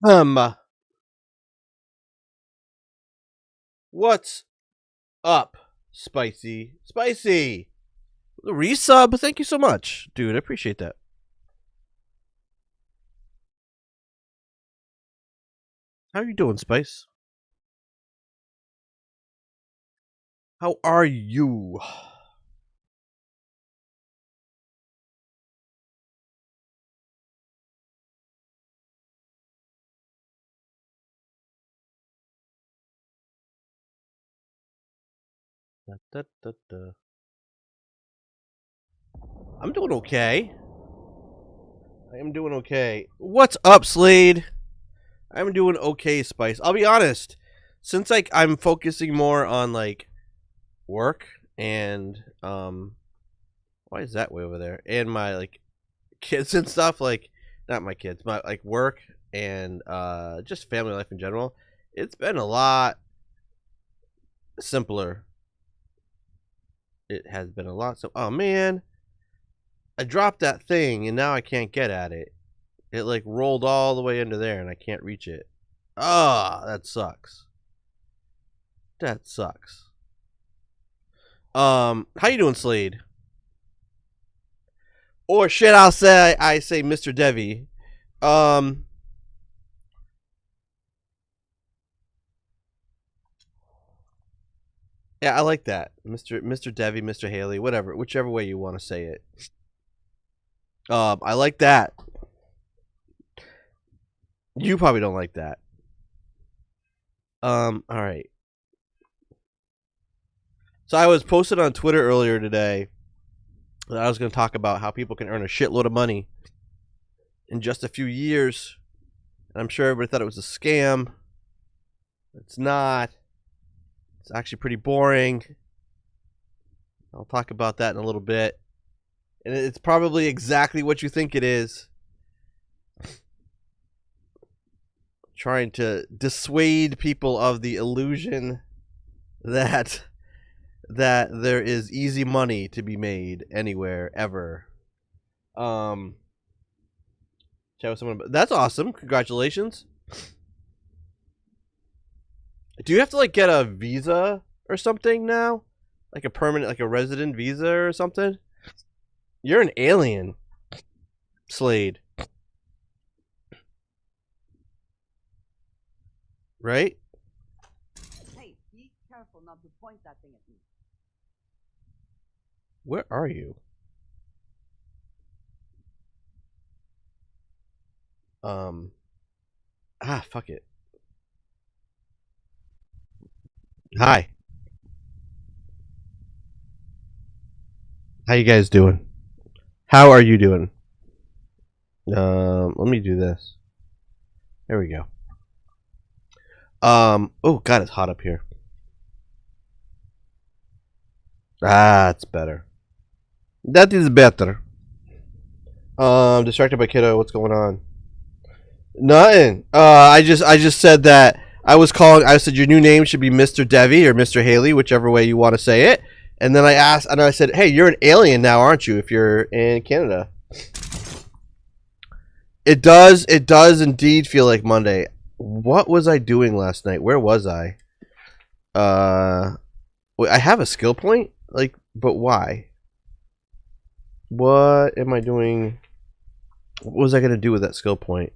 Um, what's up, Spicy? Spicy! Resub, thank you so much. Dude, I appreciate that. How are you doing, Spice? How are you? Da, da, da, da. I'm doing okay. I am doing okay. What's up, Slade? I'm doing okay, Spice. I'll be honest. Since I'm focusing more on work and why is that way over there? And my kids and stuff, not my kids, my work and just family life in general. It's been a lot simpler. It has been a lot so oh man. I dropped that thing and now I can't get at it. It rolled all the way into there and I can't reach it. Ah, that sucks. That sucks. How you doing, Slade? Or shit, I say Mr. Devi. Yeah, I like that. Mr. Devi, Mr. Haley, whatever, whichever way you want to say it. I like that. You probably don't like that. All right. So I was posted on Twitter earlier today that I was going to talk about how people can earn a shitload of money in just a few years. And I'm sure everybody thought it was a scam. It's not. It's actually pretty boring. I'll talk about that in a little bit. And it's probably exactly what you think it is. Trying to dissuade people of the illusion that there is easy money to be made anywhere ever. Chat with someone. That's awesome. Congratulations. Do you have to get a visa or something now? Like a permanent, a resident visa or something? You're an alien, Slade. Right? Hey, be careful not to point that thing at me. Where are you? Fuck it. Hi. How you guys doing? How are you doing? Let me do this. There we go. Oh god, it's hot up here. It's better. That is better. Distracted by kiddo, what's going on? Nothing. I just said that I said your new name should be Mr. Devi or Mr. Haley, whichever way you want to say it. And then I said, hey, you're an alien now, aren't you, if you're in Canada? It does indeed feel like Monday. What was I doing last night? Where was I? Wait, I have a skill point? But why? What am I doing? What was I going to do with that skill point?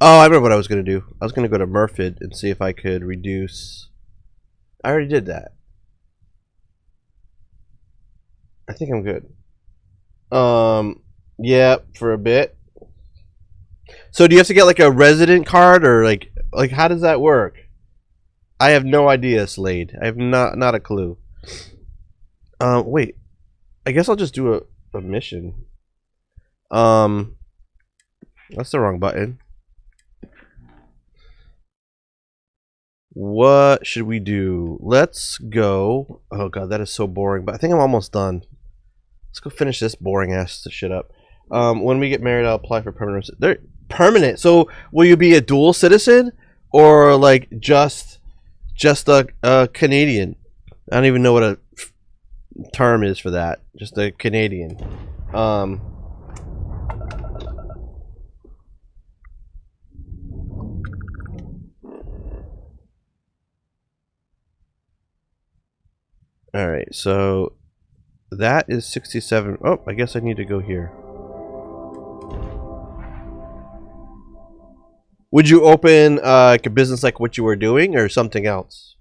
Oh, I remember what I was going to do. I was going to go to Moorph and see if I could reduce... I already did that. I think I'm good. Yeah, for a bit. So do you have to get a resident card or how does that work? I have no idea, Slade. I have not a clue. Wait. I guess I'll just do a mission. That's the wrong button. What should we do? Let's go. Oh god, that is so boring, but I think I'm almost done. Let's go finish this boring ass shit up. When we get married, I'll apply for permanent. They're permanent. So will you be a dual citizen or just a Canadian? I don't even know what a term is for that. Just a Canadian. Alright, so that is 67. Oh, I guess I need to go here. Would you open like a business like what you were doing or something else?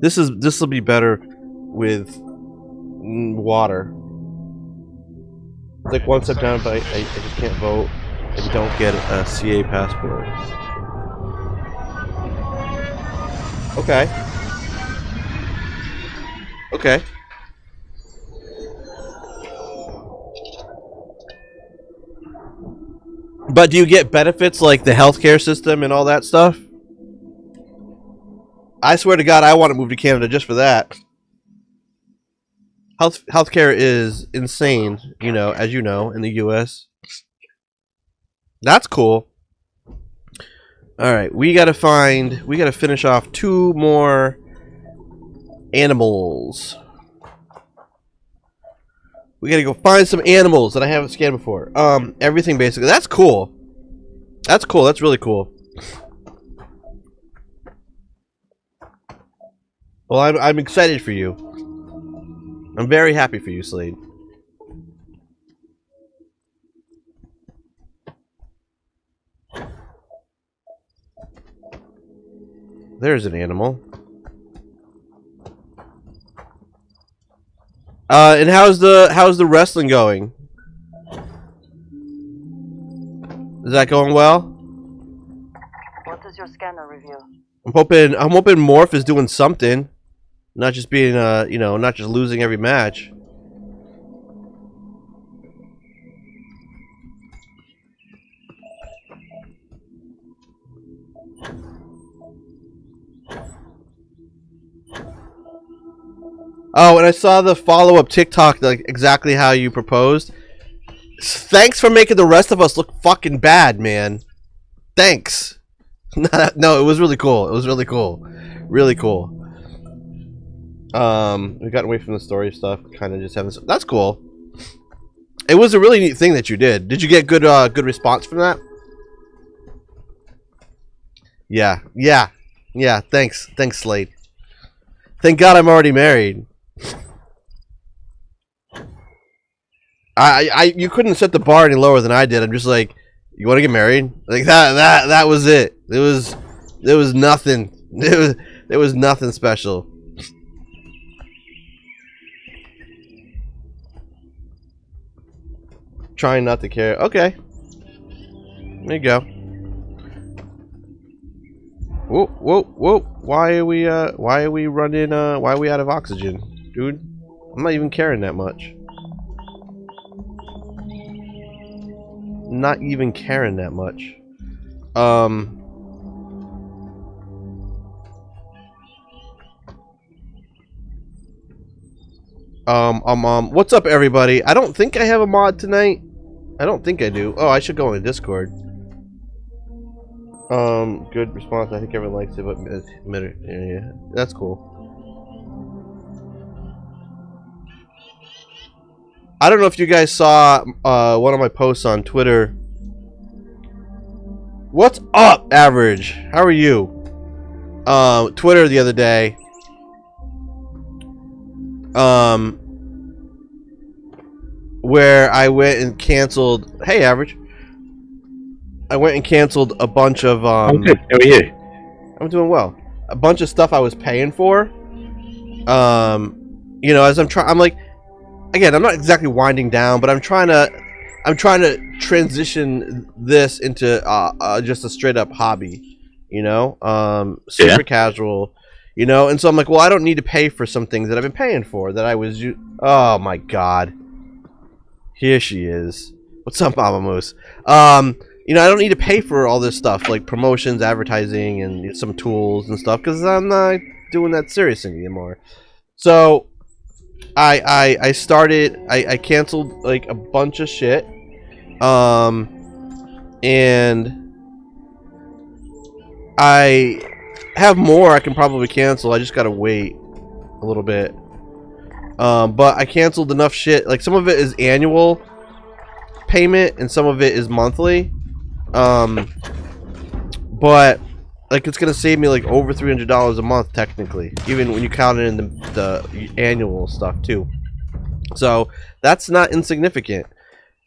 This will be better with water. It's like one step down, but I just can't vote and don't get a CA passport. Okay. Okay. But do you get benefits like the healthcare system and all that stuff? I swear to God, I want to move to Canada just for that. Healthcare is insane, you know, as you know, in the U.S. That's cool. All right, we gotta finish off 2 more animals. We gotta go find some animals that I haven't scanned before. Everything basically. That's cool. That's cool. That's really cool. Well, I'm excited for you. I'm very happy for you, Slade. There's an animal. And how's the wrestling going? Is that going well? What does your scanner reveal? I'm hoping Moorph is doing something, not just being you know, not just losing every match. Oh, and I saw the follow-up TikTok, like exactly how you proposed. Thanks for making the rest of us look fucking bad, man. Thanks. No, it was really cool. It was really cool. Really cool. We got away from the story stuff, kind of just having some, that's cool. It was a really neat thing that you did. Did you get good good response from that? Yeah. Thanks, Slade. Thank God I'm already married. You couldn't set the bar any lower than I did. I'm just like, you want to get married? Like that was it. There was nothing. There was nothing special. Trying not to care. Okay. There you go. Whoa. Why are we running why are we out of oxygen? Dude, I'm not even caring that much. Not even caring that much. What's up, everybody? I don't think I have a mod tonight. I don't think I do. Oh, I should go on Discord. Good response. I think everyone likes it, but yeah, that's cool. I don't know if you guys saw one of my posts on Twitter. What's up, Average? How are you? Twitter the other day. Where I went and canceled. Hey, Average. I went and canceled a bunch of. I'm good. How are you? I'm doing well. A bunch of stuff I was paying for. You know, as I'm like, again, I'm not exactly winding down, but I'm trying to transition this into just a straight up hobby. You know, super casual. You know, and so I'm like, well, I don't need to pay for some things that I've been paying for that I was. Oh my God. Here she is. What's up, Mama Moose? You know, I don't need to pay for all this stuff like promotions, advertising, and some tools and stuff because I'm not doing that serious anymore. So I canceled like a bunch of shit, and I have more I can probably cancel. I just gotta wait a little bit. But I canceled enough shit. Like some of it is annual payment and some of it is monthly. But like it's gonna save me like over $300 a month technically, even when you count it in the annual stuff too. So that's not insignificant.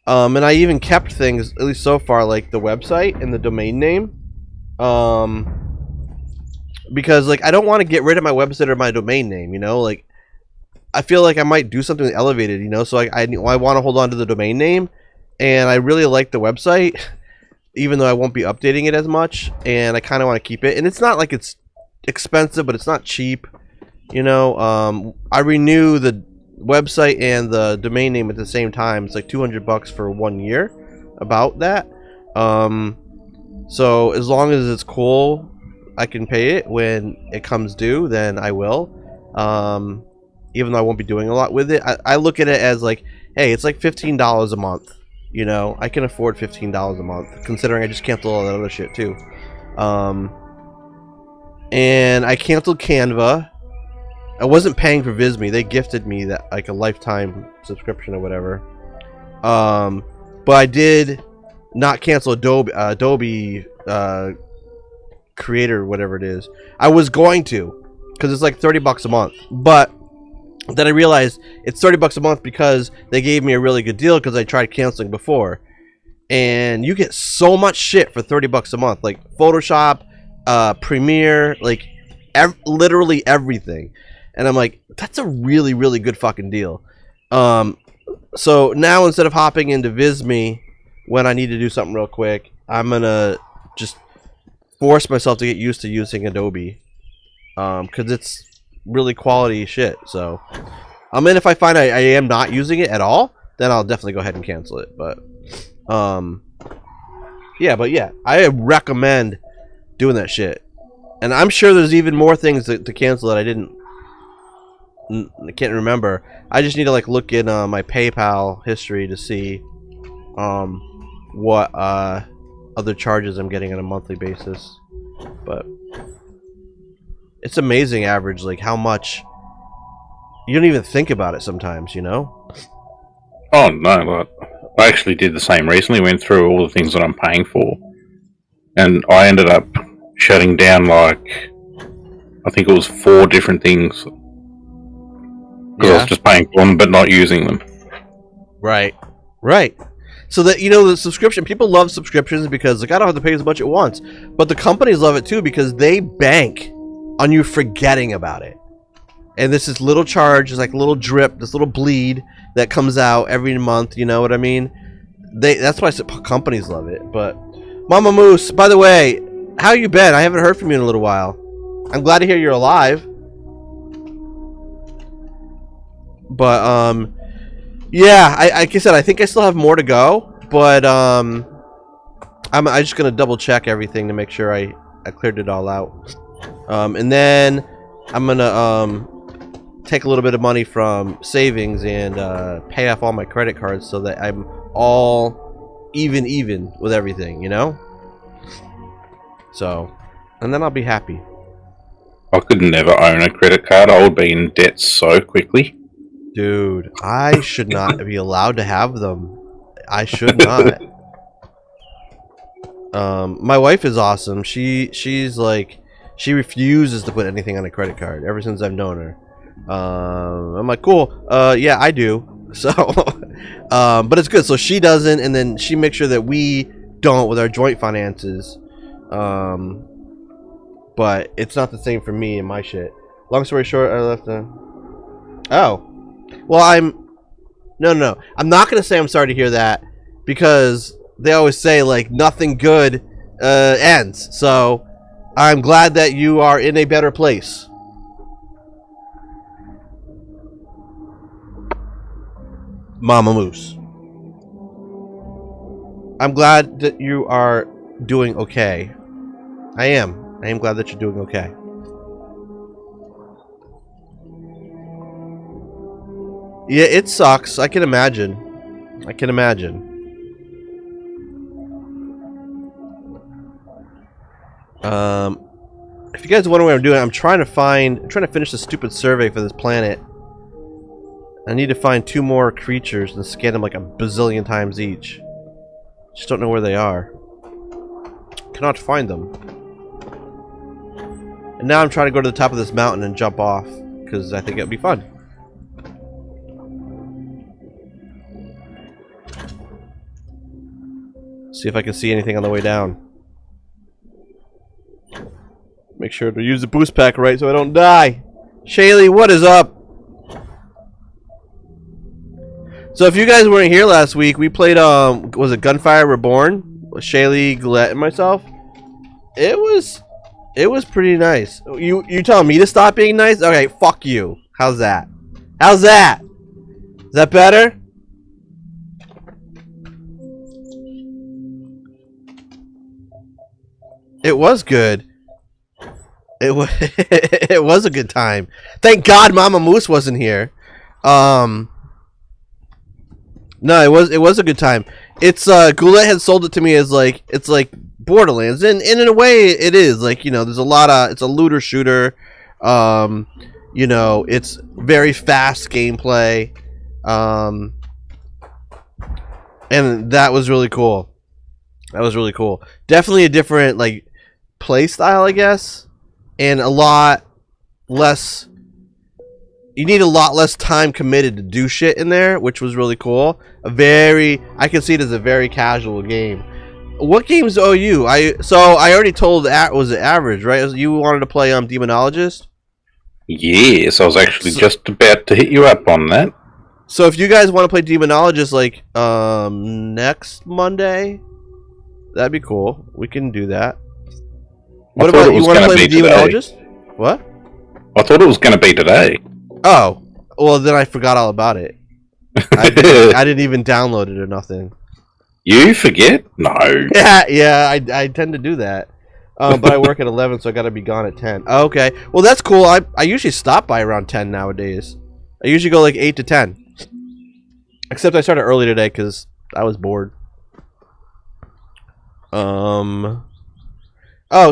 And I even kept things, at least so far, like the website and the domain name. Because like I don't want to get rid of my website or my domain name, you know, like I feel like I might do something elevated, you know, so I want to hold on to the domain name, and I really like the website, even though I won't be updating it as much, and I kind of want to keep it. And it's not like it's expensive, but it's not cheap, you know. I renew the website and the domain name at the same time. It's like $200 for 1 year, about that. So as long as it's cool, I can pay it when it comes due, then I will. Even though I won't be doing a lot with it, I look at it as like, hey, it's like $15 a month. You know, I can afford $15 a month, considering I just canceled all that other shit too. And I canceled Canva. I wasn't paying for Visme. They gifted me that like a lifetime subscription or whatever. But I did not cancel Adobe Creator, whatever it is. I was going to, because it's like $30 a month, but then I realized it's $30 a month because they gave me a really good deal because I tried canceling before, and you get so much shit for $30 a month, like Photoshop, Premiere, like literally everything. And I'm like, that's a really, really good fucking deal. So now instead of hopping into Visme when I need to do something real quick, I'm gonna just force myself to get used to using Adobe, because it's really quality shit. So I mean, if I find I am not using it at all, then I'll definitely go ahead and cancel it. But yeah, I recommend doing that shit. And I'm sure there's even more things to cancel that I can't remember. I just need to like look in my PayPal history to see what other charges I'm getting on a monthly basis. But it's amazing average, like how much you don't even think about it sometimes, you know? Oh no, I actually did the same recently. Went through all the things that I'm paying for, and I ended up shutting down like I think it was 4 different things because I was just paying for them but not using them. Right. So that, you know, the subscription, people love subscriptions because like I don't have to pay as much at once, but the companies love it too because they bank on you forgetting about it. And this is little charge, like little drip, this little bleed that comes out every month. You know what I mean? That's why companies love it. But Mama Moose, by the way, how you been? I haven't heard from you in a little while. I'm glad to hear you're alive. But yeah, like I said, I think I still have more to go. But I'm just gonna double check everything to make sure I cleared it all out. And then I'm gonna take a little bit of money from savings and pay off all my credit cards so that I'm all even with everything, you know? So, and then I'll be happy. I could never own a credit card. I would be in debt so quickly. Dude, I should not be allowed to have them. I should not. My wife is awesome. She's like, she refuses to put anything on a credit card ever since I've known her. I'm like, cool. Yeah, I do. So, but it's good. So she doesn't, and then she makes sure that we don't with our joint finances. But it's not the same for me and my shit. Long story short, I left the... Oh. Well, No. I'm not going to say I'm sorry to hear that, because they always say, like, nothing good ends. So, I'm glad that you are in a better place. Mama Moose. I'm glad that you are doing okay. I am glad that you're doing okay. Yeah, it sucks. I can imagine. If you guys wonder what I'm doing, I'm trying to finish the stupid survey for this planet. I need to find 2 more creatures and scan them like a bazillion times each. Just don't know where they are. Cannot find them. And now I'm trying to go to the top of this mountain and jump off because I think it'd be fun. See if I can see anything on the way down. Make sure to use the boost pack right so I don't die. Shaylee, what is up? So if you guys weren't here last week, we played was it Gunfire Reborn with Shaylee, Gillette, and myself. It was pretty nice. You telling me to stop being nice? Okay, fuck you. How's that? How's that? Is that better? It was good. It was it was a good time. Thank God Mama Moose wasn't here. No, it was a good time. It's Goulet had sold it to me as like it's like Borderlands, and in a way it is. Like, you know, there's a lot of it's a looter shooter. You know, it's very fast gameplay. And that was really cool. That was really cool. Definitely a different like play style, I guess, and a lot less. You need a lot less time committed to do shit in there, which was really cool. I can see it as a very casual game. What games owe you? I already told. Was it Average, right? You wanted to play Demonologist. Yes, I was actually just about to hit you up on that. So if you guys want to play Demonologist, like next Monday, that'd be cool. We can do that. What about you? Want to play Demonologist? What? I thought it was going to be today. Oh, well then I forgot all about it. I didn't even download it or nothing. You forget? No. Yeah, I tend to do that. But I work at 11, so I got to be gone at 10. Oh, okay, well that's cool. I usually stop by around 10 nowadays. I usually go like 8 to 10. Except I started early today because I was bored. Oh,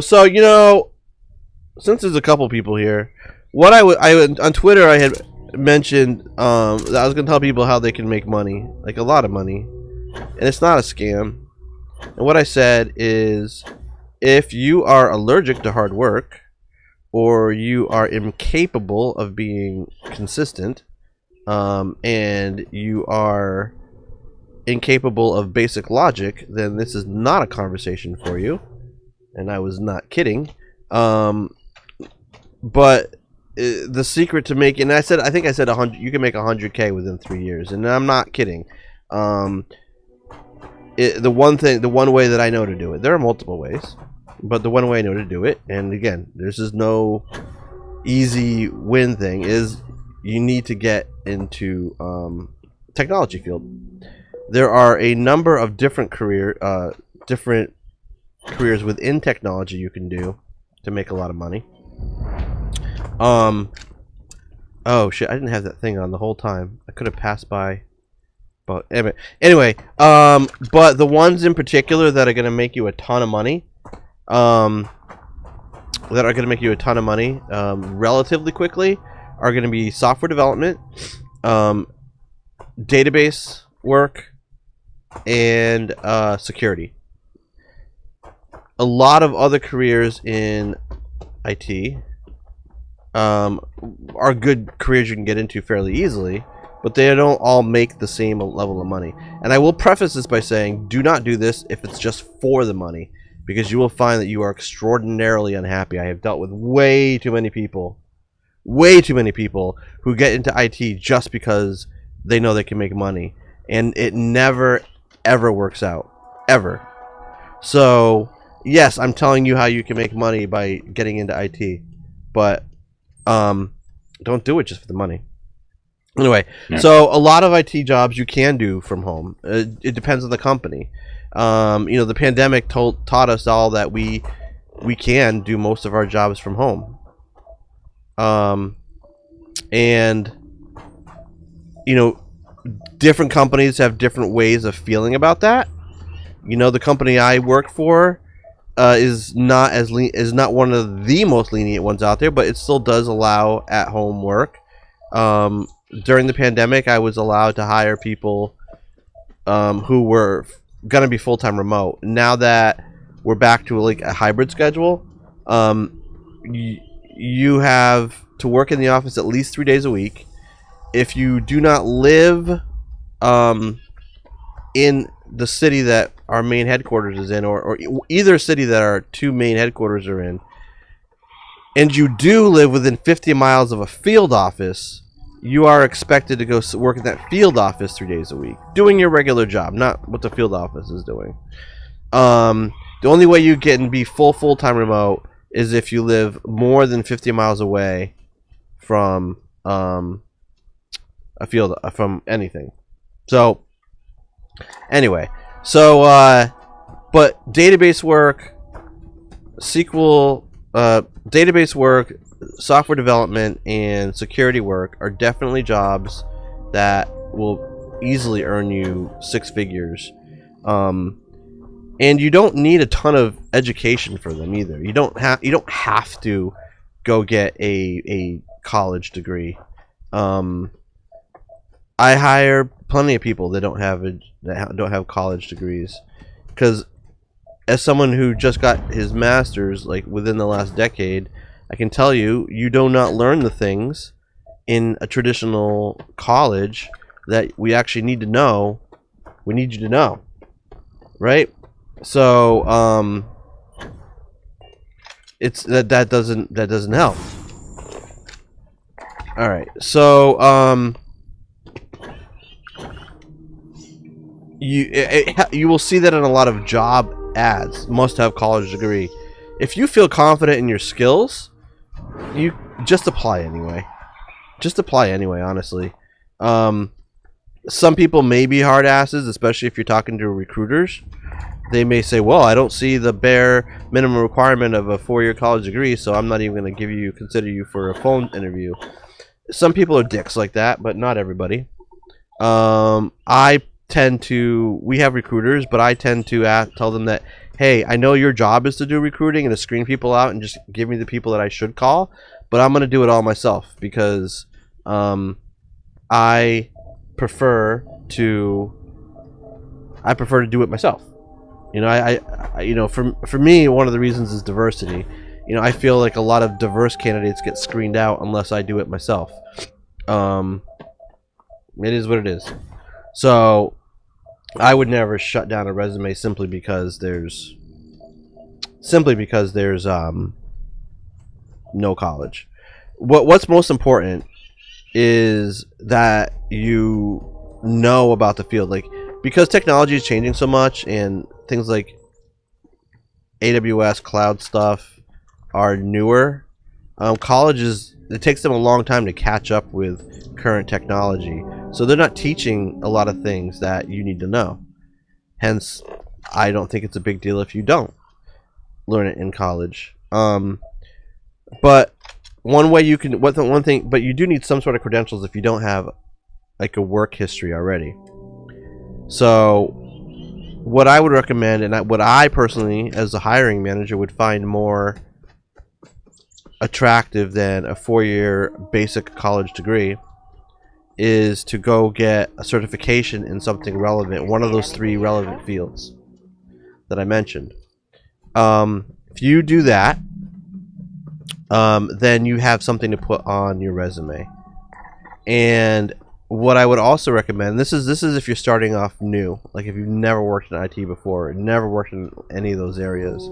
so you know, since there's a couple people here. What I on Twitter I had mentioned that I was gonna tell people how they can make money, like a lot of money, and it's not a scam. And what I said is, if you are allergic to hard work, or you are incapable of being consistent, and you are incapable of basic logic, then this is not a conversation for you. And I was not kidding. But the secret to making, I think I said 100. You can make 100K within 3 years, and I'm not kidding. The one way that I know to do it. There are multiple ways, but the one way I know to do it, and again, there's just no easy win thing. Is you need to get into technology field. There are a number of different careers within technology you can do to make a lot of money. Oh shit, I didn't have that thing on the whole time. I could have passed by. But anyway, but the ones in particular that are going to make you a ton of money, relatively quickly are going to be software development, database work, and security. A lot of other careers in IT are good careers you can get into fairly easily, but they don't all make the same level of money. And I will preface this by saying, do not do this if it's just for the money, because you will find that you are extraordinarily unhappy. I have dealt with way too many people who get into IT just because they know they can make money, and it never ever works out, ever. So yes, I'm telling you how you can make money by getting into IT, but don't do it just for the money. Anyway, yeah. So a lot of IT jobs you can do from home. It depends on the company. You know, the pandemic taught us all that we can do most of our jobs from home. And you know, different companies have different ways of feeling about that. You know, the company I work for is not one of the most lenient ones out there, but it still does allow at-home work. During the pandemic, I was allowed to hire people who were going to be full-time remote. Now that we're back to like a hybrid schedule, you have to work in the office at least 3 days a week. If you do not live in the city that our main headquarters is in, or either city that our two main headquarters are in, and you do live within 50 miles of a field office, you are expected to go work at that field office 3 days a week, doing your regular job, not what the field office is doing. The only way you can be full-time remote is if you live more than 50 miles away from a field, from anything. So anyway, but database work, SQL, database work, software development, and security work are definitely jobs that will easily earn you 6 figures. And you don't need a ton of education for them either. You don't have to go get a college degree. I hire plenty of people that don't have college degrees, because as someone who just got his master's like within the last decade, I can tell you, you do not learn the things in a traditional college that we actually need to know. We need you to know, right? So it's that doesn't help. All right, so you will see that in a lot of job ads. Must have college degree. If you feel confident in your skills, you just apply anyway. Just apply anyway, honestly. Some people may be hard asses, especially if you're talking to recruiters. They may say, well, I don't see the bare minimum requirement of a 4-year college degree, so I'm not even going to consider you for a phone interview. Some people are dicks like that, but not everybody. We have recruiters, but I tend to tell them that, hey, I know your job is to do recruiting and to screen people out and just give me the people that I should call, but I'm going to do it all myself because I prefer to do it myself. You know, I for me, one of the reasons is diversity. You know, I feel like a lot of diverse candidates get screened out unless I do it myself. It is what it is. So I would never shut down a resume simply because there's no college. What's most important is that you know about the field, like, because technology is changing so much and things like AWS cloud stuff are newer. Colleges, it takes them a long time to catch up with current technology, so they're not teaching a lot of things that you need to know. Hence, I don't think it's a big deal if you don't learn it in college. But one way you can, one thing, but you do need some sort of credentials if you don't have like a work history already. So what I would recommend, and what I personally, as a hiring manager, would find more attractive than a 4-year basic college degree, is to go get a certification in something relevant, one of those 3 relevant fields that I mentioned. If you do that, then you have something to put on your resume. And what I would also recommend, this is if you're starting off new, like if you've never worked in IT before, never worked in any of those areas,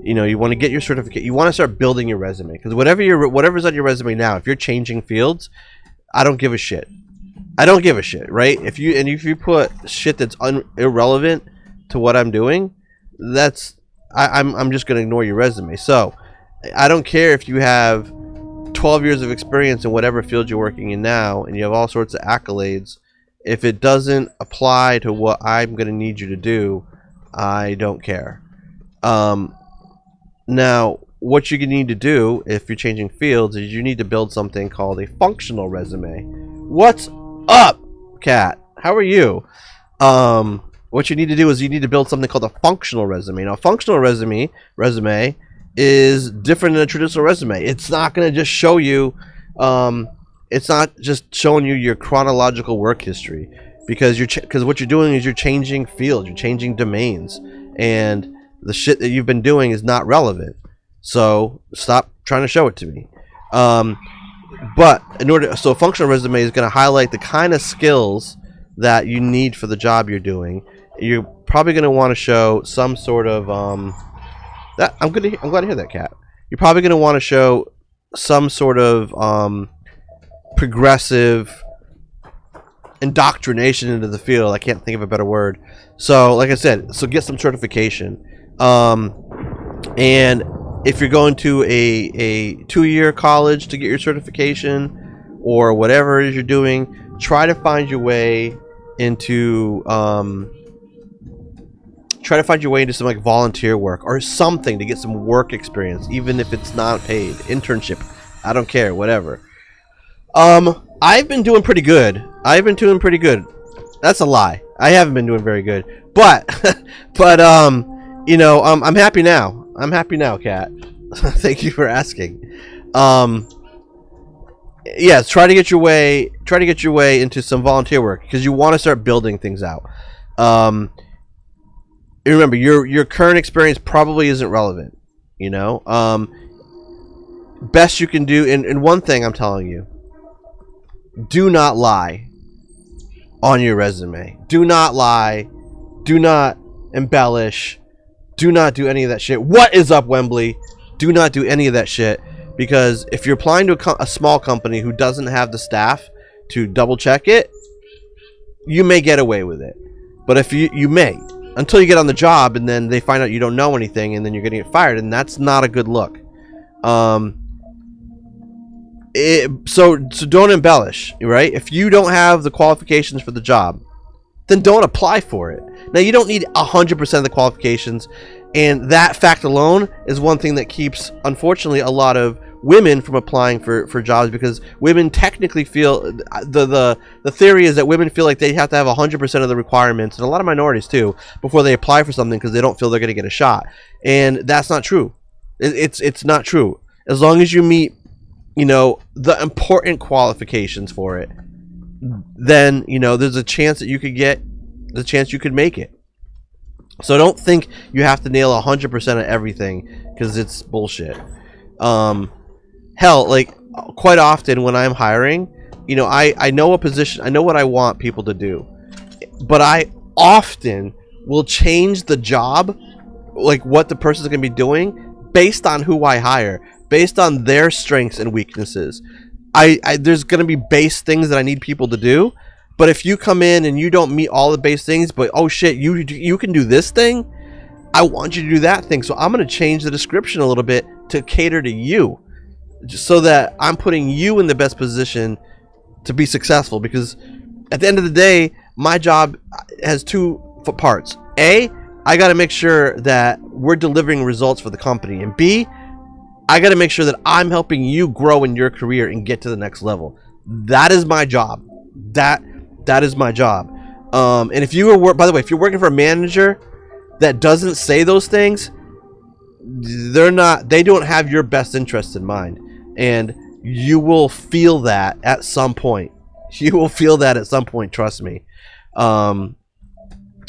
you know, you want to get your certificate, you want to start building your resume, because whatever's on your resume now, if you're changing fields, I don't give a shit. I don't give a shit, right? If you put shit that's irrelevant to what I'm doing, I'm just gonna ignore your resume. So I don't care if you have 12 years of experience in whatever field you're working in now, and you have all sorts of accolades. If it doesn't apply to what I'm going to need you to do, I don't care. Now, what you need to do if you're changing fields is you need to build something called a functional resume. What's up, Kat? How are you? What you need to do is you need to build something called a functional resume. Now, a functional resume is different than a traditional resume. It's not going to just show you, it's not just showing you your chronological work history, because what you're doing is you're changing fields, you're changing domains, and the shit that you've been doing is not relevant. So stop trying to show it to me. But so a functional resume is going to highlight the kind of skills that you need for the job you're doing. You're probably going to want to show some sort of I'm glad to hear that, Cat. You're probably going to want to show some sort of progressive indoctrination into the field. I can't think of a better word. So, like I said, so get some certification. And if you're going to a 2-year college to get your certification or whatever it is you're doing, try to find your way into some like volunteer work or something to get some work experience, even if it's not paid. Internship, I don't care, whatever. I've been doing pretty good. That's a lie. I haven't been doing very good, but you know, I'm happy now. Kat. Thank you for asking. Yeah, try to get your way into some volunteer work because you want to start building things out. Remember, your current experience probably isn't relevant. You know, best you can do. And one thing I'm telling you: do not lie on your resume. Do not lie. Do not embellish. Do not do any of that shit. What is up, Wembley? Do not do any of that shit, because if you're applying to a small company who doesn't have the staff to double check it, you may get away with it. But if you may, until you get on the job and then they find out you don't know anything and then you're going to get fired, and that's not a good look. So don't embellish, right? If you don't have the qualifications for the job, then don't apply for it. Now, you don't need 100% of the qualifications, and that fact alone is one thing that keeps, unfortunately, a lot of women from applying for jobs, because women technically feel the theory is that women feel like they have to have 100% of the requirements, and a lot of minorities too, before they apply for something because they don't feel they're going to get a shot. And that's not true. It's not true. As long as you meet, you know, the important qualifications for it, then, you know, there's a chance that you could get the chance you could make it. So don't think you have to nail 100% of everything, because it's bullshit. Hell, like, quite often when I'm hiring, you know, I know a position, I know what I want people to do, but I often will change the job, like what the person's going to be doing, based on who I hire, based on their strengths and weaknesses. There's going to be base things that I need people to do, but if you come in and you don't meet all the base things, but oh shit, you can do this thing, I want you to do that thing, so I'm going to change the description a little bit to cater to you, just so that I'm putting you in the best position to be successful. Because at the end of the day, my job has two parts. A, I got to make sure that we're delivering results for the company, and B, I got to make sure that I'm helping you grow in your career and get to the next level. That is my job. That is my job. And if you were, by the way, if you're working for a manager that doesn't say those things, they don't have your best interest in mind, and you will feel that at some point. You will feel that at some point. Trust me.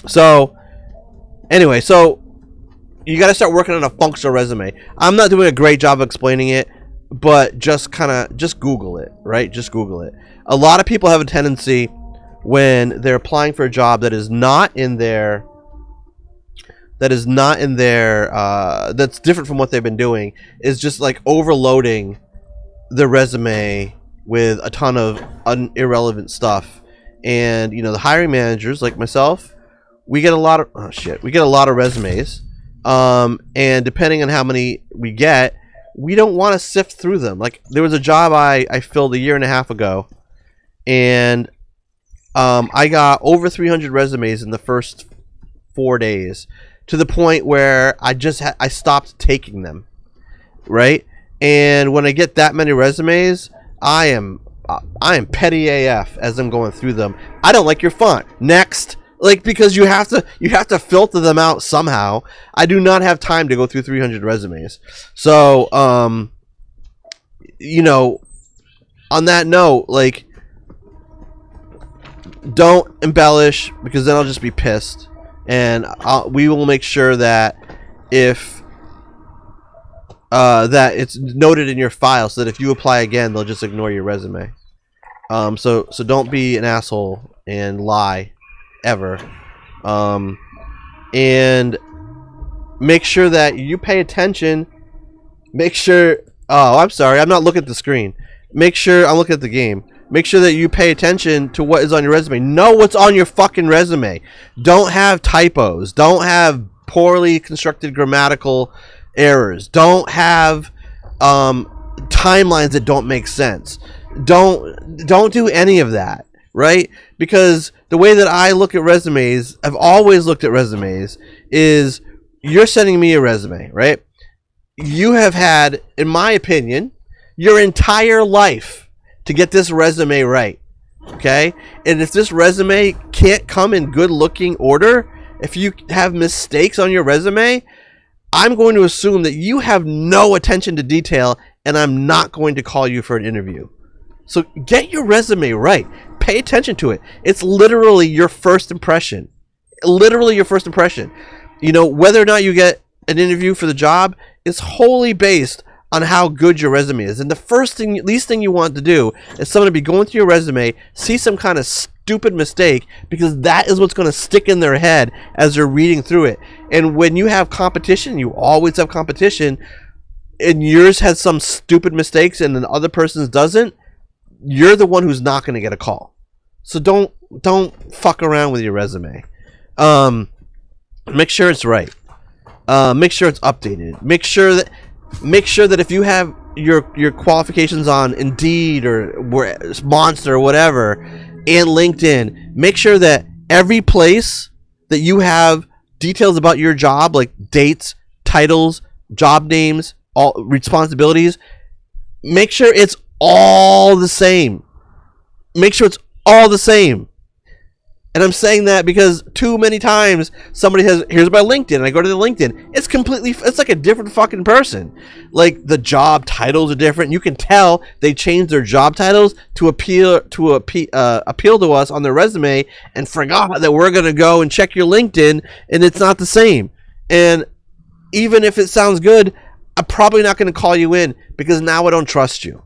So anyway, so you got to start working on a functional resume. I'm not doing a great job of explaining it, but just Google it, right? Just Google it. A lot of people have a tendency when they're applying for a job that is not in their that's different from what they've been doing, is just like overloading the resume with a ton of irrelevant stuff. And you know, the hiring managers like myself, we get a lot of resumes, and depending on how many we get, we don't want to sift through them. Like, there was a job I filled 1.5 years ago, and I got over 300 resumes in the first 4 days, to the point where I stopped taking them, right? And when I get that many resumes, I am petty AF as I'm going through them. I don't like your font. Next. Like, because you have to filter them out somehow. I do not have time to go through 300 resumes. So, you know, on that note, like, don't embellish, because then I'll just be pissed. And we will make sure that if that it's noted in your file, so that if you apply again, they'll just ignore your resume. So don't be an asshole and lie, ever. And make sure that you pay attention. Make sure. Oh, I'm sorry. I'm not looking at the screen. Make sure I'm looking at the game. Make sure that you pay attention to what is on your resume. Know what's on your fucking resume. Don't have typos. Don't have poorly constructed grammatical errors. Don't have timelines that don't make sense. Don't do any of that, right? Because the way that I look at resumes, I've always looked at resumes, is you're sending me a resume, right? You have had, in my opinion, your entire life to get this resume right, okay? And if this resume can't come in good looking order, if you have mistakes on your resume, I'm going to assume that you have no attention to detail, and I'm not going to call you for an interview. So get your resume right. Pay attention to it. It's literally your first impression. Literally your first impression. You know, whether or not you get an interview for the job is wholly based on how good your resume is. And the least thing you want to do is someone to be going through your resume, see some kind of stupid mistake, because that is what's going to stick in their head as they're reading through it. And when you have competition, you always have competition, and yours has some stupid mistakes and the other person's doesn't, you're the one who's not going to get a call. So don't fuck around with your resume. Make sure it's right. Make sure it's updated. Make sure that if you have your qualifications on Indeed or Monster or whatever and LinkedIn, make sure that every place that you have details about your job, like dates, titles, job names, all responsibilities, make sure it's all the same. Make sure it's all the same. And I'm saying that because too many times somebody has, here's my LinkedIn, and I go to the LinkedIn, it's like a different fucking person. Like, the job titles are different. You can tell they changed their job titles to appeal to us on their resume, and forgot that we're gonna go and check your LinkedIn, and it's not the same. And even if it sounds good, I'm probably not gonna call you in, because now I don't trust you,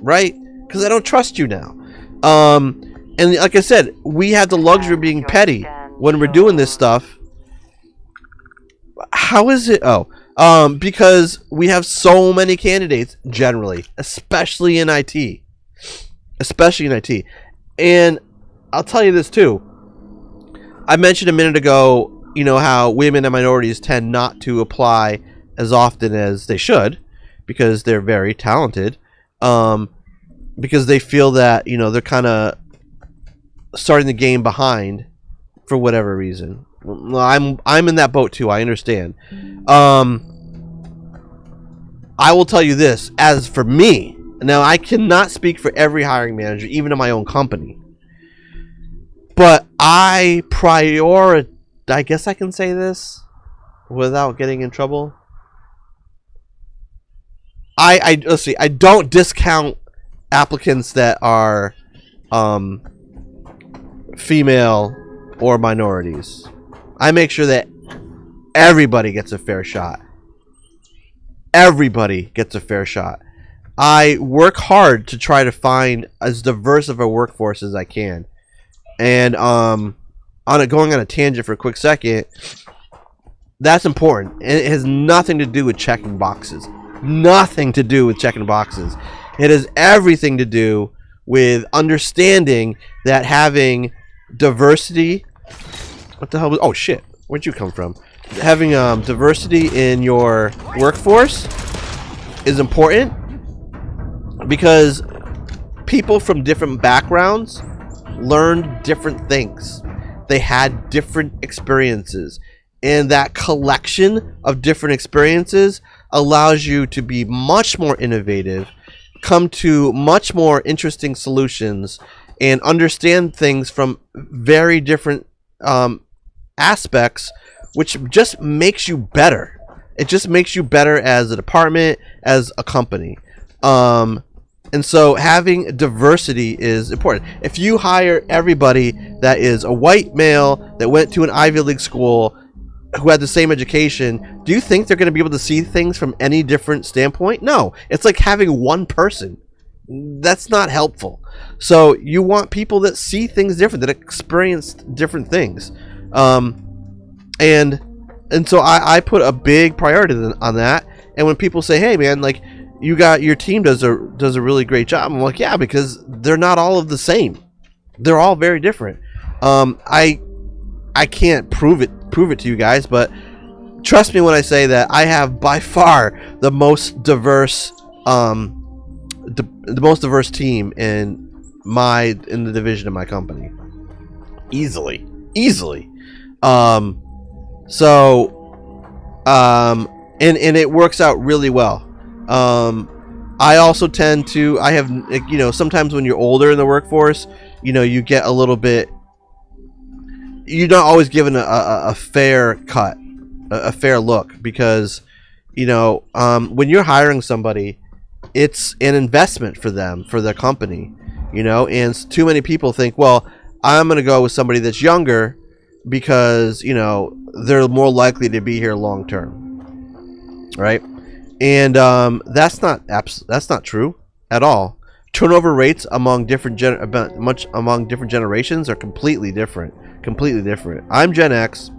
right? Because I don't trust you now. And like I said, we have the luxury of being petty when we're doing this stuff. How is it? Because we have so many candidates, generally, especially in IT. And I'll tell you this too. I mentioned a minute ago, you know, how women and minorities tend not to apply as often as they should, because they're very talented. Because they feel that, you know, they're kind of starting the game behind for whatever reason. I'm in that boat too. I understand. I will tell you this. As for me, now I cannot speak for every hiring manager, even in my own company. But I guess I can say this without getting in trouble. Let's see. I don't discount applicants that are female or minorities. I make sure that everybody gets a fair shot. Everybody gets a fair shot. I work hard to try to find as diverse of a workforce as I can. And going on a tangent for a quick second, that's important. And it has nothing to do with checking boxes. Nothing to do with checking boxes. It has everything to do with understanding that having diversity... What the hell was... Oh, shit. Where'd you come from? Having diversity in your workforce is important, because people from different backgrounds learned different things. They had different experiences. And that collection of different experiences allows you to be much more innovative, come to much more interesting solutions, and understand things from very different aspects, which just makes you better. It just makes you better as a department, as a company. And so having diversity is important. If you hire everybody that is a white male that went to an Ivy League school, who had the same education, do you think they're going to be able to see things from any different standpoint? No. It's like having one person. That's not helpful. So you want people that see things different, that experience different things. And so I put a big priority on that. And when people say, "Hey, man, like you got your team does a really great job," I'm like, "Yeah, because they're not all of the same. They're all very different." I can't prove it to you guys, but trust me when I say that I have by far the most diverse the most diverse team in the division of my company. Easily. And it works out really well. I also tend to, sometimes when you're older in the workforce, you get a little bit, you're not always given a fair cut, a fair look, because, when you're hiring somebody, it's an investment for them, for their company, and too many people think, well, I'm going to go with somebody that's younger because, they're more likely to be here long term, right? And that's not true at all. Turnover rates among different generations are completely different. I'm Gen X.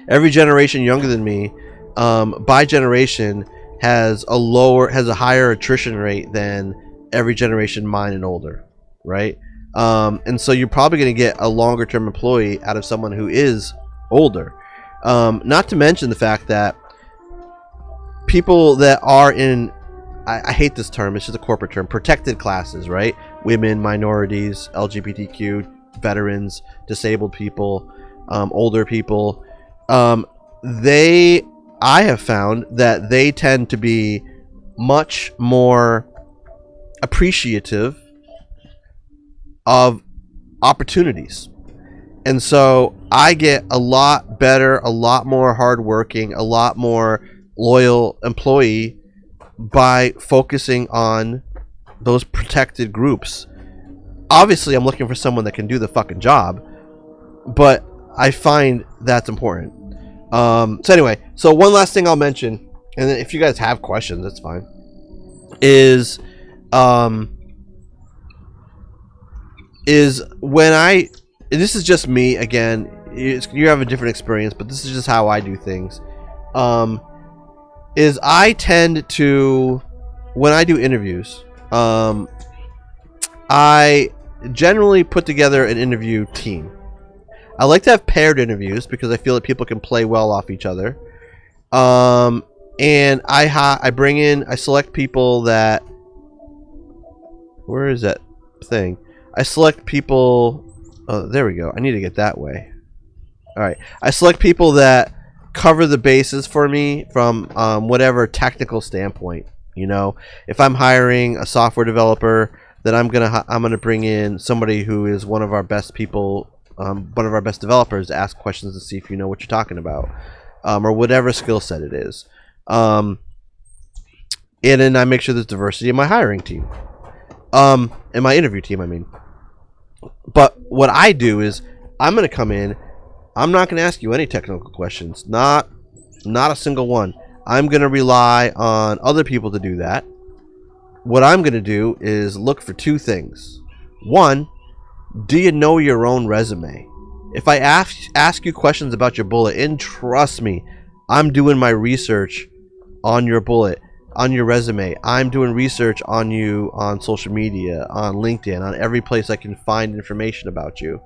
Every generation younger than me, by generation, has a higher attrition rate than every generation mine and older, right? And so you're probably going to get a longer term employee out of someone who is older. Not to mention the fact that people that are in, I hate this term, it's just a corporate term, protected classes, right? Women, minorities, LGBTQ, veterans, disabled people, older people. I have found that they tend to be much more appreciative of opportunities. And so I get a lot better, a lot more hardworking, a lot more loyal employee by focusing on those protected groups. Obviously, I'm looking for someone that can do the fucking job, but I find that's important. So anyway, so one last thing I'll mention, and then if you guys have questions, that's fine, is when this is just me, again, you have a different experience, but this is just how I do things, is I tend to, when I do interviews, I generally put together an interview team. I like to have paired interviews because I feel that people can play well off each other. And I select people that, where is that thing? I select people, oh, there we go. I need to get that way. All right. I select people that cover the bases for me from whatever technical standpoint. If I'm hiring a software developer, then I'm gonna bring in somebody who is one of our best people, one of our best developers, to ask questions to see if you know what you're talking about, or whatever skill set it is. And then I make sure there's diversity in my hiring team, in my interview team, I mean. But what I do is I'm going to come in. I'm not going to ask you any technical questions. Not a single one. I'm going to rely on other people to do that. What I'm going to do is look for two things. One, do you know your own resume? If I ask you questions about your bullet, and trust me, I'm doing my research on your bullet, on your resume. I'm doing research on you on social media, on LinkedIn, on every place I can find information about you.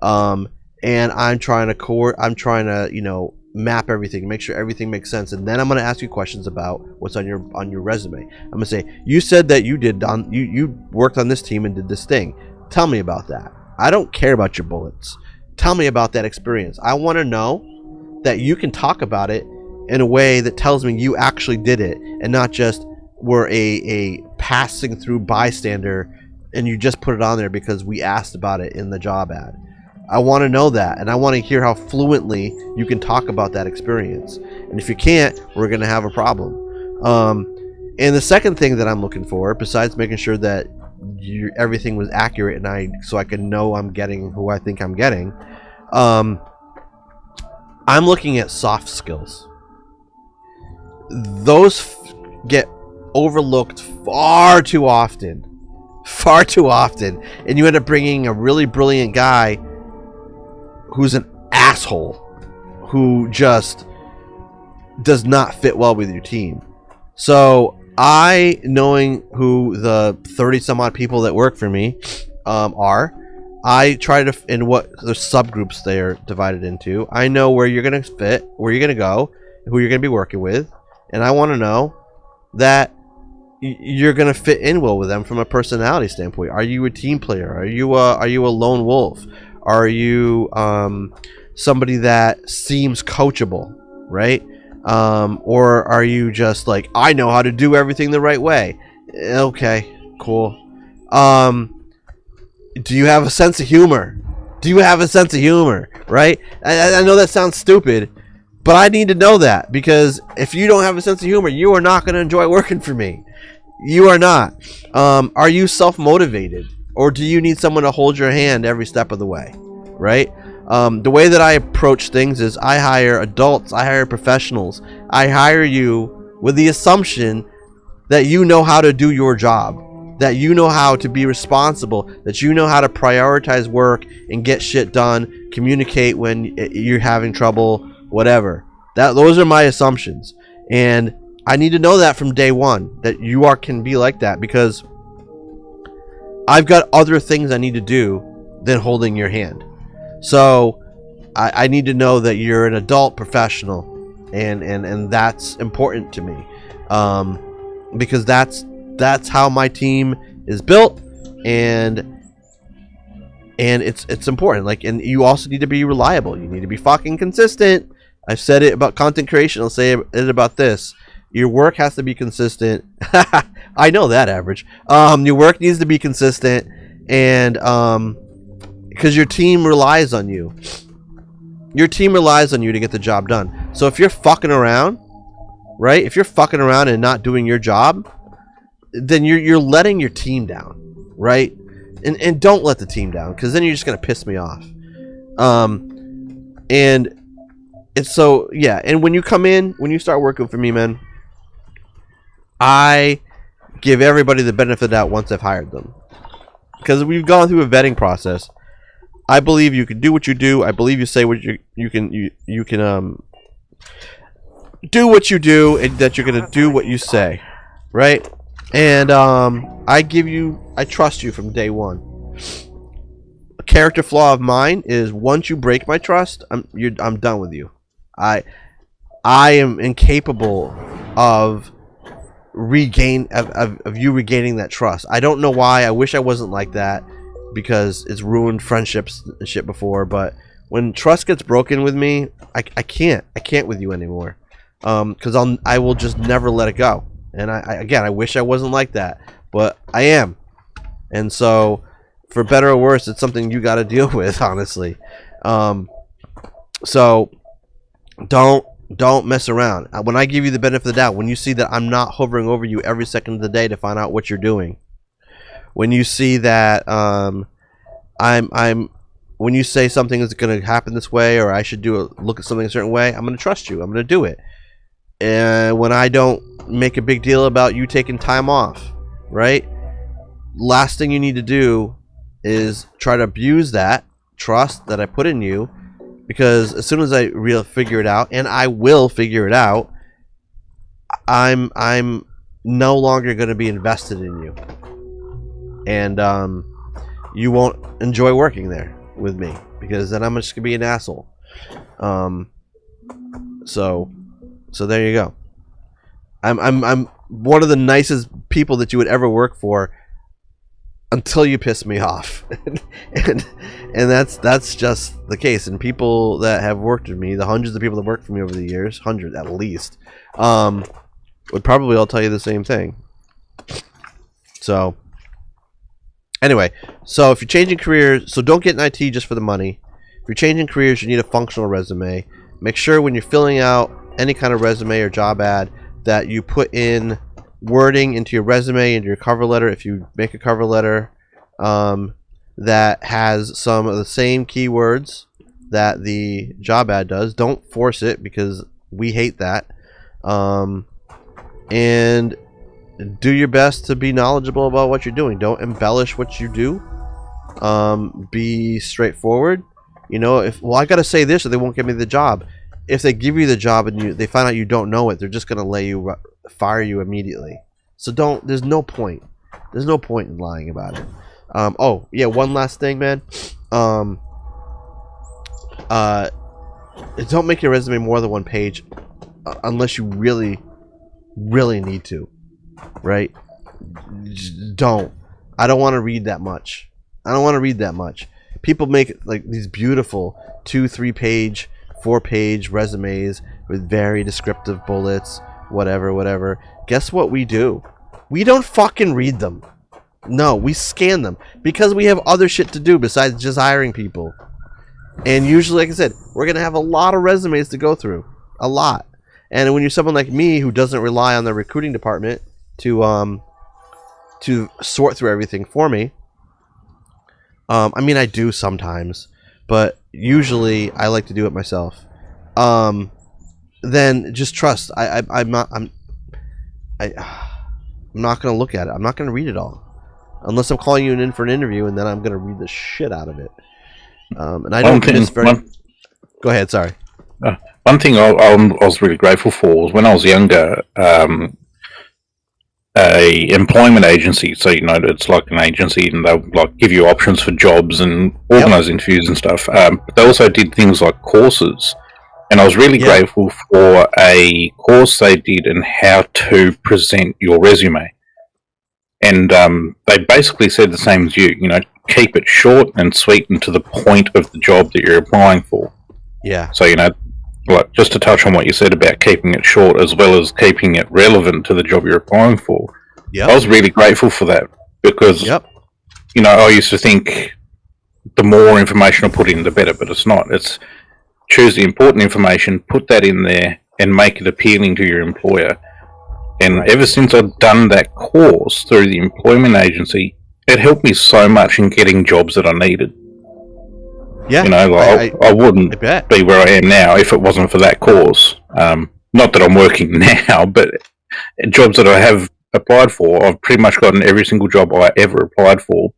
And I'm trying to map everything, make sure everything makes sense, and then I'm going to ask you questions about what's on your resume. I'm going to say, you said that you worked on this team and did this thing. Tell me about that. I don't care about your bullets. Tell me about that experience. I want to know that you can talk about it in a way that tells me you actually did it, and not just were a passing through bystander and you just put it on there because we asked about it in the job ad. I want to know that, and I want to hear how fluently you can talk about that experience. And if you can't, we're going to have a problem. And the second thing that I'm looking for, besides making sure that everything was accurate so I can know I'm getting who I think I'm getting, I'm looking at soft skills. Those get overlooked far too often. Far too often. And you end up bringing a really brilliant guy who's an asshole, who just does not fit well with your team. So I, knowing who the 30 some odd people that work for me are, I try to, in what the subgroups they're divided into, I know where you're going to fit, where you're going to go, who you're going to be working with, and I want to know that you're going to fit in well with them from a personality standpoint. Are you a team player? Are you a lone wolf? Are you somebody that seems coachable, right? Or are you just like, I know how to do everything the right way? Okay, cool. Do you have a sense of humor? Do you have a sense of humor, right? I know that sounds stupid, but I need to know that, because if you don't have a sense of humor, you are not going to enjoy working for me. You are not. Are you self-motivated, or do you need someone to hold your hand every step of the way, right? The way that I approach things is I hire adults, I hire professionals. I hire you with the assumption that you know how to do your job, that you know how to be responsible, that you know how to prioritize work and get shit done, communicate when you're having trouble, whatever. Those are my assumptions. And I need to know that from day one, that you can be like that, because I've got other things I need to do than holding your hand. So I need to know that you're an adult professional, and that's important to me, because that's how my team is built, and it's important. Like, and you also need to be reliable. You need to be fucking consistent. I've said it about content creation. I'll say it about this. Your work has to be consistent. I know that, Average. Your work needs to be consistent, and because your team relies on you. Your team relies on you to get the job done. So if you're fucking around, right? If you're fucking around and not doing your job, then you're letting your team down, right? And don't let the team down, because then you're just gonna piss me off. And it's so, yeah. And when you come in, when you start working for me, man, I give everybody the benefit of the doubt once I've hired them, because we've gone through a vetting process. I believe you can do what you do. I believe you say what you can do what you do, and that you're gonna do what you say, right? And I trust you from day one. A character flaw of mine is, once you break my trust, I'm done with you. I am incapable of you regaining that trust. I don't know why. I wish I wasn't like that, because it's ruined friendships and shit before. But when trust gets broken with me, I can't with you anymore, because I will just never let it go. And I wish I wasn't like that, but I am. And so, for better or worse, it's something you got to deal with, honestly. So don't mess around. When I give you the benefit of the doubt, when you see that I'm not hovering over you every second of the day to find out what you're doing, when you see that when you say something is going to happen this way, or I should look at something a certain way, I'm going to trust you. I'm going to do it. And when I don't make a big deal about you taking time off, right? Last thing you need to do is try to abuse that trust that I put in you, because as soon as I figure it out, and I will figure it out, I'm no longer going to be invested in you, and you won't enjoy working there with me, because then I'm just going to be an asshole. So there you go. I'm one of the nicest people that you would ever work for, until you piss me off. and that's just the case. And people that have worked with me, the hundreds of people that worked for me over the years, hundreds at least, would probably all tell you the same thing. So anyway, so if you're changing careers, so don't get in IT just for the money. If you're changing careers, you need a functional resume. Make sure when you're filling out any kind of resume or job ad that you put in wording into your resume, into your cover letter, if you make a cover letter, that has some of the same keywords that the job ad does. Don't force it because we hate that. And do your best to be knowledgeable about what you're doing. Don't embellish what you do. Be straightforward. You know, if I got to say this or they won't give me the job. If they give you the job and they find out you don't know it, they're just going to fire you immediately. So there's no point. There's no point in lying about it. Oh, yeah, one last thing, man. Don't make your resume more than one page unless you really, really need to, right? Just don't. I don't want to read that much. People make like these beautiful 2, 3 page, 4 page resumes with very descriptive bullets, whatever. Guess what we do? We don't fucking read them. No, we scan them because we have other shit to do besides just hiring people. And usually, like I said, we're going to have a lot of resumes to go through. A lot. And when you're someone like me who doesn't rely on the recruiting department to sort through everything for me, I mean, I do sometimes, but usually I like to do it myself. Then just trust. I'm not going to look at it. I'm not going to read it all. Unless I'm calling you in for an interview, and then I'm going to read the shit out of it. And I don't miss very... Go ahead, sorry. One thing I was really grateful for was when I was younger, a employment agency, so you know it's like an agency and they'll like give you options for jobs and organize interviews and stuff, but they also did things like courses, and I was really grateful for a course they did in how to present your resume, and they basically said the same as you know, keep it short and sweet and to the point of the job that you're applying for. So you know, like just to touch on what you said about keeping it short as well as keeping it relevant to the job you're applying for. I was really grateful for that because, you know, I used to think the more information I put in, the better, but it's not. It's choose the important information, put that in there, and make it appealing to your employer. And ever since I've done that course through the employment agency, it helped me so much in getting jobs that I needed. You know, like I wouldn't be where I am now if it wasn't for that course. Not that I'm working now, but jobs that I have applied for, I've pretty much gotten every single job I ever applied for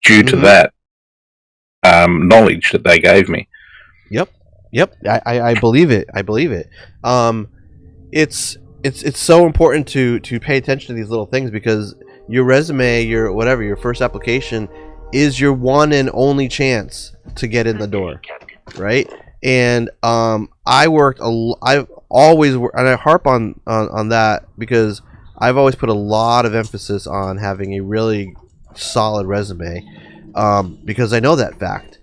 due to that knowledge that they gave me. I believe it. It's so important to pay attention to these little things because your resume, your first application is your one and only chance to get in the door, right? And I've always worked, and I harp on that because I've always put a lot of emphasis on having a really solid resume because I know that fact.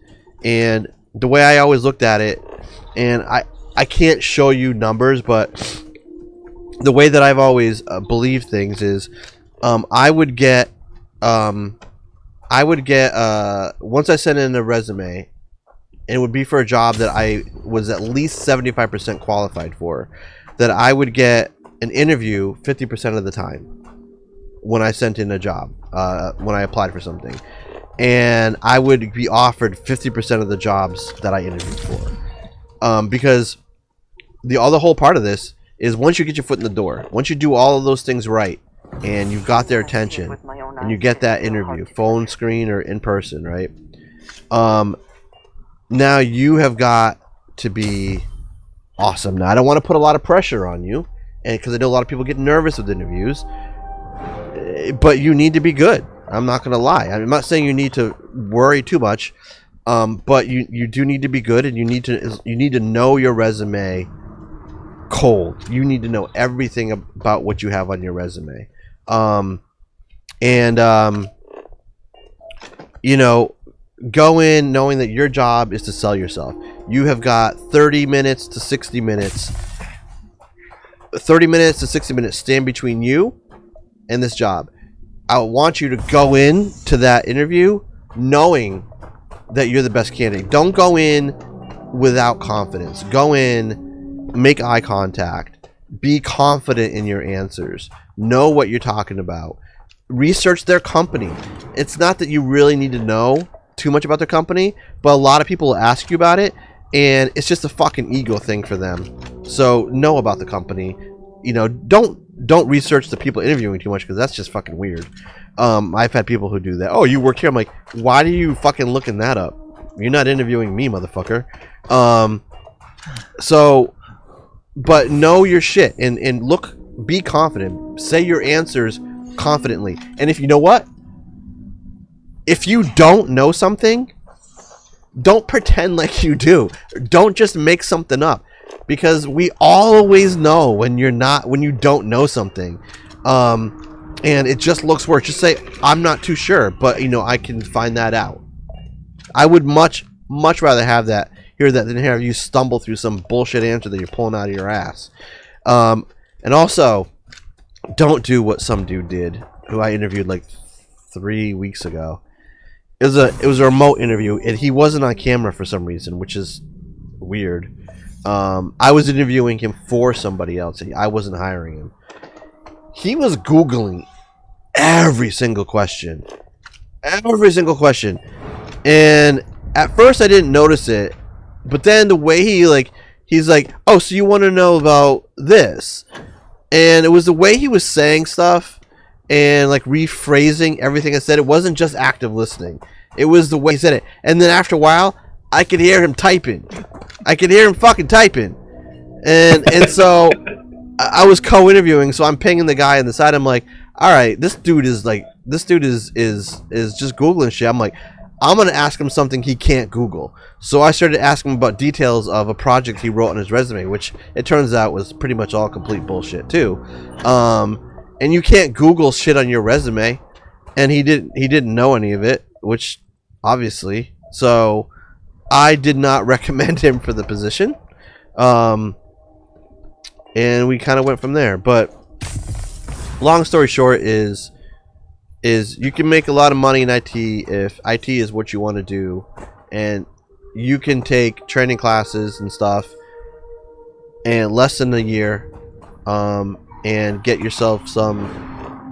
And the way I always looked at it, and I can't show you numbers, but the way that I've always believed things is I would get once I sent in a resume, it would be for a job that I was at least 75% qualified for, that I would get an interview 50% of the time when I sent in a job, when I applied for something. And I would be offered 50% of the jobs that I interviewed for. Because the whole part of this is once you get your foot in the door, once you do all of those things right, and you've got their attention, and you get that interview, phone screen or in person, right? Now you have got to be awesome. Now I don't want to put a lot of pressure on you, and because I know a lot of people get nervous with interviews, but you need to be good. I'm not going to lie. I'm not saying you need to worry too much, but you do need to be good, and you need to know your resume cold. You need to know everything about what you have on your resume. You know, go in knowing that your job is to sell yourself. You have got 30 minutes to 60 minutes. 30 minutes to 60 minutes stand between you and this job. I want you to go in to that interview knowing that you're the best candidate. Don't go in without confidence. Go in, make eye contact, be confident in your answers, know what you're talking about, research their company. It's not that you really need to know too much about their company, but a lot of people will ask you about it, and it's just a fucking ego thing for them. So know about the company. You know, don't research the people interviewing too much, because that's just fucking weird. I've had people who do that. Oh, you work here? I'm like, why are you fucking looking that up? You're not interviewing me, motherfucker. So, but know your shit and look, be confident. Say your answers confidently. And if you know what, if you don't know something, don't pretend like you do. Don't just make something up, because we always know when you don't know something. And it just looks worse. Just say, I'm not too sure, but you know, I can find that out. I would much rather hear that than have you stumble through some bullshit answer that you're pulling out of your ass. And also, don't do what some dude did, who I interviewed like 3 weeks ago. It was a remote interview, and he wasn't on camera for some reason, which is weird. I was interviewing him for somebody else. I wasn't hiring him. He was Googling every single question. And at first I didn't notice it, but then the way he's like, oh, so you want to know about this? And it was the way he was saying stuff and like rephrasing everything I said. It wasn't just active listening. It was the way he said it. And then after a while, I could hear him typing. I could hear him fucking typing. And so I was co-interviewing, so I'm pinging the guy on the side. I'm like, all right, this dude is just Googling shit. I'm like, I'm going to ask him something he can't Google. So I started asking him about details of a project he wrote on his resume, which it turns out was pretty much all complete bullshit too. And you can't Google shit on your resume, and he didn't know any of it, which obviously. So I did not recommend him for the position. And we kind of went from there. But long story short is you can make a lot of money in IT if IT is what you want to do, and you can take training classes and stuff in less than a year, and get yourself some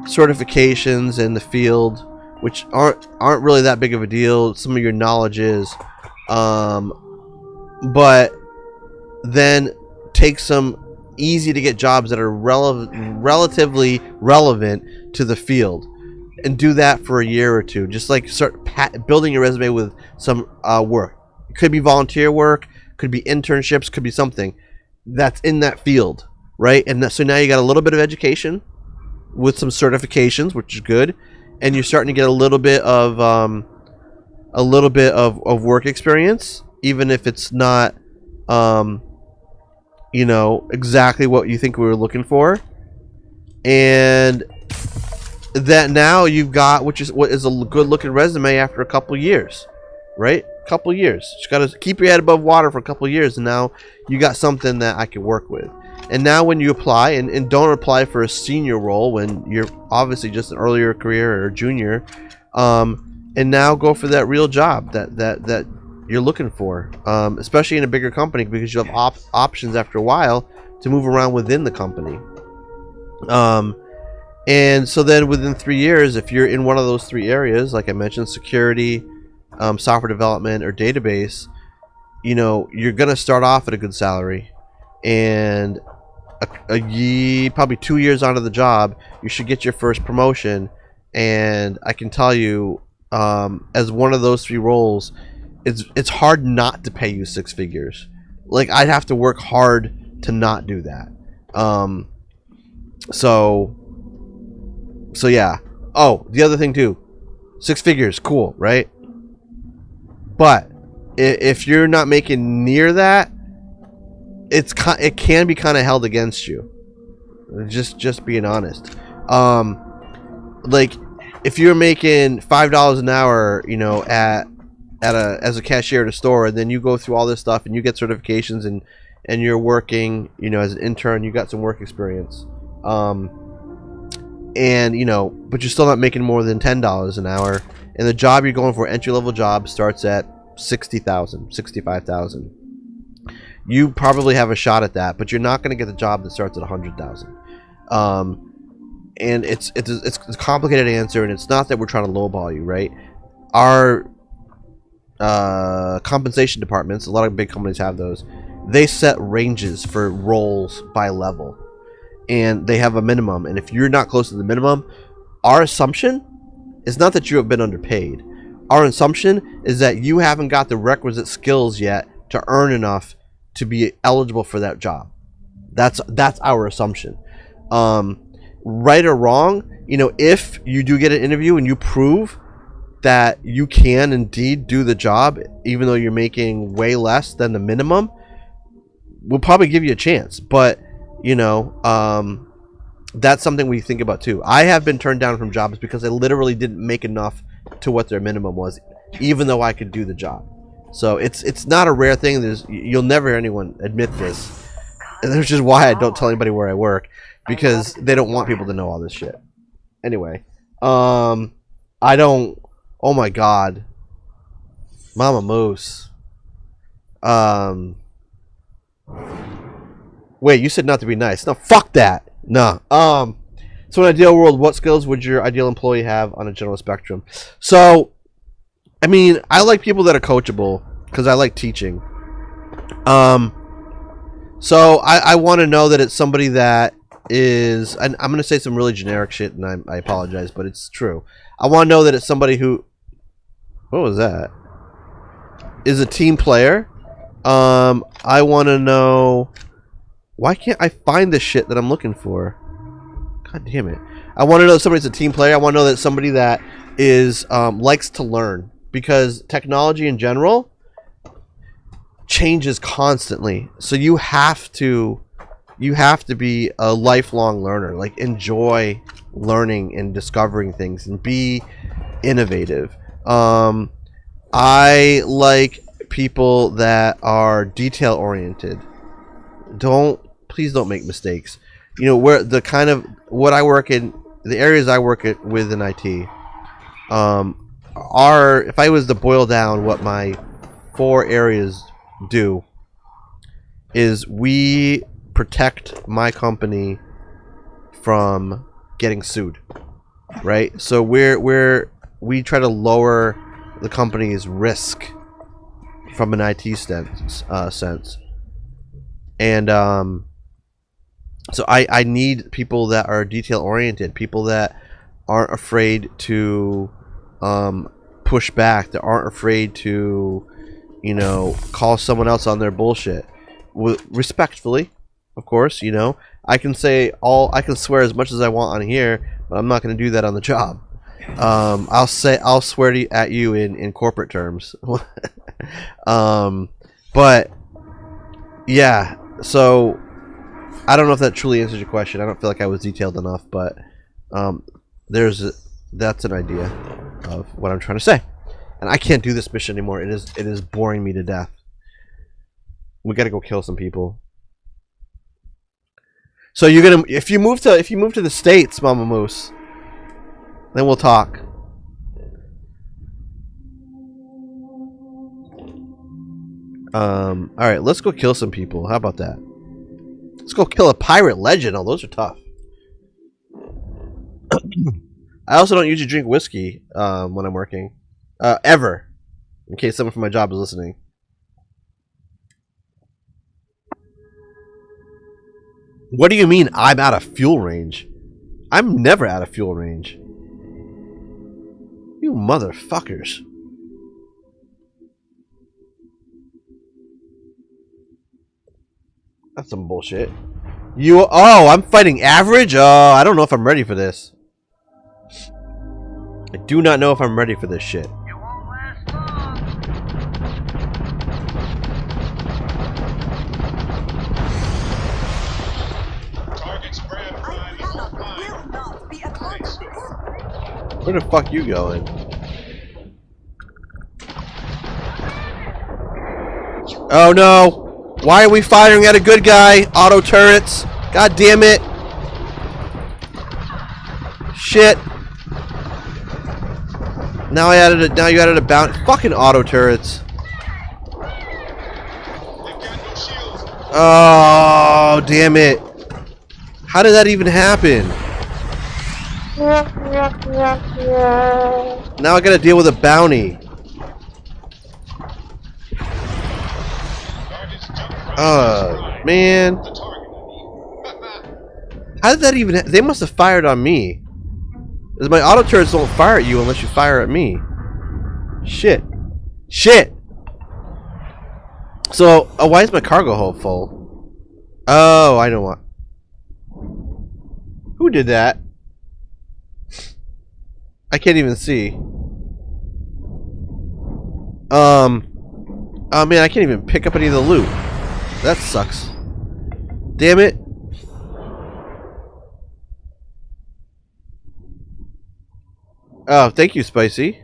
certifications in the field, which aren't really that big of a deal. Some of your knowledge is, but then take some easy to get jobs that are relatively relevant to the field, and do that for a year or two. Just like start building your resume with some work. It could be volunteer work, could be internships, could be something that's in that field, right? And so now you got a little bit of education with some certifications, which is good, and you're starting to get a little bit of work experience, even if it's not exactly what you think we were looking for. And that now you've got what is a good looking resume after a couple years, right? A couple years. You got to keep your head above water for a couple years, and now you got something that I can work with. And now when you apply, and don't apply for a senior role when you're obviously just an earlier career or junior, and now go for that real job that you're looking for, especially in a bigger company, because you have options after a while to move around within the company. And so then within 3 years, if you're in one of those three areas, like I mentioned, security, software development, or database, you're going to start off at a good salary. And probably 2 years onto the job, you should get your first promotion. And I can tell you, as one of those three roles, it's hard not to pay you six figures. Like, I'd have to work hard to not do that. So yeah. Oh, the other thing too, 6 figures, cool, right? But if you're not making near that, it can be kind of held against you. Just being honest. Like if you're making $5 an hour, as a cashier at a store, and then you go through all this stuff and you get certifications and you're working, as an intern, you got some work experience. But you're still not making more than $10 an hour, and the job you're going for, entry-level job, starts at $60,000, $65,000. You probably have a shot at that, but you're not going to get the job that starts at $100,000. And it's a complicated answer, and it's not that we're trying to lowball you, right? compensation departments, a lot of big companies have those. They set ranges for roles by level, and they have a minimum. And if you're not close to the minimum, our assumption is not that you have been underpaid. Our assumption is that you haven't got the requisite skills yet to earn enough to be eligible for that job. That's our assumption. Right or wrong, you know, if you do get an interview and you prove that you can indeed do the job, even though you're making way less than the minimum, we'll probably give you a chance. But, you know, that's something we think about too. I have been turned down from jobs because I literally didn't make enough to what their minimum was, even though I could do the job. So it's not a rare thing. You'll never hear anyone admit this. And that's just why I don't tell anybody where I work, because they don't want people to know all this shit. Anyway, I don't. Oh my god, Mama Moose. Wait, you said not to be nice. No, fuck that. No. So in an ideal world, what skills would your ideal employee have on a general spectrum? So, I mean, I like people that are coachable because I like teaching. So I want to know that it's somebody that is, and I'm going to say some really generic shit, and I apologize, but it's true. I want to know that it's somebody who, what was that? Is a team player. I want to know, why can't I find the shit that I'm looking for? God damn it. I want to know that somebody's a team player. I want to know that somebody that is likes to learn, because technology in general changes constantly. So you have to be a lifelong learner. Like, enjoy learning and discovering things and be innovative. I like people that are detail oriented. Please don't make mistakes. You know, where the kind of what I work in, the areas I work with in IT, are, if I was to boil down what my 4 areas do, is we protect my company from getting sued, right? So we try to lower the company's risk from an IT sense, and so I need people that are detail oriented, people that aren't afraid to push back, that aren't afraid to, you know, call someone else on their bullshit, respectfully, of course. You know, I can swear as much as I want on here, but I'm not going to do that on the job. I'll swear at you in corporate terms. But yeah, so I don't know if that truly answers your question. I don't feel like I was detailed enough, but that's an idea of what I'm trying to say. And I can't do this mission anymore. It is boring me to death. We got to go kill some people. So you're gonna, if you move to the States, Mama Moose, then we'll talk. All right, let's go kill some people. How about that? Let's go kill a pirate legend. Oh, those are tough. I also don't usually drink whiskey when I'm working. Ever. In case someone from my job is listening. What do you mean I'm out of fuel range? I'm never out of fuel range. You motherfuckers. That's some bullshit. Oh, I'm fighting average? Oh, I don't know if I'm ready for this. I do not know if I'm ready for this shit. You won't last long. Target spread I cannot, will not be a part of this. Where the fuck you going? Oh no! Why are we firing at a good guy? Auto turrets! God damn it! Shit! Now you added a bounty. Fucking auto turrets! Oh damn it! How did that even happen? Now I gotta deal with a bounty. Man. The target, How did that even... They must have fired on me. Because my auto turrets don't fire at you unless you fire at me. Shit. Shit! So, why is my cargo hold full? Oh, I know what. Who did that? I can't even see. Oh man, I can't even pick up any of the loot. That sucks. Damn it. Oh, thank you, Spicy.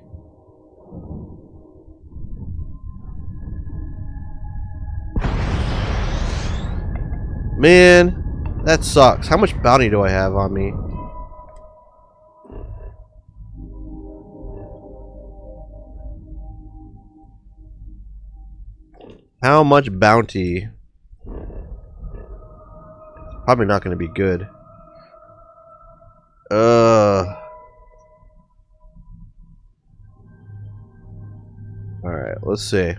Man, that sucks. How much bounty do I have on me? How much bounty? Probably not going to be good. Alright, let's see.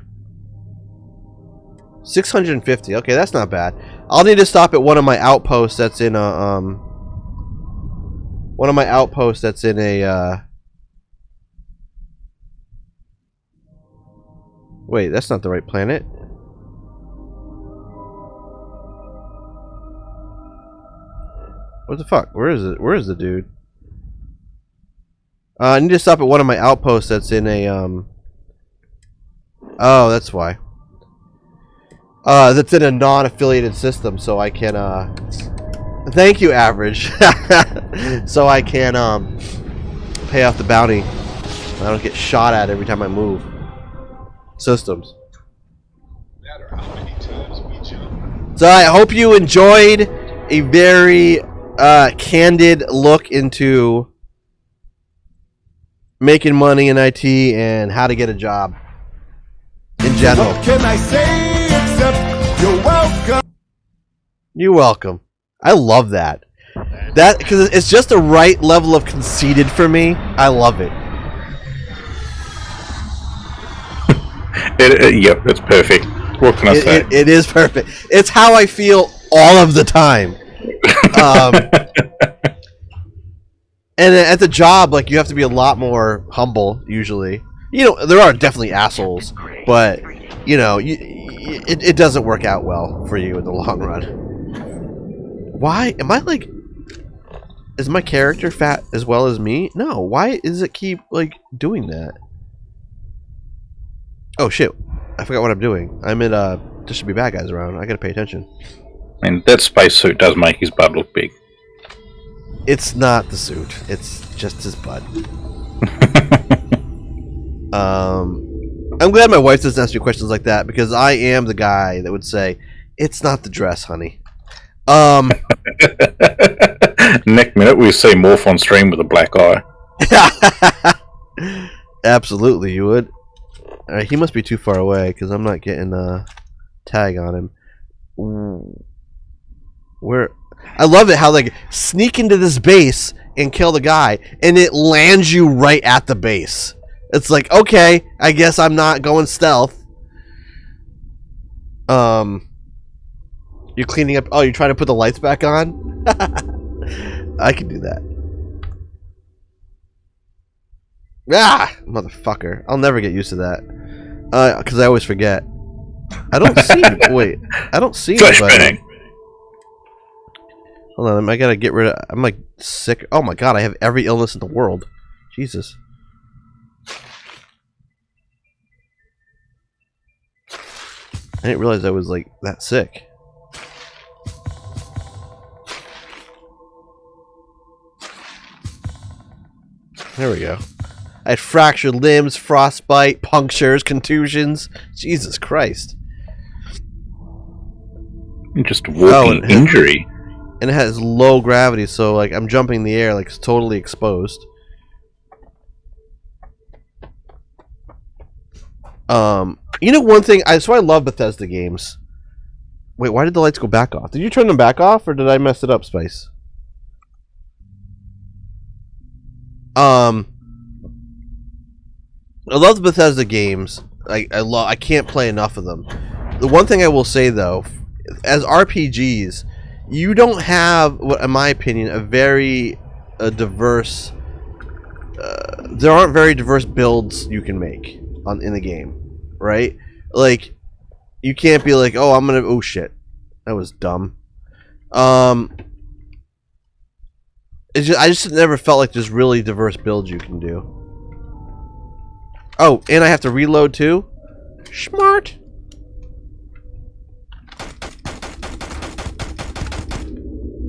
650. Okay, that's not bad. I'll need to stop at one of my outposts that's in a, one of my outposts that's in a, wait, that's not the right planet. What the fuck? Where is it? Where is the dude? I need to stop at one of my outposts that's in a, oh, that's why. That's in a non-affiliated system, so I can, thank you, Average. So I can, pay off the bounty. I don't get shot at every time I move. Systems. no matter how many times we jump. So I hope you enjoyed a very, candid look into making money in IT and how to get a job in general. What can I say except you're welcome? You're welcome. I love that. That because it's just the right level of conceited for me. I love it. Yep, it's perfect. What can I say? It is perfect. It's how I feel all of the time. And at the job, like, you have to be a lot more humble, usually. You know, there are definitely assholes, but, you know, it doesn't work out well for you in the long run. Why? Am I, like... Is my character fat as well as me? No. Why does it keep, like, doing that? Oh, shit. I forgot what I'm doing. I'm in, there should be bad guys around. I gotta pay attention. And that spacesuit does make his butt look big. It's not the suit. It's just his butt. I'm glad my wife doesn't ask me questions like that, because I am the guy that would say, "It's not the dress, honey." Next minute we see Moorph on stream with a black eye. Absolutely, you would. Alright, he must be too far away, because I'm not getting a tag on him. Where? I love it how, like, sneak into this base and kill the guy, and it lands you right at the base. It's like, okay, I guess I'm not going stealth. You're cleaning up. Oh, you're trying to put the lights back on? I can do that. Ah, motherfucker. I'll never get used to that. Because I always forget. I don't see. Wait, I don't see anybody. Hold on, I gotta get rid of... I'm like sick. Oh my god, I have every illness in the world. Jesus. I didn't realize I was like that sick. There we go. I had fractured limbs, frostbite, punctures, contusions. Jesus Christ. Just a walking injury. And it has low gravity, so like I'm jumping in the air like it's totally exposed. You know one thing, that's why I love Bethesda games. Wait, why did the lights go back off? Did you turn them back off, or did I mess it up, Spice? I love the Bethesda games. I can't play enough of them. The one thing I will say though, as RPGs, you don't have, what in my opinion, a very diverse. There aren't very diverse builds you can make in the game, right? Like, you can't be like, oh, I'm gonna. Oh shit, that was dumb. I just never felt like there's really diverse builds you can do. Oh, and I have to reload too? Smart.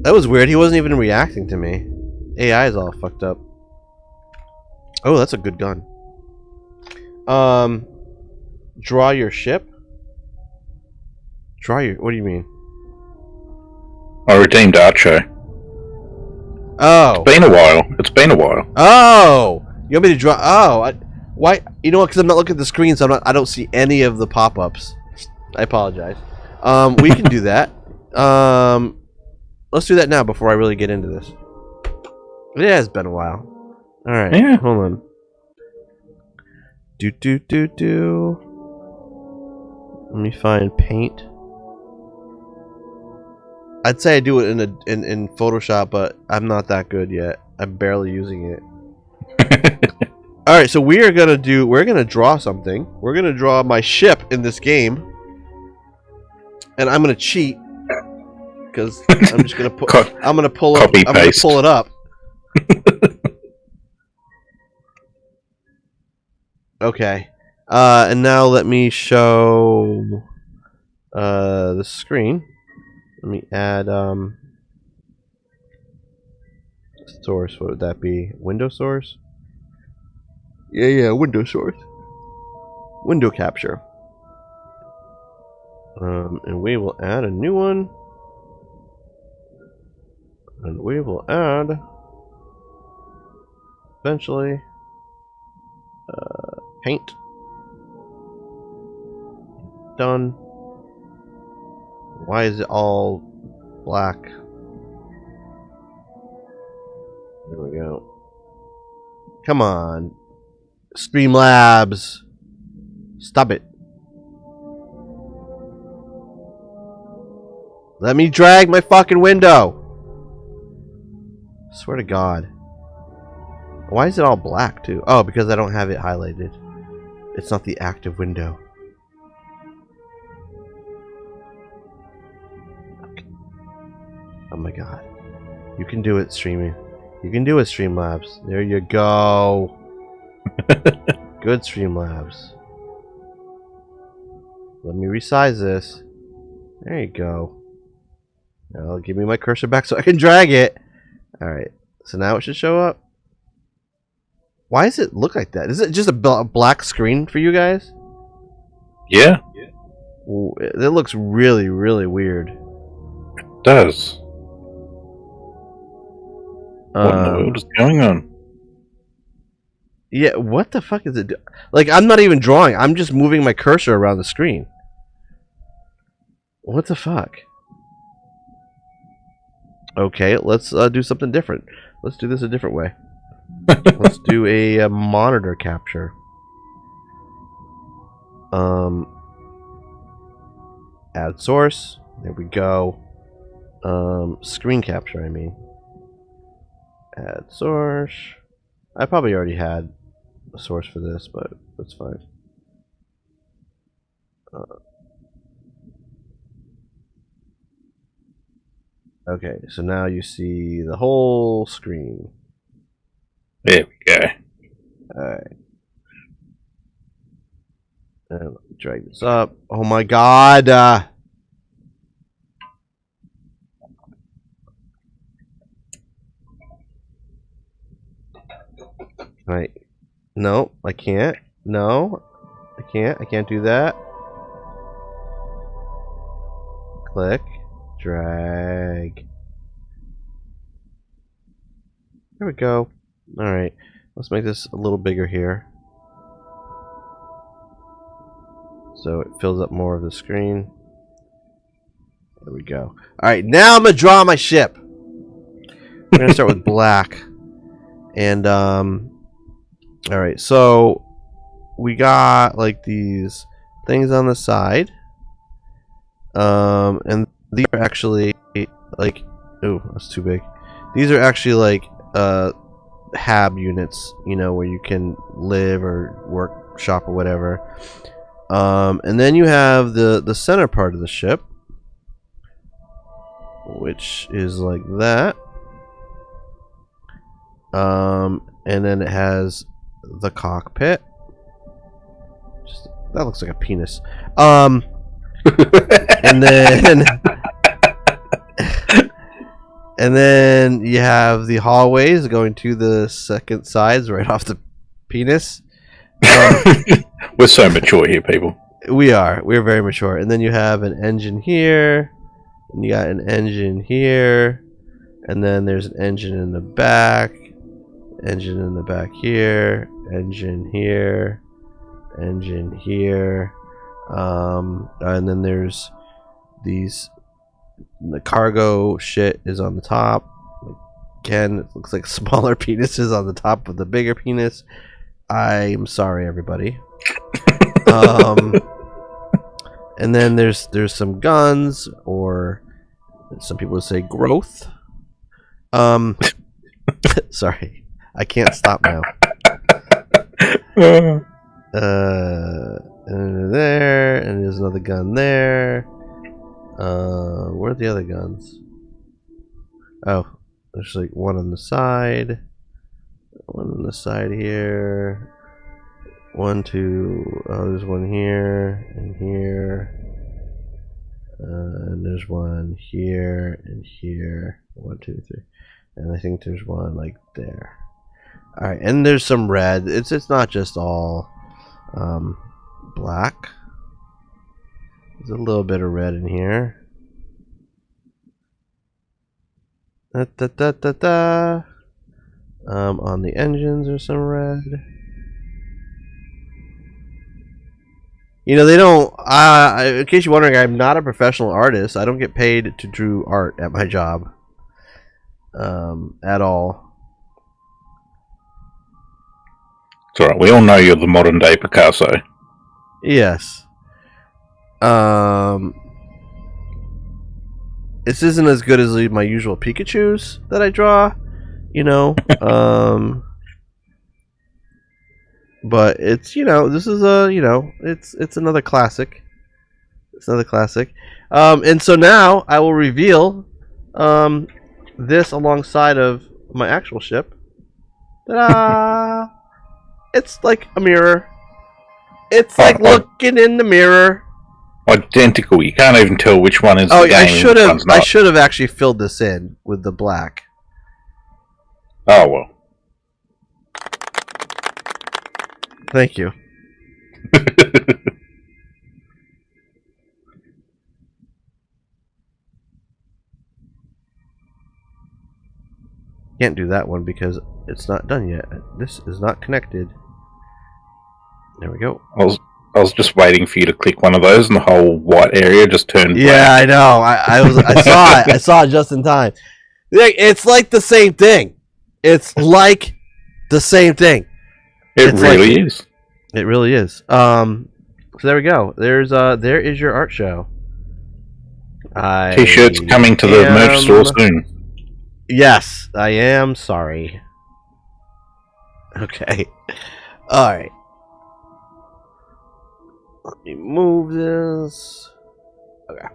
That was weird. He wasn't even reacting to me. AI is all fucked up. Oh, that's a good gun. Draw your ship? Draw your... What do you mean? I redeemed Archo. Oh. It's been a while. It's been a while. Oh! You want me to draw... Oh, why? You know what? Because I'm not looking at the screen, so I don't see any of the pop-ups. I apologize. We can do that. Let's do that now before I really get into this. It has been a while. Alright, Yeah. hold on. Do. Let me find paint. I'd say I do it in Photoshop, but I'm not that good yet. I'm barely using it. Alright, so we're gonna draw something. We're gonna draw my ship in this game. And I'm gonna cheat. Because I'm just gonna put I'm gonna pull it up. Okay. And now let me show the screen. Let me add source. What would that be? Window source? Yeah, window source. Window capture. And we will add a new one. And we will add eventually paint. Done. Why is it all black? There we go. Come on. Streamlabs. Stop it. Let me drag my fucking window. Swear to God. Why is it all black too? Oh, because I don't have it highlighted. It's not the active window. Okay. Oh my God. You can do it, streaming. You can do it, Streamlabs. There you go. Good, Streamlabs. Let me resize this. There you go. Now give me my cursor back so I can drag it. Alright. So now it should show up. Why does it look like that? Is it just a black screen for you guys? Yeah. Ooh, it looks really, really weird. It does. What in the world is going on? Yeah, what the fuck is it like, I'm not even drawing. I'm just moving my cursor around the screen. What the fuck? Okay, let's do something different. Let's do this a different way. Let's do a monitor capture. Add source. There we go. Screen capture, I mean. Add source. I probably already had a source for this, but that's fine. Okay, so now you see the whole screen. There we go. Alright. And let me drag this up. Oh my God! Right. No, I can't. No, I can't. I can't do that. Click. Drag. There we go. Alright. Let's make this a little bigger here. So it fills up more of the screen. There we go. Alright, now I'm going to draw my ship. We're going to start with black. And, alright, so we got like these things on the side. And these are actually like, oh, that's too big. These are actually like hab units, you know, where you can live or work, shop, or whatever. And then you have the center part of the ship, which is like that. And then it has the cockpit. That looks like a penis. And then and then you have the hallways going to the second sides right off the penis. We're so mature here, people. We're very mature. And then you have an engine here, and you got an engine here, and then there's an engine in the back, engine in the back here, engine here, engine here, and then there's these. The cargo shit is on the top. Again, it looks like smaller penises on the top of the bigger penis. I'm sorry, everybody. And then there's some guns, or some people would say growth. Sorry, I can't stop now. And there, and there's another gun there. Where are the other guns? Oh, there's like one on the side. One on the side here. One, two. Oh, there's one here and here. And there's one here and here. 1, 2, 3. And I think there's one like there. Alright, and there's some red. It's not just all black. There's a little bit of red in here. On the engines there's some red. You know, they don't, in case you're wondering, I'm not a professional artist. I don't get paid to draw art at my job. At all. It's alright, we all know you're the modern day Picasso. Yes. This isn't as good as my usual Pikachus that I draw, you know. But it's, you know, this is a, you know, it's another classic. It's another classic. And so now I will reveal this alongside of my actual ship. Ta-da! It's like a mirror. It's like looking in the mirror. Identical. You can't even tell which one is the game. I should have actually filled this in with the black. Oh well. Thank you. Can't do that one because it's not done yet. This is not connected. There we go. I was just waiting for you to click one of those, and the whole white area just turned black. Yeah, I know. I saw it. I saw it just in time. It's like the same thing. It's like the same thing. It really is. It really is. So there we go. There is your art show. T-shirts coming to the merch store soon. Yes, I am sorry. Okay. All right. Let me move this. Okay.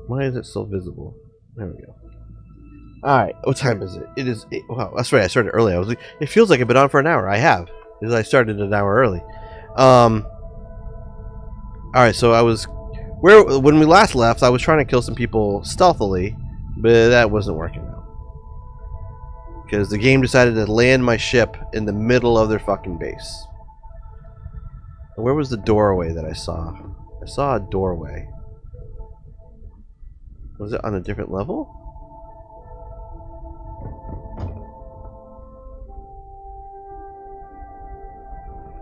Why is it still visible? There we go. Alright, what time is it? It is 8. Wow, that's right, I started early. It feels like I've been on for an hour. I have. Because I started an hour early. Alright, so when we last left, I was trying to kill some people stealthily, but that wasn't working out. Because the game decided to land my ship in the middle of their fucking base. And where was the doorway that I saw? I saw a doorway. Was it on a different level?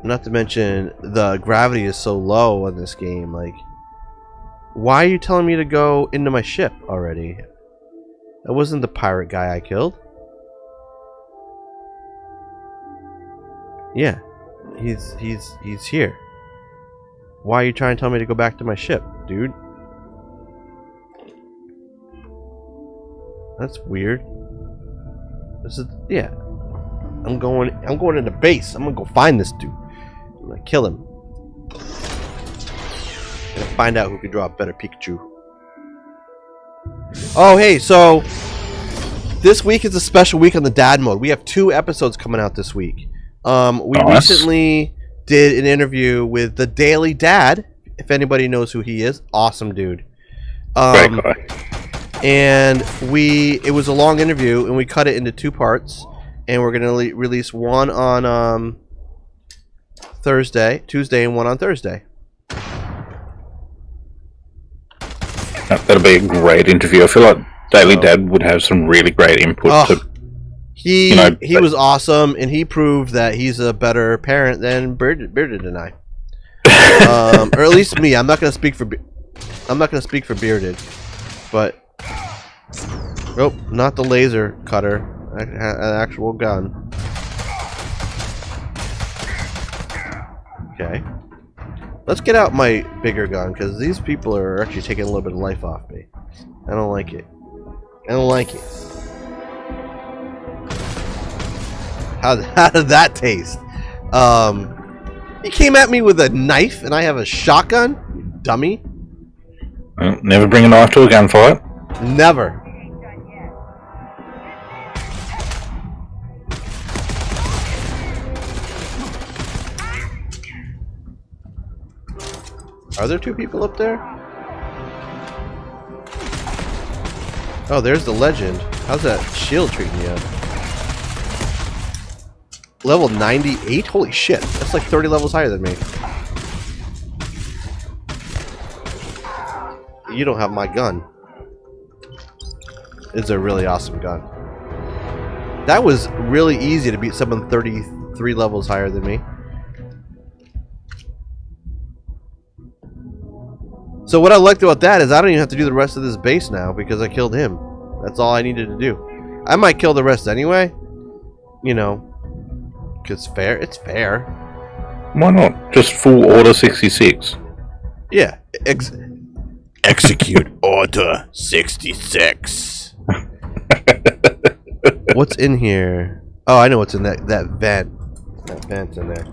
Not to mention, the gravity is so low on this game. Like, why are you telling me to go into my ship already? That wasn't the pirate guy I killed. Yeah. He's here. Why are you trying to tell me to go back to my ship, dude? That's weird. This is yeah. I'm going into base. I'm gonna go find this dude. I'm gonna kill him. And find out who can draw a better Pikachu. Oh hey, so this week is a special week on the dad mode. We have 2 episodes coming out this week. We recently did an interview with the Daily Dad. If anybody knows who he is, awesome dude. Great guy. And it was a long interview, and we cut it into 2 parts, and we're gonna release one on Tuesday, and one on Thursday. That'll be a great interview. I feel like Daily Dad would have some really great input. He was awesome, and he proved that he's a better parent than Bearded and I, or at least me. I'm not gonna speak for Bearded, but nope, not the laser cutter, an actual gun. Okay, let's get out my bigger gun because these people are actually taking a little bit of life off me. I don't like it. I don't like it. How did that taste? He came at me with a knife and I have a shotgun? You dummy. Well, never bring a knife to a gunfight. Never. Are there 2 people up there? Oh, there's the legend. How's that shield treating you? Level 98? Holy shit. That's like 30 levels higher than me. You don't have my gun. It's a really awesome gun. That was really easy to beat someone 33 levels higher than me. So what I liked about that is I don't even have to do the rest of this base now because I killed him. That's all I needed to do. I might kill the rest anyway. You know. It's fair. It's fair. Why not? Just full Order 66. Yeah. Execute Order 66. What's in here? Oh, I know what's in that vent. That vent's in there.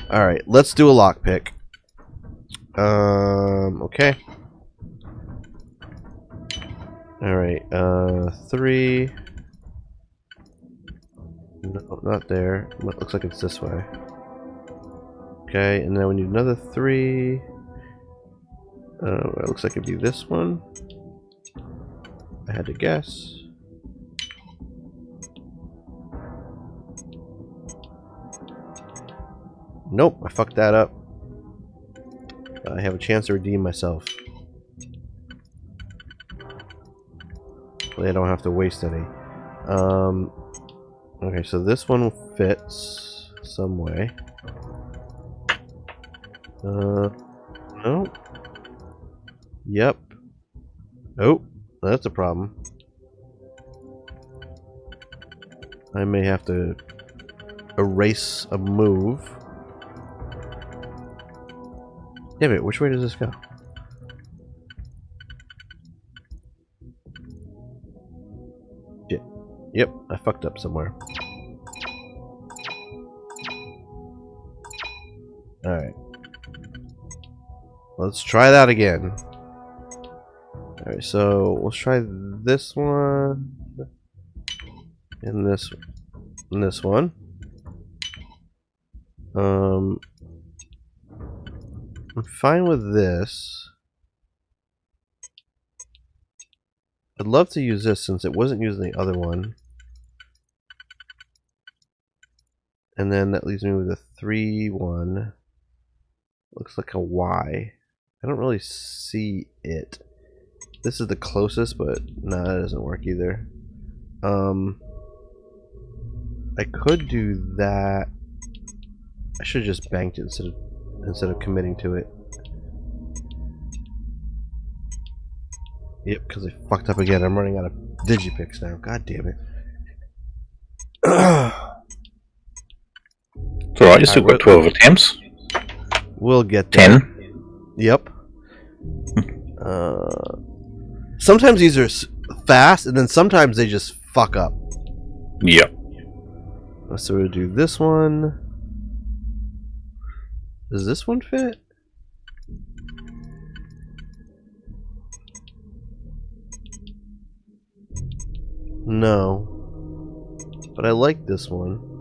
Alright, let's do a lockpick. Okay. Alright, 3... No, not there. It looks like it's this way. Okay, and then we need another 3. It looks like it'd be this one. I had to guess. Nope, I fucked that up. I have a chance to redeem myself. I don't have to waste any. Okay, so this one fits some way. No. Yep. Oh, that's a problem. I may have to erase a move. Damn it, which way does this go? Shit. Yep, I fucked up somewhere. Alright. Let's try that again. Alright, so let's try this one. And this one. I'm fine with this. I'd love to use this since it wasn't using the other one. And then that leaves me with a 3-1. Looks like a Y. I don't really see it. This is the closest, but no, that doesn't work either. I could do that. I should have just banked it instead of committing to it. Yep, because I fucked up again. I'm running out of digipicks now. God damn it. It's alright. Alright, you still got 12 attempts. We'll get there. 10. Yep. Sometimes these are fast, and then sometimes they just fuck up. Yep. So we'll do this one. Does this one fit? No. But I like this one.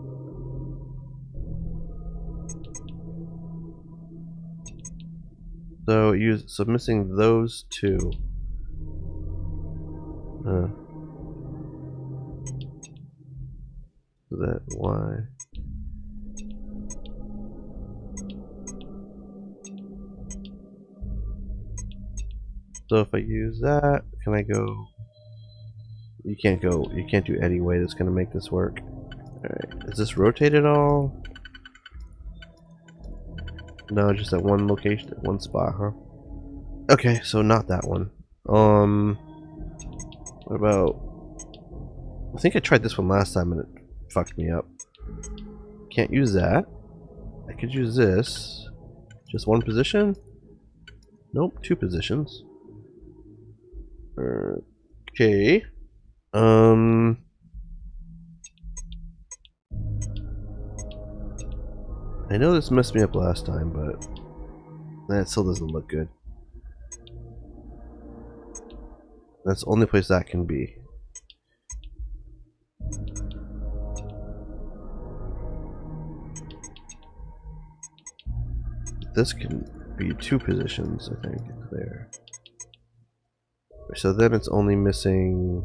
So missing those two. That why? So if I use that, can I go? You can't go. You can't do any way that's gonna make this work. All right. Is this rotate at all? No, just at one location, at one spot, huh? Okay, so not that one. What about? I think I tried this one last time and it fucked me up. Can't use that. I could use this. Just one position? Nope, two positions. Okay. I know this messed me up last time, but that still doesn't look good. That's the only place that can be. This can be two positions, I think, there. So then it's only missing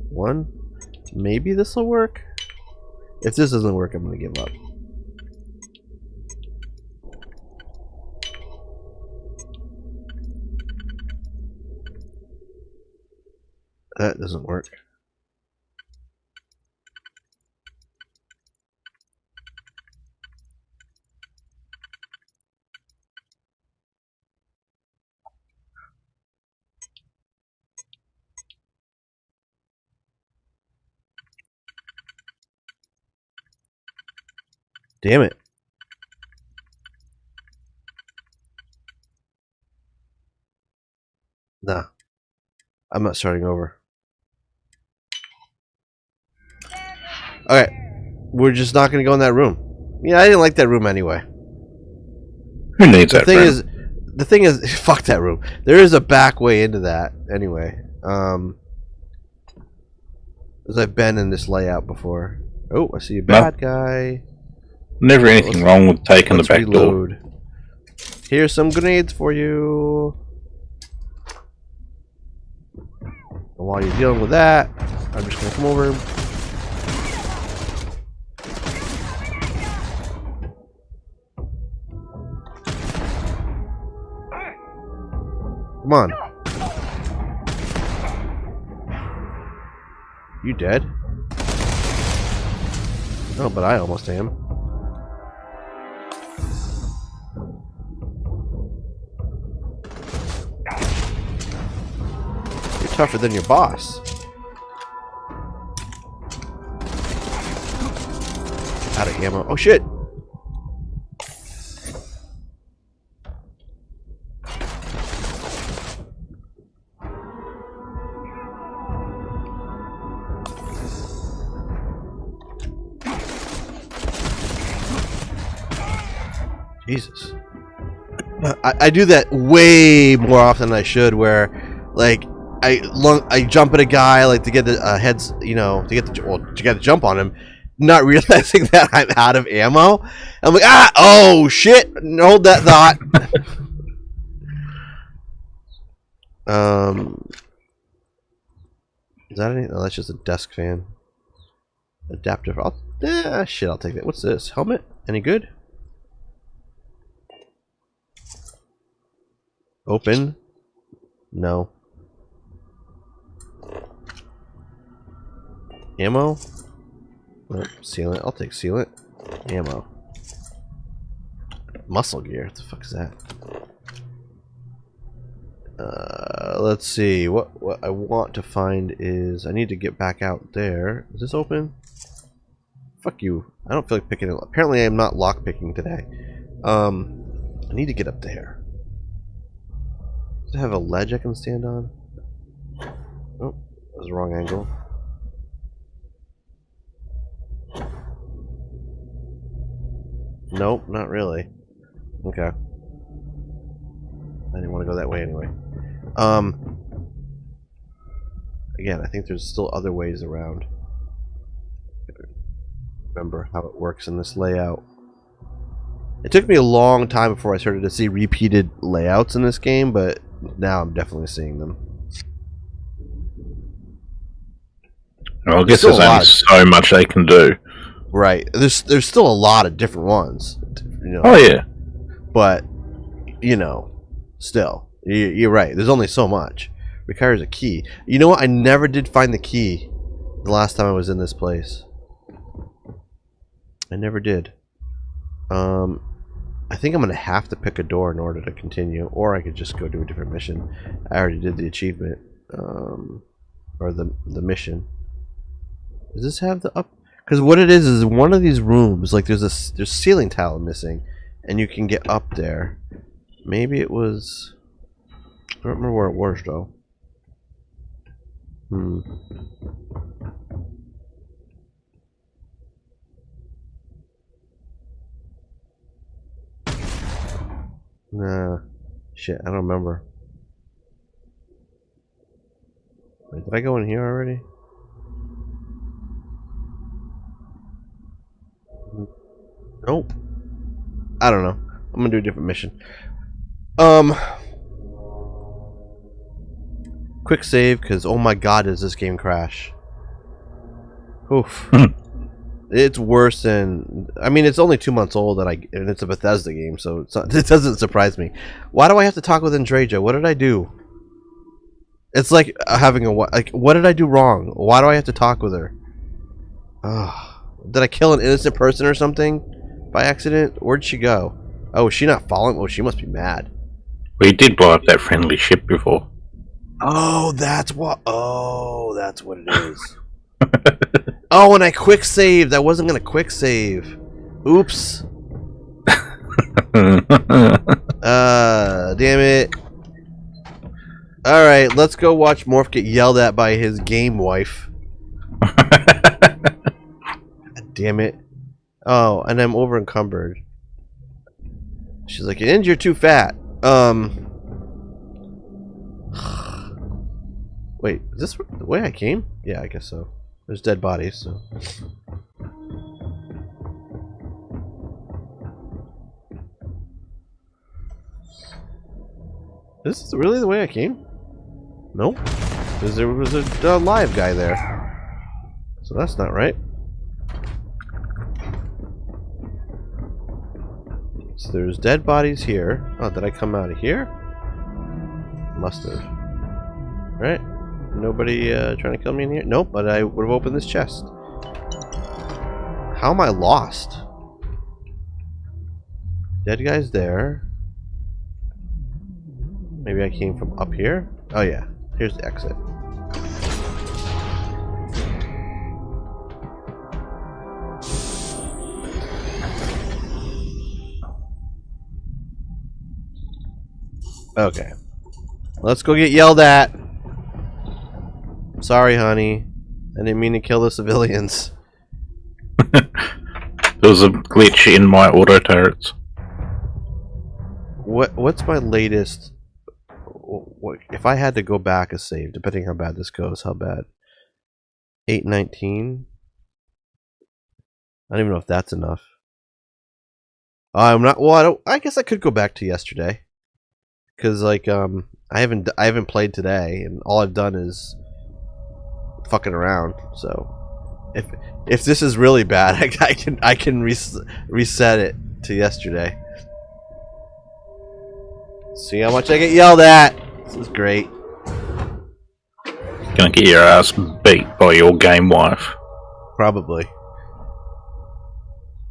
one. Maybe this will work. If this doesn't work, I'm gonna give up. That doesn't work. Damn it. Nah. I'm not starting over. Okay. We're just not going to go in that room. Yeah, I didn't like that room anyway. Who needs that room? The thing is, fuck that room. There is a back way into that anyway. As I've been in this layout before. Oh, I see a bad guy. Never anything wrong with taking the back door. Here's some grenades for you. And while you're dealing with that, I'm just gonna come over. Come on. You dead? Oh, but I almost am. You're tougher than your boss. Out of ammo. Oh shit! Jesus. I do that way more often than I should, where like I jump at a guy like to get the heads, you know, to get the jump on him, not realizing that I'm out of ammo. I'm like, oh shit, hold that thought. Is that any? Oh, that's just a desk fan. Adapter. Shit, I'll take that. What's this? Helmet? Any good? Open? No. Ammo? Nope. Sealant. I'll take sealant. Ammo. Muscle gear. What the fuck is that? Let's see. What I want to find is I need to get back out there. Is this open? Fuck you. I don't feel like picking it. Apparently, I'm not lock picking today. I need to get up there. Does it have a ledge I can stand on? Oh, that was the wrong angle. Nope, not really. Okay. I didn't want to go that way anyway. Again, I think there's still other ways around. Remember how it works in this layout. It took me a long time before I started to see repeated layouts in this game, but now I'm definitely seeing them. Well, I guess there's only so much they can do. Right. There's still a lot of different ones. You know. Oh yeah. But, you know, still, you're right. There's only so much. Requires a key. You know what? I never did find the key the last time I was in this place. I never did. I think I'm going to have to pick a door in order to continue, or I could just go do a different mission. I already did the achievement, or the mission. Does this have the up? Because what it is one of these rooms, like there's ceiling tile missing, and you can get up there. Maybe it was. I don't remember where it was though. Nah, shit, I don't remember. Wait, did I go in here already? Nope. I don't know. I'm gonna do a different mission. Quick save, because oh my god, does this game crash? Oof. It's worse than. I mean, it's only 2 months old, and it's a Bethesda game, so it doesn't surprise me. Why do I have to talk with Andreja? What did I do? It's like having a like. What did I do wrong? Why do I have to talk with her? Did I kill an innocent person or something by accident? Where'd she go? Oh, is she not following? Oh, she must be mad. We did blow up that friendly ship before. Oh, that's what. Oh, that's what it is. Oh, and I quick saved. I wasn't gonna quick save. Oops. Damn it. Alright, let's go watch Moorph get yelled at by his game wife. Damn it. Oh, and I'm over encumbered. She's like, and you're too fat. Wait, is this the way I came? Yeah, I guess so. There's dead bodies, so. This is really the way I came? Nope. Because there was a live guy there. So that's not right. So there's dead bodies here. Oh, did I come out of here? Must have. Right? Nobody trying to kill me in here? Nope, but I would have opened this chest. How am I lost? Dead guy's there. Maybe I came from up here? Oh yeah, here's the exit. Okay. Let's go get yelled at. Sorry, honey. I didn't mean to kill the civilians. There was a glitch in my auto turrets. What's my latest? If I had to go back a save, depending how bad this goes, how bad? 819. I don't even know if that's enough. I'm not. Well, I guess I could go back to yesterday, because like I haven't played today, and all I've done is fucking around. So if this is really bad, I can reset it to yesterday. See how much I get yelled at. This is great. Gonna get your ass beat by your game wife. Probably.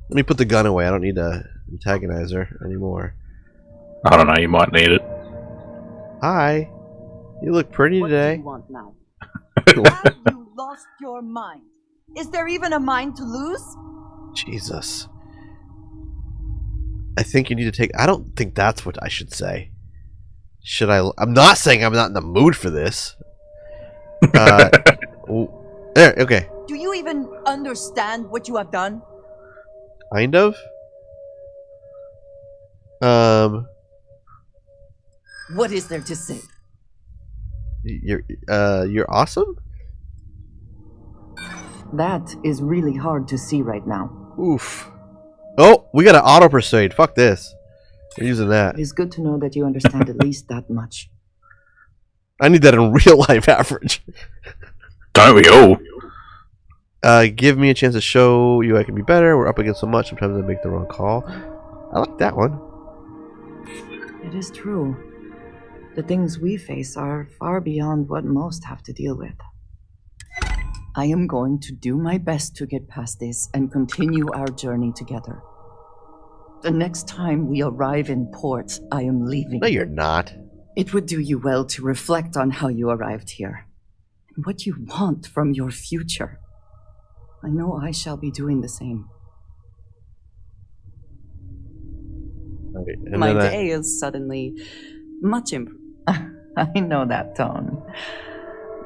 Let me put the gun away. I don't need to antagonize her anymore. I don't know, you might need it. Hi. You look pretty What today. do you want now? Have you lost your mind? Is there even a mind to lose? Jesus. I think you need to take... I don't think that's what I should say. Should I... I'm not saying I'm not in the mood for this. There, okay. Do you even understand what you have done? Kind of. What is there to say? You're awesome? That is really hard to see right now. Oof. Oh, we got an auto persuade. Fuck this. We're using that. It is good to know that you understand at least that much. I need that in real life average. Don't we all? Give me a chance to show you I can be better. We're up against so much. Sometimes I make the wrong call. I like that one. It is true. The things we face are far beyond what most have to deal with. I am going to do my best to get past this and continue our journey together. The next time we arrive in port, I am leaving. No, you're not. It would do you well to reflect on how you arrived here and what you want from your future. I know I shall be doing the same. Okay, My day is suddenly much improved. I know that tone.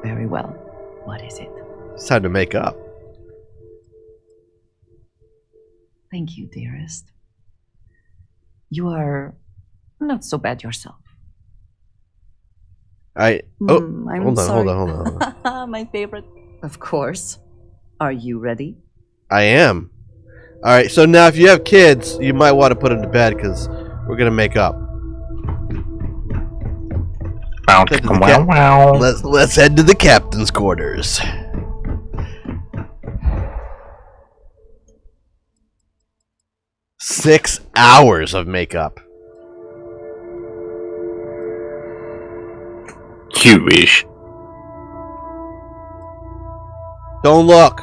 Very well. What is it? It's time to make up. Thank you, dearest. You are not so bad yourself. I'm I'm sorry. hold on. My favorite. Of course. Are you ready? I am. Alright, so now if you have kids, you might want to put them to bed because we're going to make up. Wow. Let's head to the captain's quarters. Six hours of makeup. You wish. Don't look.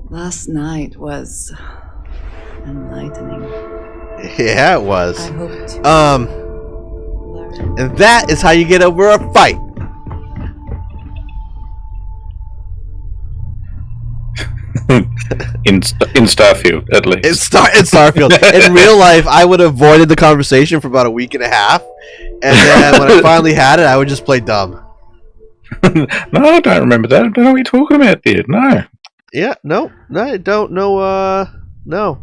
Last night was enlightening. Yeah, it was. I hope to learn. And that is how you get over a fight. in Starfield, at least. In Starfield. In real life, I would have avoided the conversation for about a week and a half, and then when I finally had it, I would just play dumb. No, I don't remember that. I don't know what you're talking about, dude. No. Yeah, no, I don't know. No,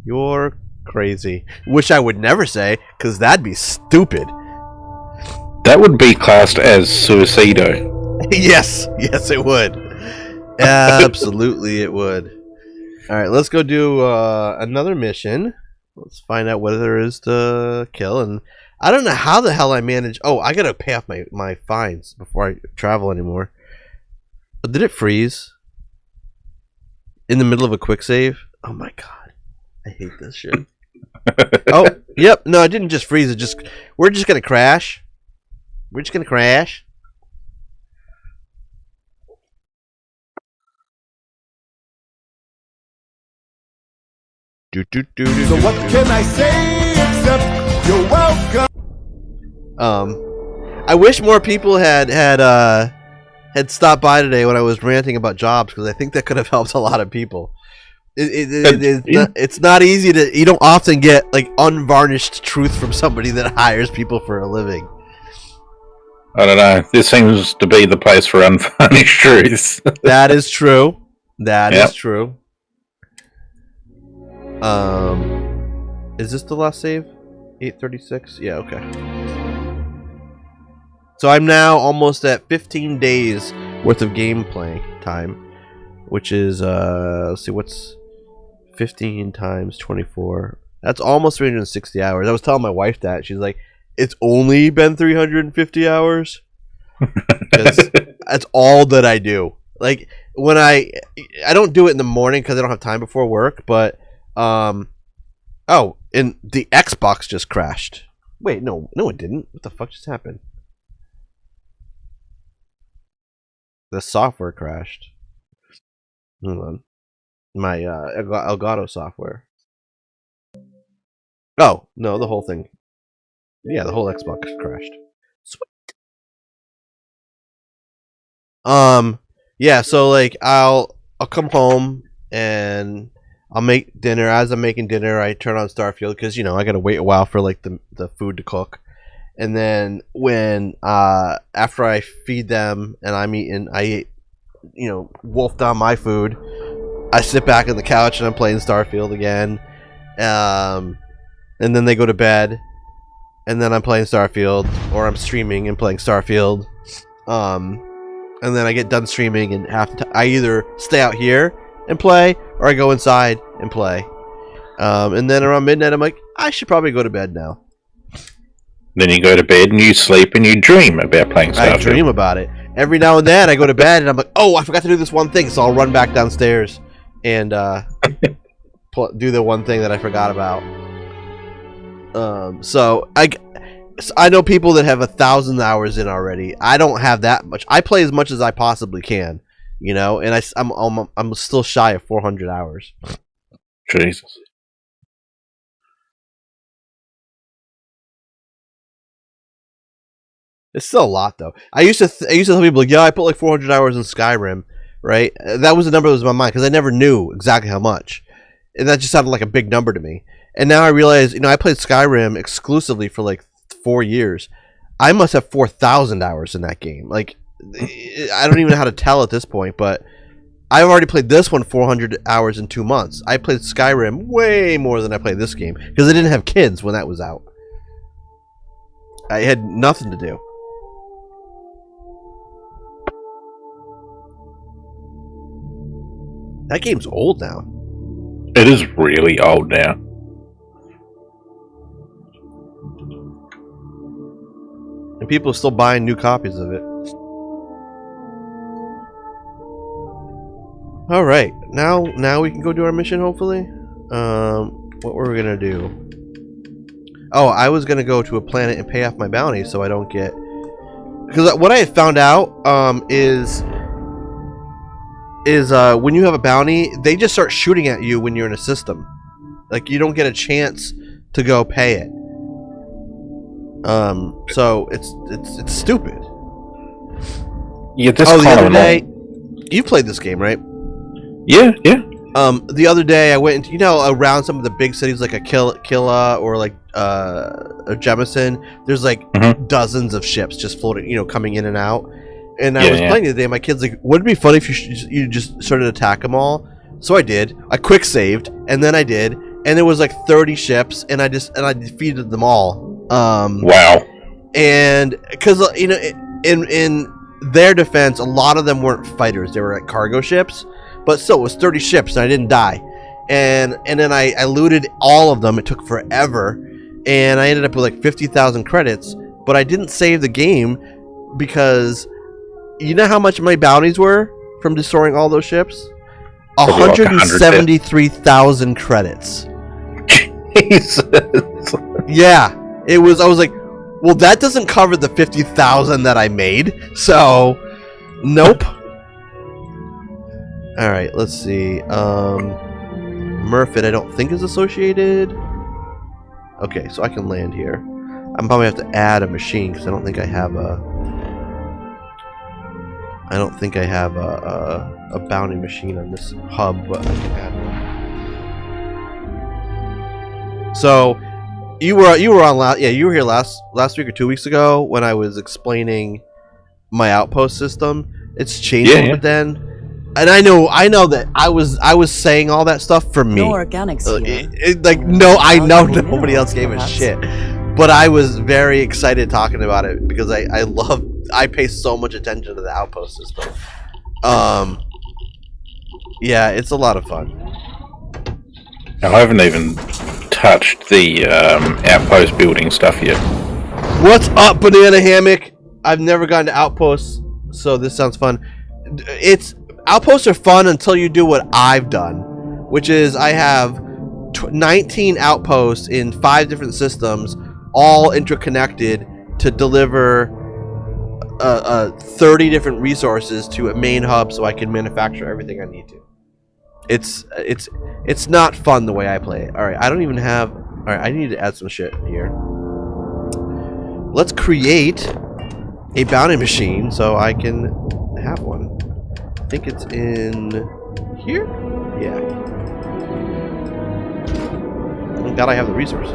you're crazy. Which I would never say, because that'd be stupid. That would be classed as suicido. yes, it would. Absolutely, it would. All right, let's go do another mission. Let's find out what there is to kill. And I don't know how the hell I managed. Oh, I gotta pay off my fines before I travel anymore. But did it freeze in the middle of a quick save? Oh my god, I hate this shit. Oh, yep. No, it didn't just freeze. We're just gonna crash. We're just gonna crash. So what can I say except you're welcome? I wish more people had stopped by today when I was ranting about jobs, because I think that could have helped a lot of people. It's not easy to. You don't often get like unvarnished truth from somebody that hires people for a living. I don't know. This seems to be the place for unvarnished truth. That is true. That is true. Is this the last save? 836? Yeah, okay. So I'm now almost at 15 days worth of gameplay time, which is let's see, what's 15 times 24? That's almost 360 hours. I was telling my wife that. She's like, it's only been 350 hours? Because that's all that I do. Like, when I don't do it in the morning because I don't have time before work, but oh, and the Xbox just crashed. Wait, no it didn't. What the fuck just happened? The software crashed. Hold on. My Elgato software. Oh, no, the whole thing. Yeah, the whole Xbox crashed. Sweet. Yeah. So like, I'll come home and I'll make dinner. As I'm making dinner, I turn on Starfield because I gotta wait a while for like the food to cook. And then when after I feed them and I'm eating, wolf down my food. I sit back on the couch and I'm playing Starfield again. And then they go to bed, and then I'm playing Starfield, or I'm streaming and playing Starfield. And then I get done streaming and I either stay out here and play, or I go inside and play. And then around midnight, I'm like, I should probably go to bed now. Then you go to bed and you sleep and you dream about playing Starfield. I dream about it. Every now and then I go to bed and I'm like, oh, I forgot to do this one thing, so I'll run back downstairs and do the one thing that I forgot about. So I know people that have 1,000 hours in already. I don't have that much. I play as much as I possibly can, and I'm still shy of 400 hours. Jesus. It's still a lot, though. I used to tell people, like, yeah, I put like 400 hours in Skyrim, right? That was the number that was in my mind because I never knew exactly how much, and that just sounded like a big number to me. And now I realize, I played Skyrim exclusively for like 4 years. I must have 4,000 hours in that game. Like, I don't even know how to tell at this point, but I've already played this one 400 hours in 2 months. I played Skyrim way more than I played this game because I didn't have kids when that was out. I had nothing to do. That game's old now. It is really old now. And people are still buying new copies of it. Alright, now we can go do our mission, hopefully. What were we gonna do? Oh, I was gonna go to a planet and pay off my bounty so I don't get... Because what I had found out is when you have a bounty, they just start shooting at you when you're in a system. Like, you don't get a chance to go pay it. So it's stupid. Yeah, this the kind other of day, you played this game, right? Yeah. The other day I went into, around some of the big cities like Aquila or like a Jemison. There's like dozens of ships just floating, coming in and out. And I was playing the other day. My kid's like, "Wouldn't it be funny if you just started to attack them all?" So I did. I quick saved, and then I did, and there was like 30 ships, and I defeated them all. Wow. And because in their defense, a lot of them weren't fighters; they were like cargo ships. But still, it was 30 ships, and I didn't die. And then I looted all of them. It took forever, and I ended up with like 50,000 credits. But I didn't save the game because. You know how much my bounties were from destroying all those ships? 173,000 credits. Jesus. Yeah, it was. I was like, well, that doesn't cover the 50,000 that I made. So, nope. All right, let's see. Moorph, I don't think is associated. Okay, so I can land here. I'm probably have to add a machine because I don't think I have a. I don't think I have a bounty machine on this hub, but I can add one. So you were on you were here last week or 2 weeks ago when I was explaining my outpost system. It's changed a bit then. And I know that I was saying all that stuff for me. No organics here. I know nobody else gave a shit. But I was very excited talking about it because I pay so much attention to the outpost system. Yeah, it's a lot of fun. I haven't even touched the outpost building stuff yet. What's up, Banana Hammock? I've never gotten to outposts, so this sounds fun. Outposts are fun until you do what I've done, which is I have 19 outposts in 5 different systems, all interconnected to deliver 30 different resources to a main hub so I can manufacture everything I need to. It's not fun the way I play it. Alright, I don't even have... Alright, I need to add some shit here. Let's create a bounty machine so I can have one. I think it's in here? Yeah. Thank God I have the resources.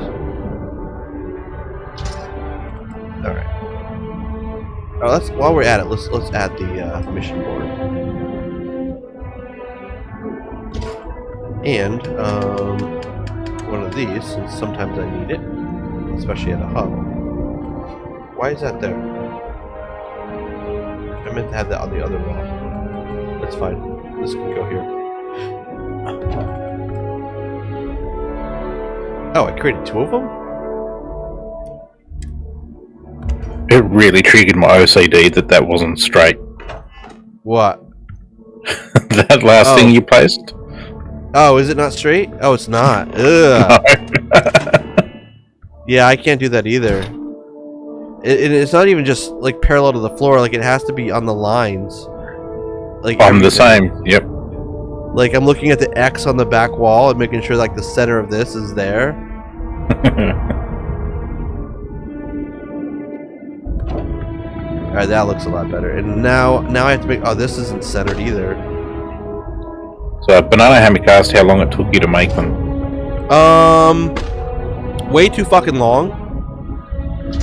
Alright. Oh, let's, while we're at it, let's add the mission board. And one of these, since sometimes I need it, especially at a hub. Why is that there? I meant to have that on the other wall. That's fine. This can go here. Oh, I created 2 of them? It really triggered my OCD that wasn't straight. What? That last thing you placed? Oh, is it not straight? Oh, it's not. Ugh. No. Yeah, I can't do that either. It's not even just like parallel to the floor. Like it has to be on the lines. Like I'm the same. Yep. Like I'm looking at the X on the back wall and making sure like the center of this is there. All right, that looks a lot better. And now I have to make. Oh, this isn't centered either. So, banana hammock asked how long it took you to make them. Way too fucking long.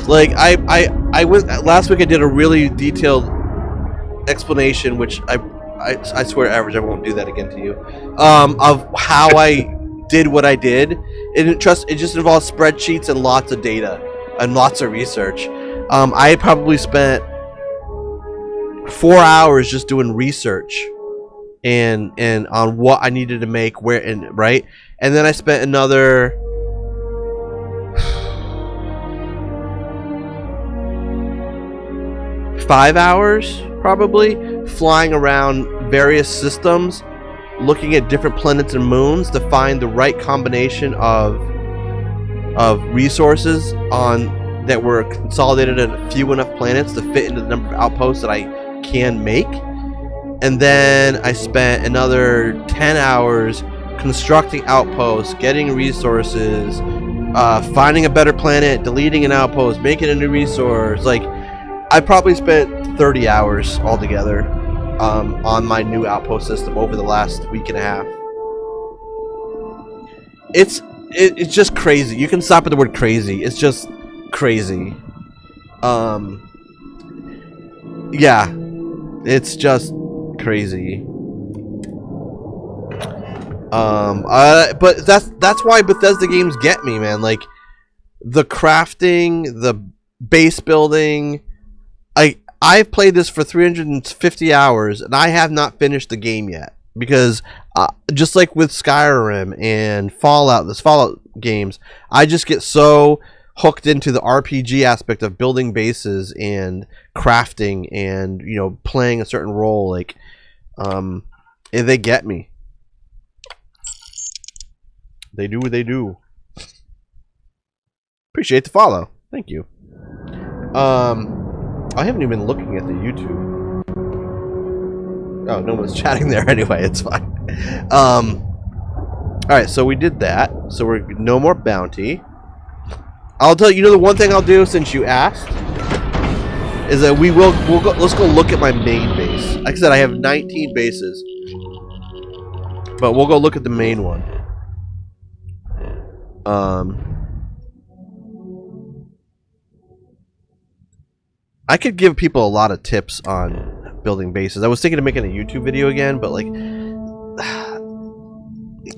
Like I went last week. I did a really detailed explanation, which I swear, average, I won't do that again to you. Of how I did what I did. It just involves spreadsheets and lots of data and lots of research. I probably spent 4 hours just doing research and on what I needed to make, where, and right, and then I spent another 5 hours probably flying around various systems, looking at different planets and moons to find the right combination of resources on that were consolidated at a few enough planets to fit into the number of outposts that I can make. And then I spent another 10 hours constructing outposts, getting resources, finding a better planet, deleting an outpost, making a new resource. Like, I probably spent 30 hours altogether on my new outpost system over the last week and a half. It's just crazy. You can stop at the word crazy. It's just crazy. Yeah, it's just crazy. But that's why Bethesda games get me, man. Like the crafting, the base building. I've played this for 350 hours and I have not finished the game yet because just like with Skyrim and Fallout, this Fallout games, I just get so hooked into the RPG aspect of building bases and crafting and, you know, playing a certain role. Like, they get me. They do what they do. Appreciate the follow. Thank you. I haven't even been looking at the YouTube. Oh, no one's chatting there anyway. It's fine. Alright, so we did that. So we're no more bounty. I'll tell you, you know, the one thing I'll do since you asked is that let's go look at my main base. Like I said, I have 19 bases. But we'll go look at the main one. I could give people a lot of tips on building bases. I was thinking of making a YouTube video again, but like,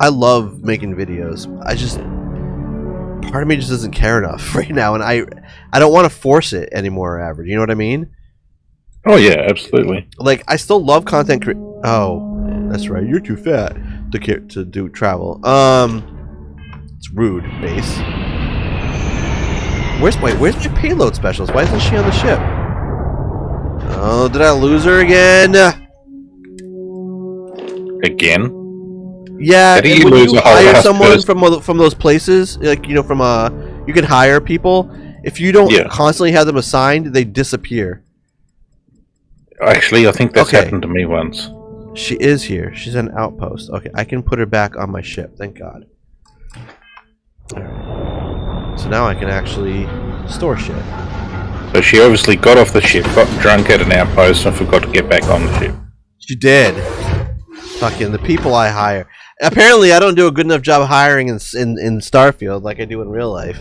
I love making videos. Part of me just doesn't care enough right now, and I don't want to force it anymore, average. You know what I mean? Oh yeah, absolutely. Like, I still love content oh, that's right. You're too fat to do travel. It's rude, base. Where's my payload specialist? Why isn't she on the ship? Oh, did I lose her again? Again? Yeah, How do you when lose you a whole hire house someone first? from those places, like, you know, from you can hire people. If you don't constantly have them assigned, they disappear. Actually, I think that's Okay. happened to me once. She is here. She's an outpost. Okay, I can put her back on my ship. Thank God. Alright. So now I can actually store shit. So she obviously got off the ship, got drunk at an outpost, and forgot to get back on the ship. She did. Fucking the people I hire. Apparently, I don't do a good enough job hiring in Starfield like I do in real life.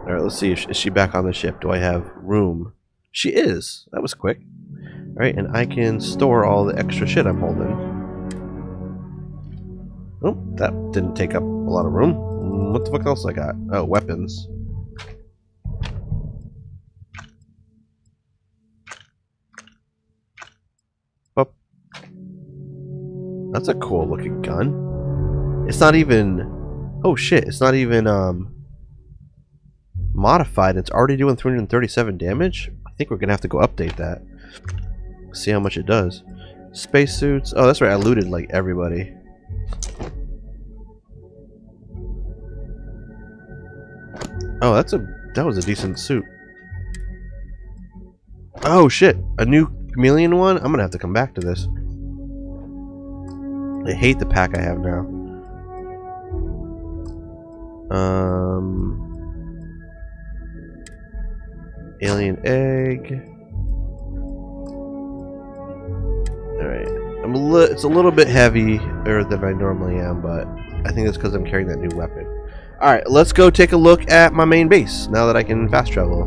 All right, let's see. Is she back on the ship? Do I have room? She is. That was quick. All right, and I can store all the extra shit I'm holding. Oh, that didn't take up a lot of room. What the fuck else I got? Oh, weapons. Up. That's a cool looking gun. It's not even... Oh shit, it's not even modified. It's already doing 337 damage. I think we're gonna have to go update that. See how much it does. Spacesuits. Oh, that's right, I looted like everybody. Oh, that was a decent suit. Oh shit, a new chameleon one? I'm gonna have to come back to this. I hate the pack I have now. Alien egg. Alright. It's a little bit heavier than I normally am, but I think it's because I'm carrying that new weapon. Alright, let's go take a look at my main base now that I can fast travel.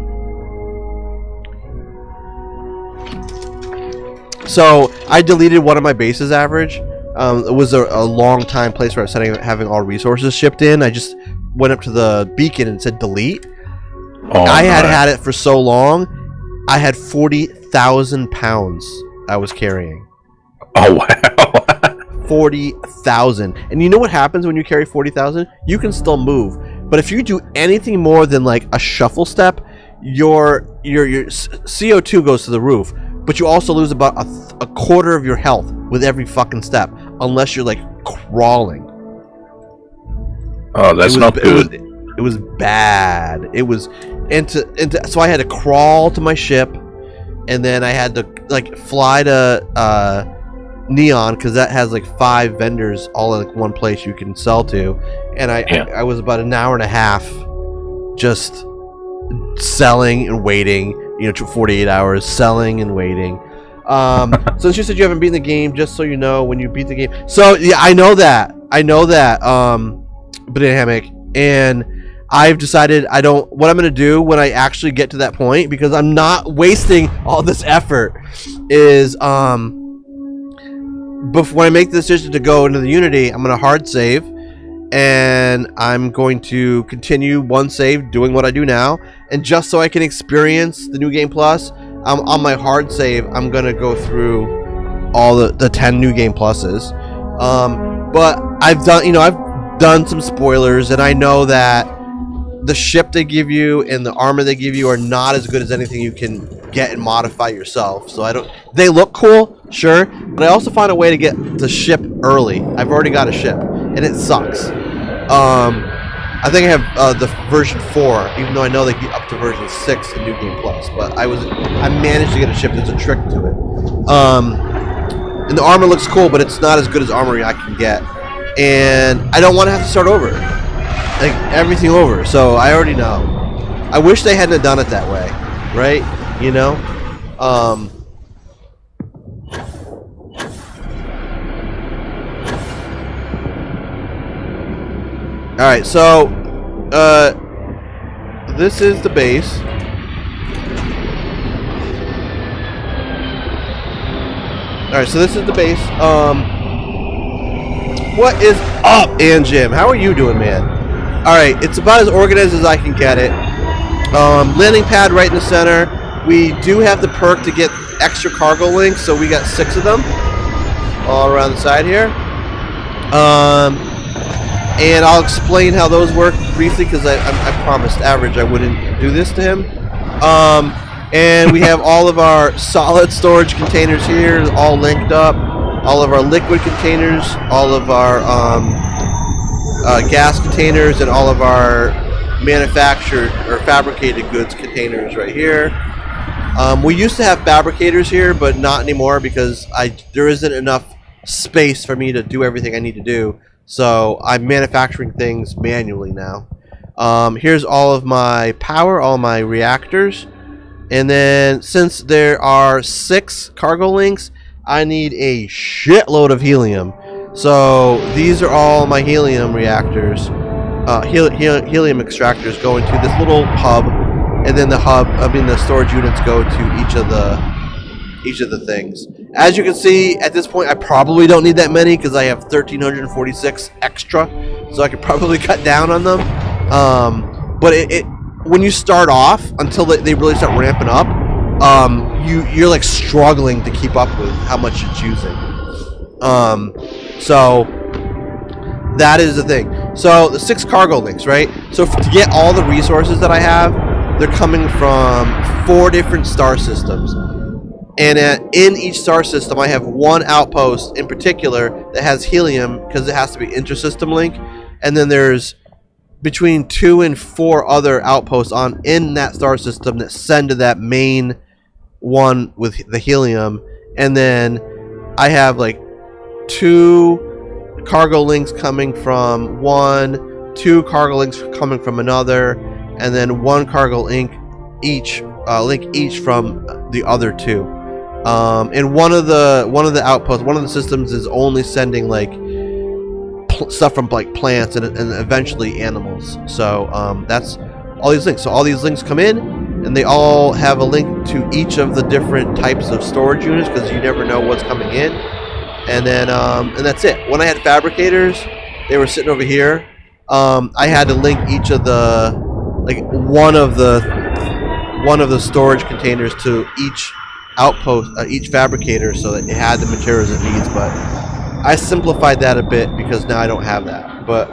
So, I deleted one of my bases average. It was a long time place where I was having all resources shipped in. I just went up to the beacon and said delete. Oh, I had it for so long, I had 40,000 pounds I was carrying. Oh, wow. 40,000. And you know what happens when you carry 40,000? You can still move. But if you do anything more than like a shuffle step, your CO2 goes to the roof. But you also lose about a quarter of your health with every fucking step, unless you're like crawling. Oh, that's not good. It was bad. It was, so I had to crawl to my ship, and then I had to like fly to Neon because that has like 5 vendors all in like one place you can sell to, and I was about an hour and a half just selling and waiting. 48 hours selling and waiting. Since you said you haven't beaten the game, just so you know, when you beat the game. So yeah, I know that. Banana Hammock, and I've decided what I'm gonna do when I actually get to that point, because I'm not wasting all this effort, is when I make the decision to go into the Unity, I'm gonna hard save, and I'm going to continue one save doing what I do now, and just so I can experience the New Game Plus, on my hard save I'm gonna go through all the 10 New Game Pluses. But I've done some spoilers, and I know that the ship they give you and the armor they give you are not as good as anything you can get and modify yourself. So they look cool, sure, but I also found a way to get the ship early. I've already got a ship, and it sucks. I think I have the version 4, even though I know they get up to version 6 in New Game Plus. But I managed to get a ship. There's a trick to it. And the armor looks cool, but it's not as good as armor I can get. And I don't want to have to start over, like everything over. So I already know. I wish they hadn't done it that way, right? Alright, so this is the base. Alright, so this is the base. What is up, and Jim? How are you doing, man? Alright, it's about as organized as I can get it. Landing pad right in the center. We do have the perk to get extra cargo links, so we got 6 of them all around the side here. And I'll explain how those work briefly, because I promised Average I wouldn't do this to him. And we have all of our solid storage containers here, all linked up. All of our liquid containers, all of our gas containers, and all of our manufactured or fabricated goods containers right here. We used to have fabricators here, but not anymore, because there isn't enough space for me to do everything I need to do. So I'm manufacturing things manually now. Here's all of my power, all my reactors. And then since there are 6 cargo links, I need a shitload of helium. So these are all my helium reactors, helium extractors go into this little hub, and then the storage units go to each of the things. As you can see, at this point, I probably don't need that many because I have 1,346 extra, so I could probably cut down on them. But when you start off, until they really start ramping up, you're like struggling to keep up with how much it's using. So that is the thing. So the 6 cargo links, right? So to get all the resources that I have, they're coming from 4 different star systems. And in each star system, I have one outpost in particular that has helium because it has to be intersystem link. And then there's between 2 and 4 other outposts in that star system that send to that main one with the helium. And then I have like 2 cargo links coming from one, 2 cargo links coming from another, and then 1 cargo link each from the other 2. And one of the outposts, one of the systems is only sending like stuff from like plants and eventually animals. So that's all these links. So all these links come in, and they all have a link to each of the different types of storage units because you never know what's coming in. And then and that's it. When I had fabricators, they were sitting over here. I had to link each of the one of the storage containers to each outpost, each fabricator, so that it had the materials it needs. But I simplified that a bit because now I don't have that. But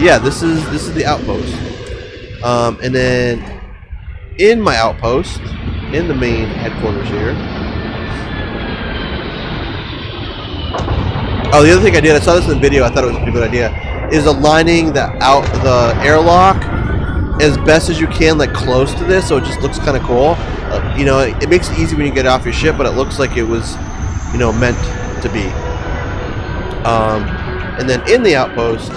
yeah, this is the outpost. And then in my outpost, in the main headquarters here. Oh, the other thing I did, I saw this in the video, I thought it was a pretty good idea, is aligning the airlock as best as you can, like close to this, so it just looks kind of cool. You know, it makes it easy when you get off your ship, but it looks like it was, you know, meant to be. And then in the outpost,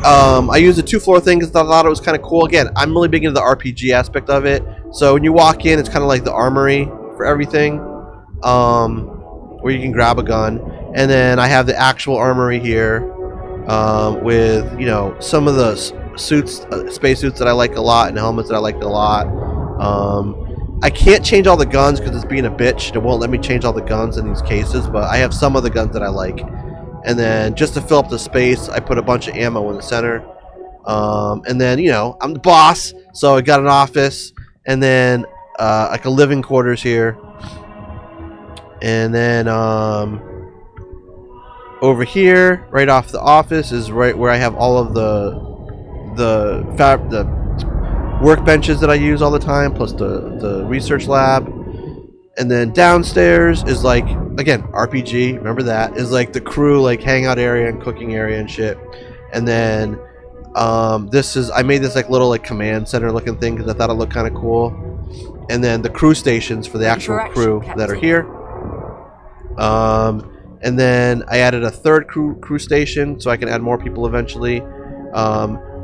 I used a 2-floor thing because I thought it was kind of cool. Again, I'm really big into the RPG aspect of it. So when you walk in, it's kind of like the armory for everything, where you can grab a gun. And then I have the actual armory here, with, you know, some of the suits, space suits that I like a lot, and helmets that I like a lot. I can't change all the guns because it's being a bitch. It won't let me change all the guns in these cases, but I have some of the guns that I like. And then just to fill up the space, I put a bunch of ammo in the center. And then, you know, I'm the boss, so I got an office, and then like a living quarters here. And then over here, right off the office, is right where I have all of the workbenches that I use all the time, plus the research lab. And then downstairs is like, again, RPG, remember that, is like the crew like hangout area and cooking area and shit. And then I made this like little like command center looking thing because I thought it looked kind of cool. And then the crew stations for the actual crew that are here. And then I added a 3rd crew station so I can add more people eventually.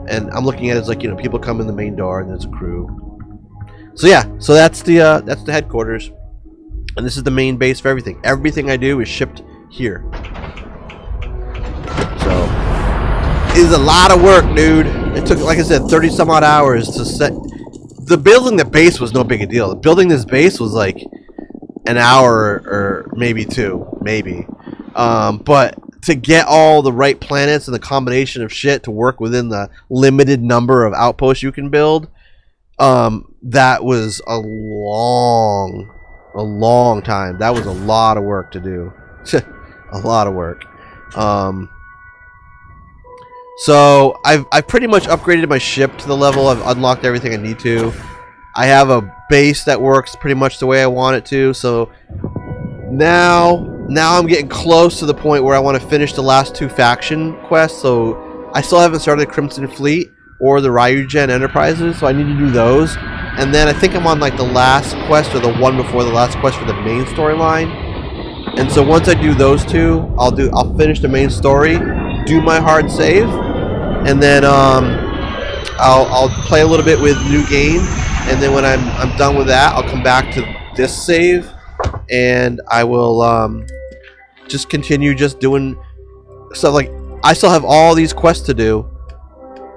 And I'm looking at it as like, you know, people come in the main door and there's a crew. So yeah, so that's the headquarters, and this is the main base for everything. Everything I do is shipped here. So it is a lot of work, dude. It took, like I said, 30 some odd hours to set. Building the base was no big a deal. Building this base was like an hour or maybe 2, maybe. But to get all the right planets and the combination of shit to work within the limited number of outposts you can build, that was a long time. That was a lot of work to do. A lot of work. So I've pretty much upgraded my ship to the level. I've unlocked everything I need to. I have a base that works pretty much the way I want it to. So now I'm getting close to the point where I want to finish the last 2 faction quests. So I still haven't started the Crimson Fleet or the Ryugen Enterprises, so I need to do those. And then I think I'm on like the last quest or the one before the last quest for the main storyline. And so once I do those two, I'll finish the main story, do my hard save, and then I'll play a little bit with new game, and then when I'm done with that, I'll come back to this save, and I will just continue just doing stuff. Like, I still have all these quests to do,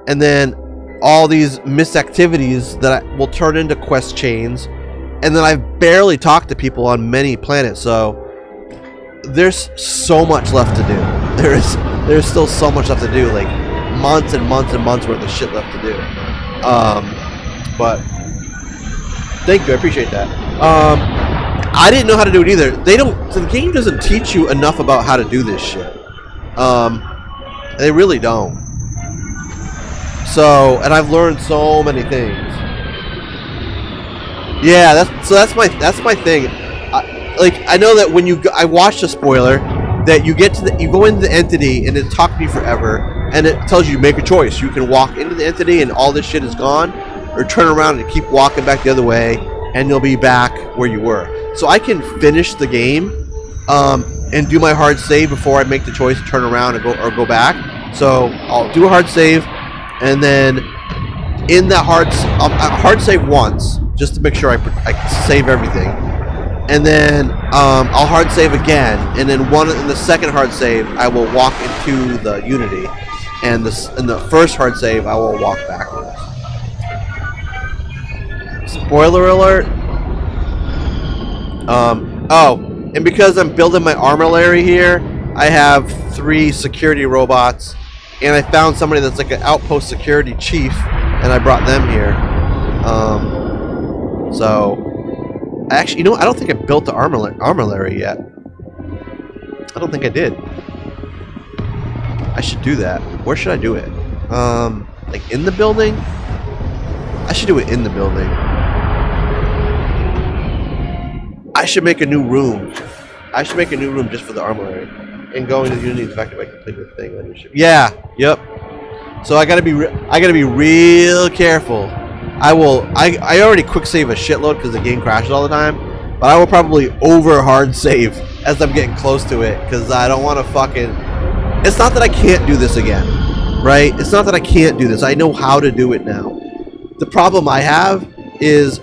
and then all these missed activities that will turn into quest chains, and then I've barely talked to people on many planets, so there's so much left to do. There's still so much left to do, like months and months and months worth of shit left to do. But thank you, I appreciate that. I didn't know how to do it either. So the game doesn't teach you enough about how to do this shit. They really don't. So, and I've learned so many things. Yeah, that's my thing. I know that when I watched a spoiler that you go into the entity and it talked to you forever, and it tells you make a choice. You can walk into the entity and all this shit is gone, or turn around and keep walking back the other way, and you'll be back where you were. So I can finish the game and do my hard save before I make the choice to turn around and go back. So I'll do a hard save, and then in that hard save once just to make sure I save everything, and then I'll hard save again, and then in the second hard save I will walk into the Unity, and in the first hard save I will walk backwards. Spoiler alert. And because I'm building my armillary here, I have 3 security robots, and I found somebody that's like an outpost security chief, and I brought them here. So, actually, I don't think I built the armillary yet. I don't think I did. I should do that. Where should I do it? Like in the building? I should do it in the building. I should make a new room. I should make a new room just for the armillary. And going to the Unity Infected, I can click the thing. Yeah. Yep. So I gotta be real careful. I already quick save a shitload because the game crashes all the time, but I will probably over hard save as I'm getting close to it because I don't want to fucking. It's not that I can't do this again, right? It's not that I can't do this. I know how to do it now. The problem I have is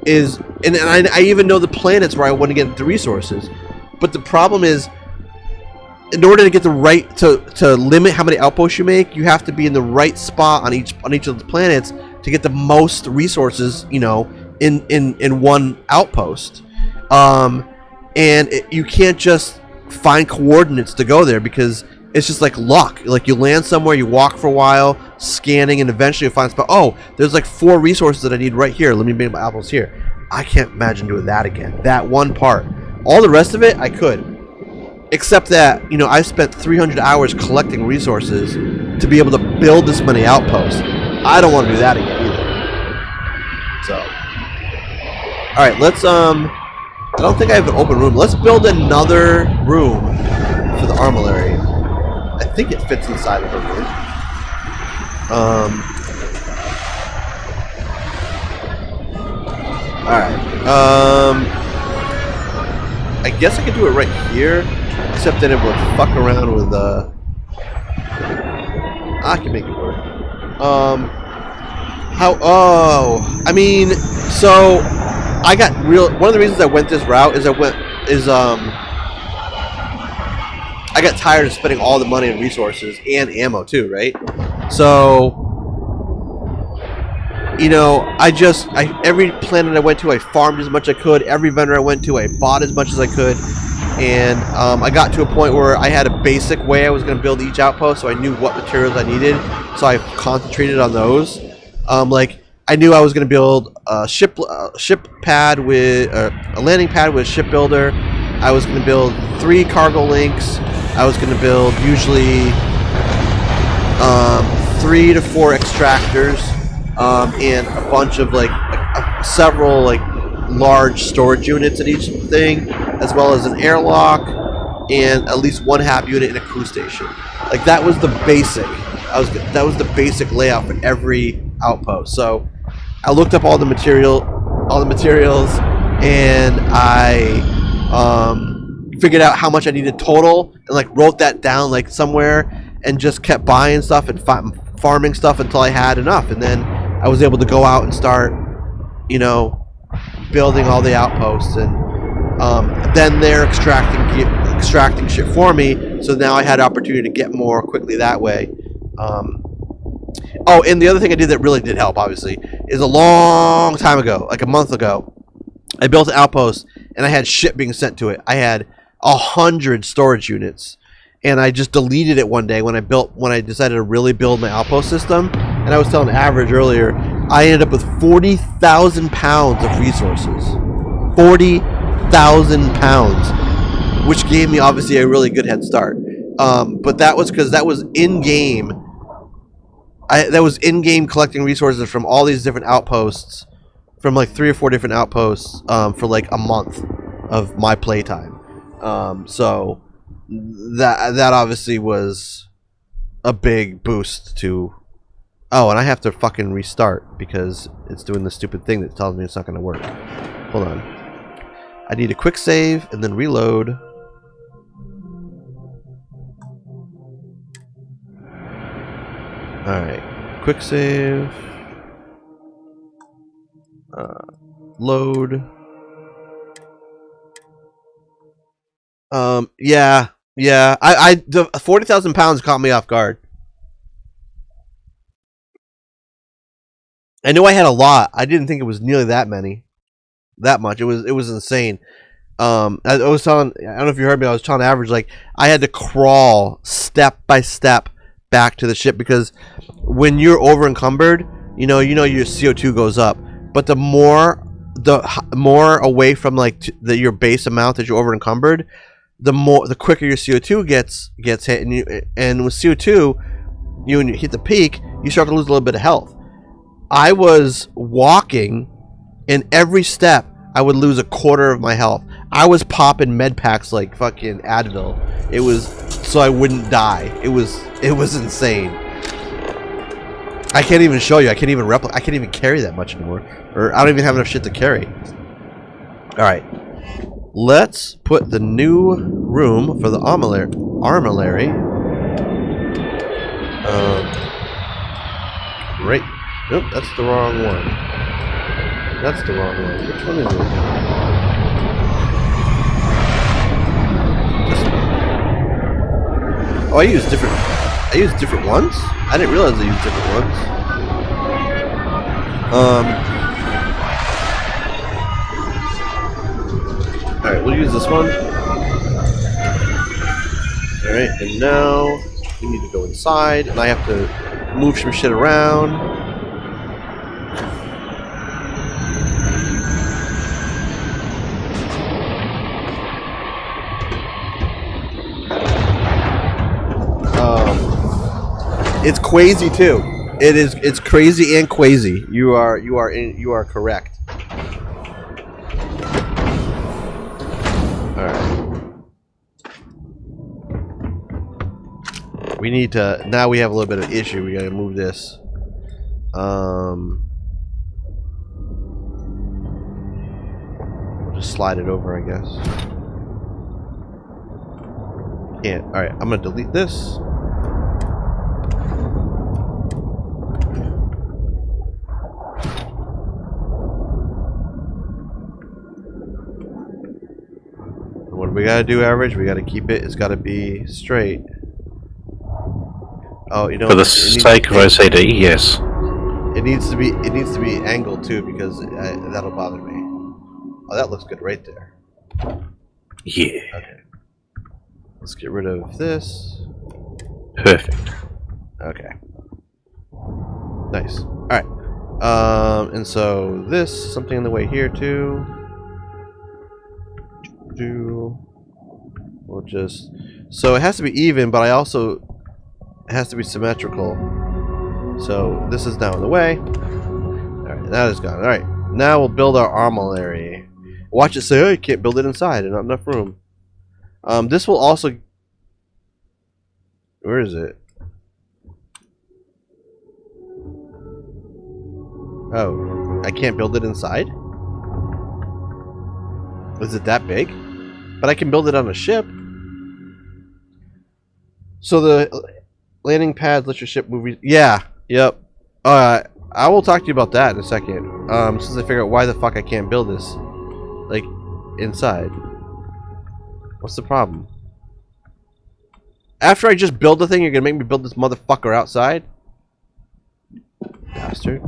and I even know the planets where I want to get the resources, but the problem is, in order to get the right to limit how many outposts you make, you have to be in the right spot on each of the planets to get the most resources, in one outpost. You can't just find coordinates to go there because it's just like luck. Like you land somewhere, you walk for a while, scanning, and eventually you find a spot. Oh, there's like 4 resources that I need right here. Let me make my outpost here. I can't imagine doing that again. That one part. All the rest of it, I could. Except that, I spent 300 hours collecting resources to be able to build this many outposts. I don't want to do that again either. So, alright, let's, I don't think I have an open room. Let's build another room for the armillary. I think it fits inside of the room. Alright, I guess I could do it right here. Except that it will fuck around with I can make it work. So I got one of the reasons I went this route is I got tired of spending all the money and resources and ammo too, right? So every planet I went to I farmed as much as I could, every vendor I went to I bought as much as I could. And I got to a point where I had a basic way I was going to build each outpost, so I knew what materials I needed, so I concentrated on those. Like I knew I was going to build a ship pad with a landing pad with a shipbuilder. I was going to build 3 cargo links. I was going to build usually 3 to 4 extractors and a bunch of several large storage units in each thing, as well as an airlock and at least 1 HAP unit in a crew station. Like that was the basic. That was the basic layout for every outpost. So I looked up all the materials, and I Figured out how much I needed total, and like wrote that down like somewhere, and just kept buying stuff and farming stuff until I had enough, and then I was able to go out and start, you know, building all the outposts, and then they're extracting shit for me. So now I had opportunity to get more quickly that way. Oh, and the other thing I did that really did help, obviously, is a long time ago, like a month ago, I built an outpost and I had shit being sent to it. I had 100 storage units, and I just deleted it one day when I decided to really build my outpost system. And I was telling Average earlier, I ended up with 40,000 pounds of resources. 40,000 pounds, which gave me obviously a really good head start. But that was because that was in game. That was in game collecting resources from all these different outposts, from like 3 or 4 different outposts, for like a month of my playtime. So that obviously was a big boost to. Oh, and I have to fucking restart because it's doing the stupid thing that tells me it's not going to work. Hold on. I need a quick save and then reload. Alright. Quick save. Load. Yeah. The 40,000 pounds caught me off guard. I knew I had a lot. I didn't think it was nearly that much. It was insane. I was telling, I don't know if you heard me, I was telling Average, like, I had to crawl step by step back to the ship, because when you're over encumbered, you know your CO2 goes up, but the more away from like your base amount that you're over encumbered, the quicker your CO2 gets hit, and with CO2, when you hit the peak, you start to lose a little bit of health. I was walking, and every step I would lose a quarter of my health. I was popping med packs like fucking Advil. It was so I wouldn't die. It was insane. I can't even show you. I can't even carry that much anymore, or I don't even have enough shit to carry. All right, let's put the new room for the armillary. Right. Nope, that's the wrong one. That's the wrong one. Which one is it? This one. Oh, I use different ones? I didn't realize I used different ones. Alright, we'll use this one. Alright, and now we need to go inside, and I have to move some shit around. It's crazy too. It's crazy and quazy. You are correct. Alright. We need to, now we have a little bit of issue. We gotta move this. We'll just slide it over, I guess. Can't. Alright, I'm gonna delete this. What do we gotta do, Average? We gotta keep it. It's gotta be straight. Oh, you know. For the sake of OCD, yes. It needs to be angled too, because that'll bother me. Oh, that looks good right there. Yeah. Okay. Let's get rid of this. Perfect. Okay. Nice. All right. And so this, something in the way here too. We'll just, so it has to be even, but it has to be symmetrical. So this is now in the way. Alright, that is gone. Alright, now we'll build our armillary. Watch it say, oh, you can't build it inside, there's not enough room. This will also, where is it? Oh, I can't build it inside? Is it that big? But I can build it on a ship. So the landing pads let your ship move. Yeah. Yep. I will talk to you about that in a second. Since I figure out why the fuck I can't build this, like, inside. What's the problem? After I just build the thing, you're gonna make me build this motherfucker outside? Bastard.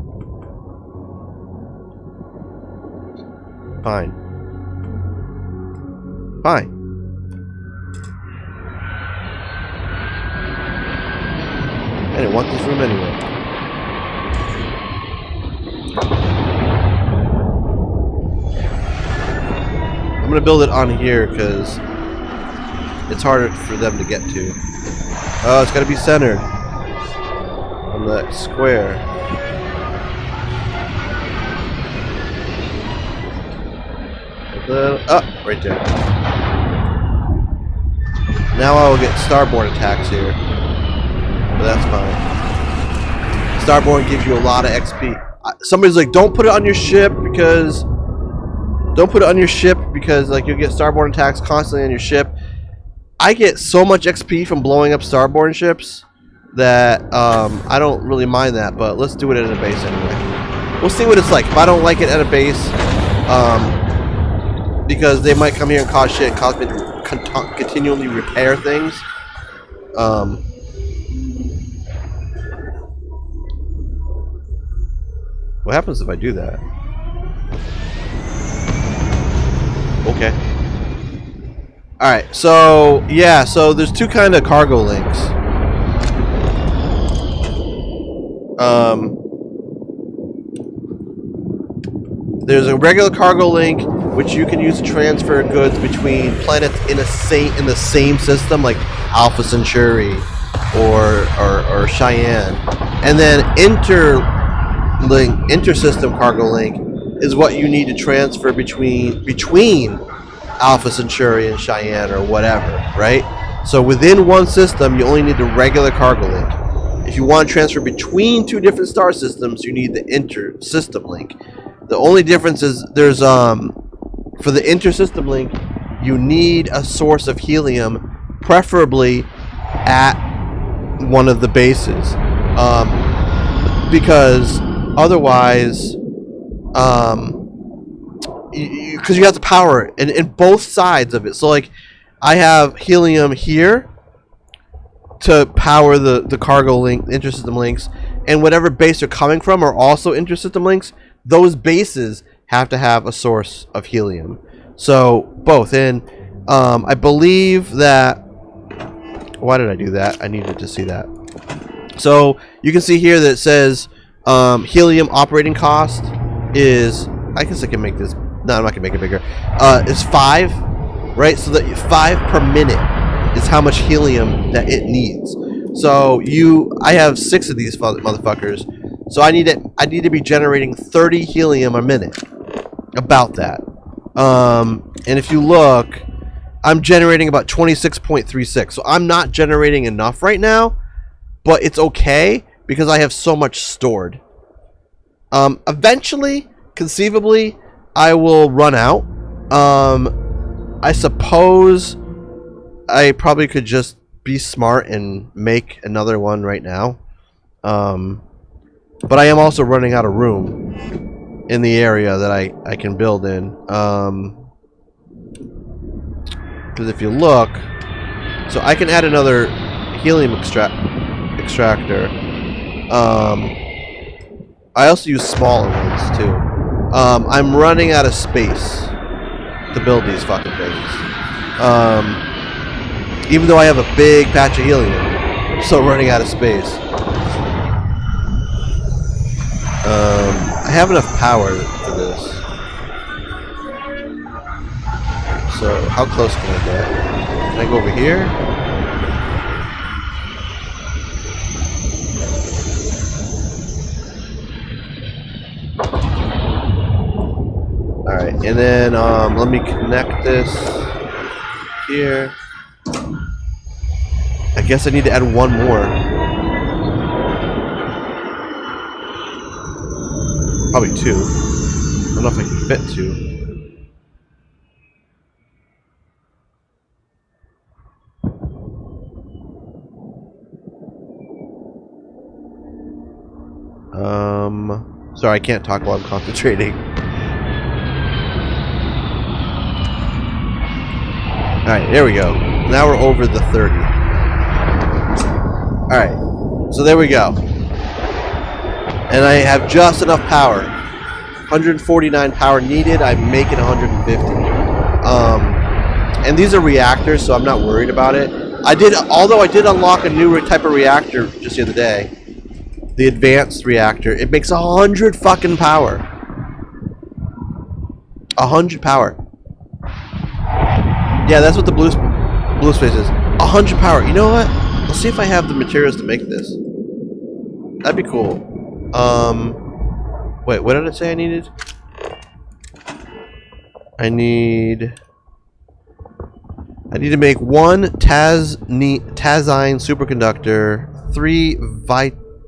Fine. Fine. I didn't want this room anyway. I'm gonna build it on here because it's harder for them to get to. Oh, it's gotta be centered on that square. Right there. Now I will get starboard attacks here. But that's fine. Starboard gives you a lot of XP. Somebody's like, don't put it on your ship because... Don't put it on your ship because like you'll get starboard attacks constantly on your ship. I get so much XP from blowing up starboard ships that I don't really mind that, but let's do it at a base anyway. We'll see what it's like. If I don't like it at a base, because they might come here and cause shit, cause me to continually repair things. What happens if I do that? Okay. Alright, so, yeah, so there's two kind of cargo links. There's a regular cargo link, which you can use to transfer goods between planets in the same system, like Alpha Centauri or Cheyenne. And then intersystem cargo link is what you need to transfer between Alpha Centauri and Cheyenne or whatever, right? So within one system, you only need the regular cargo link. If you want to transfer between two different star systems, you need the intersystem link. The only difference is there's for the intersystem link, you need a source of helium, preferably at one of the bases, because otherwise, because you have to power it in both sides of it. So like, I have helium here to power the cargo link, intersystem links, and whatever base they're coming from are also intersystem links. Those bases have to have a source of helium. So both. And I believe that... Why did I do that? I needed to see that. So you can see here that it says helium operating cost is... I guess I can make this... No, I'm not going to make it bigger. It's 5, right? So that 5 per minute is how much helium that it needs. So I have 6 of these motherfuckers. So I need to be generating 30 helium a minute. About that. And if you look, I'm generating about 26.36. So I'm not generating enough right now, but it's okay because I have so much stored. Eventually, conceivably, I will run out. I suppose I probably could just be smart and make another one right now. But I am also running out of room in the area that I can build in. Because if you look, so I can add another helium extractor. I also use smaller ones too. I'm running out of space to build these fucking things. Even though I have a big patch of helium, I'm still running out of space. I have enough power for this. So, how close can I get? Can I go over here? Alright, and then let me connect this here. I guess I need to add one more. Probably 2. I don't know if I can fit 2. Sorry, I can't talk while I'm concentrating. Alright, there we go. Now we're over the 30. Alright, so there we go. And I have just enough power. 149 power needed, I'm making 150. And these are reactors, so I'm not worried about it. Although I did unlock a new type of reactor just the other day. The advanced reactor. It makes 100 fucking power. 100 power. Yeah, that's what the blue space is. 100 power. You know what? Let's see if I have the materials to make this. That'd be cool. Wait, what did it say I needed? I need to make 1 Tazine superconductor, 3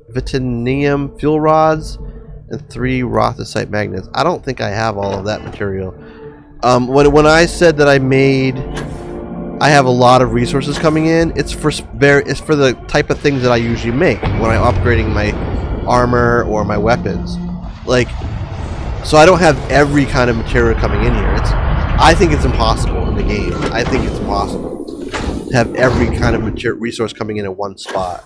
Vitanium fuel rods, and 3 Rothosite magnets. I don't think I have all of that material. When I said that I have a lot of resources coming in, it's for the type of things that I usually make when I'm upgrading my armor or my weapons. Like, so I don't have every kind of material coming in here. I think it's impossible in the game. I think it's impossible to have every kind of resource coming in at one spot.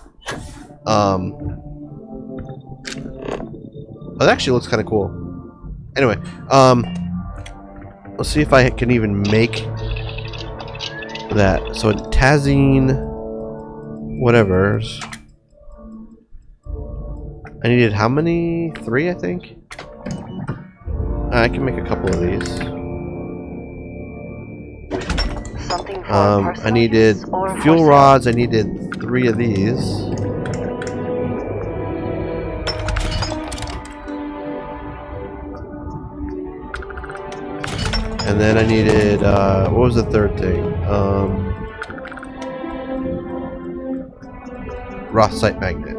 That actually looks kind of cool. Anyway, let's see if I can even make that. So Tazine, whatever's. I needed how many? 3, I think. I can make a couple of these. I needed fuel rods. I needed 3 of these. And then I needed, what was the third thing? Rothosite magnet.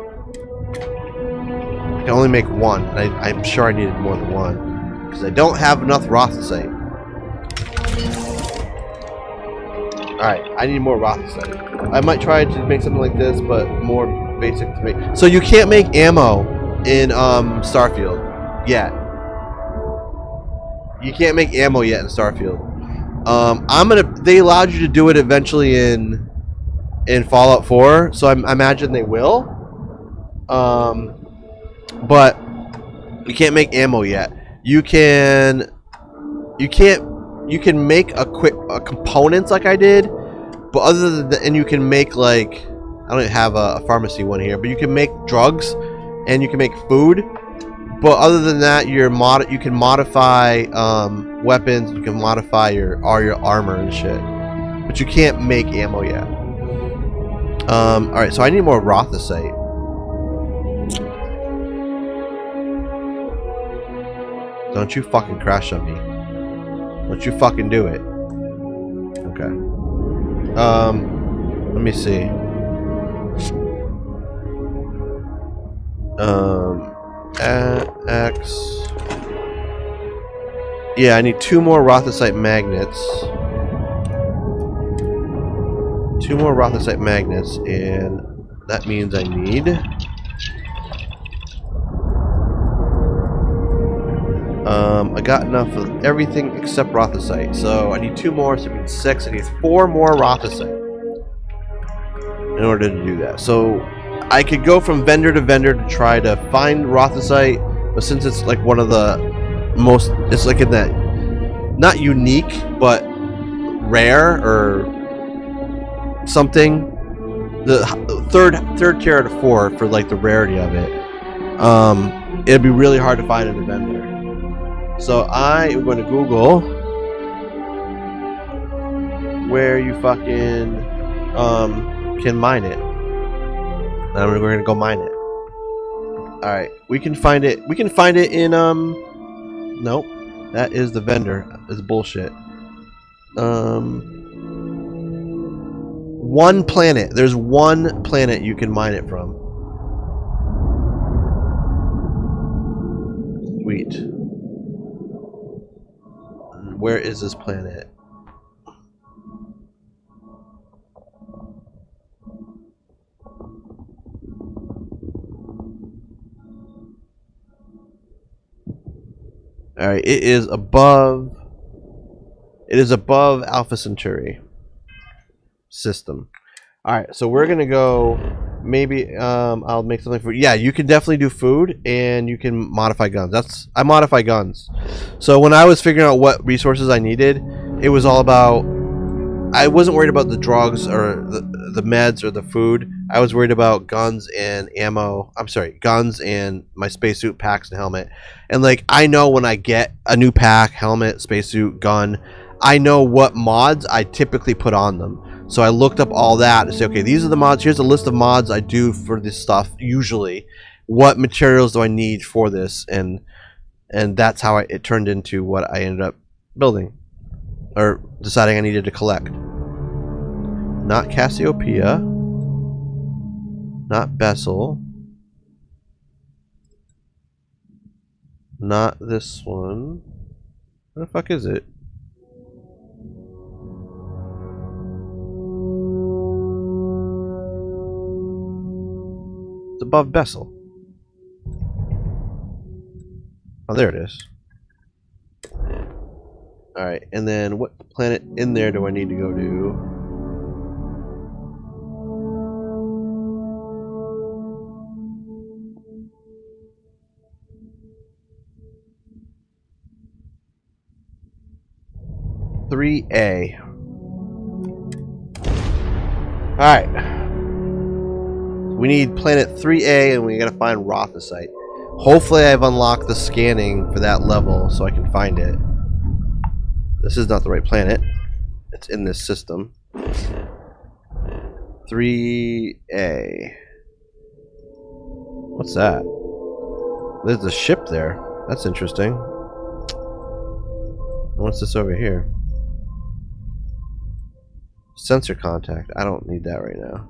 I can only make 1. I'm sure I needed more than 1. Because I don't have enough Rothosite. Alright, I need more Rothosite. I might try to make something like this, but more basic to make. So you can't make ammo in Starfield yet. You can't make ammo yet in Starfield. They allowed you to do it eventually in Fallout 4, so I imagine they will. But you can't make ammo yet. You can make a components like I did, but other than that, and you can make like, I don't have a pharmacy one here, but you can make drugs and you can make food. But other than that, you can modify weapons. You can modify your armor and shit. But you can't make ammo yet. All right, so I need more Rothosite. Don't you fucking crash on me. Don't you fucking do it. Okay. Let me see. X. Yeah, I need 2 more Rothosite magnets. 2 more Rothosite magnets, and that means I need I got enough of everything except Rothosite, so I need 2 more, so it means 6. I need 4 more Rothosite in order to do that. So I could go from vendor to vendor to try to find Rothosite, but since it's like one of the most, it's like in that, not unique, but rare or something, the third tier out of 4 for like the rarity of it, it'd be really hard to find in the vendor. So I am going to Google where you fucking can mine it. And we're going to go mine it. Alright, we can find it. We can find it in, nope. That is the vendor. That's bullshit. One planet. There's one planet you can mine it from. Sweet. Where is this planet? All right, it is above. It is above Alpha Centauri system. All right, so we're gonna go. Maybe I'll make something for. Yeah, you can definitely do food, and you can modify guns. I modify guns. So when I was figuring out what resources I needed, it was all about. I wasn't worried about the drugs or the meds or the food. I was worried about guns and ammo. I'm sorry, guns and my spacesuit, packs, and helmet. And like I know when I get a new pack, helmet, spacesuit, gun, I know what mods I typically put on them. So I looked up all that and say, okay, these are the mods. Here's a list of mods I do for this stuff. Usually, what materials do I need for this? And that's how it turned into what I ended up building or deciding I needed to collect. Not Cassiopeia. Not Bessel. Not this one. Where the fuck is it? It's above Bessel. Oh, there it is. Alright, and then what planet in there do I need to go to? A. Alright. We need planet 3A and we gotta find Rothosite. Hopefully I've unlocked the scanning for that level so I can find it. This is not the right planet. It's in this system. 3A. What's that? There's a ship there. That's interesting. What's this over here? Sensor contact. I don't need that right now.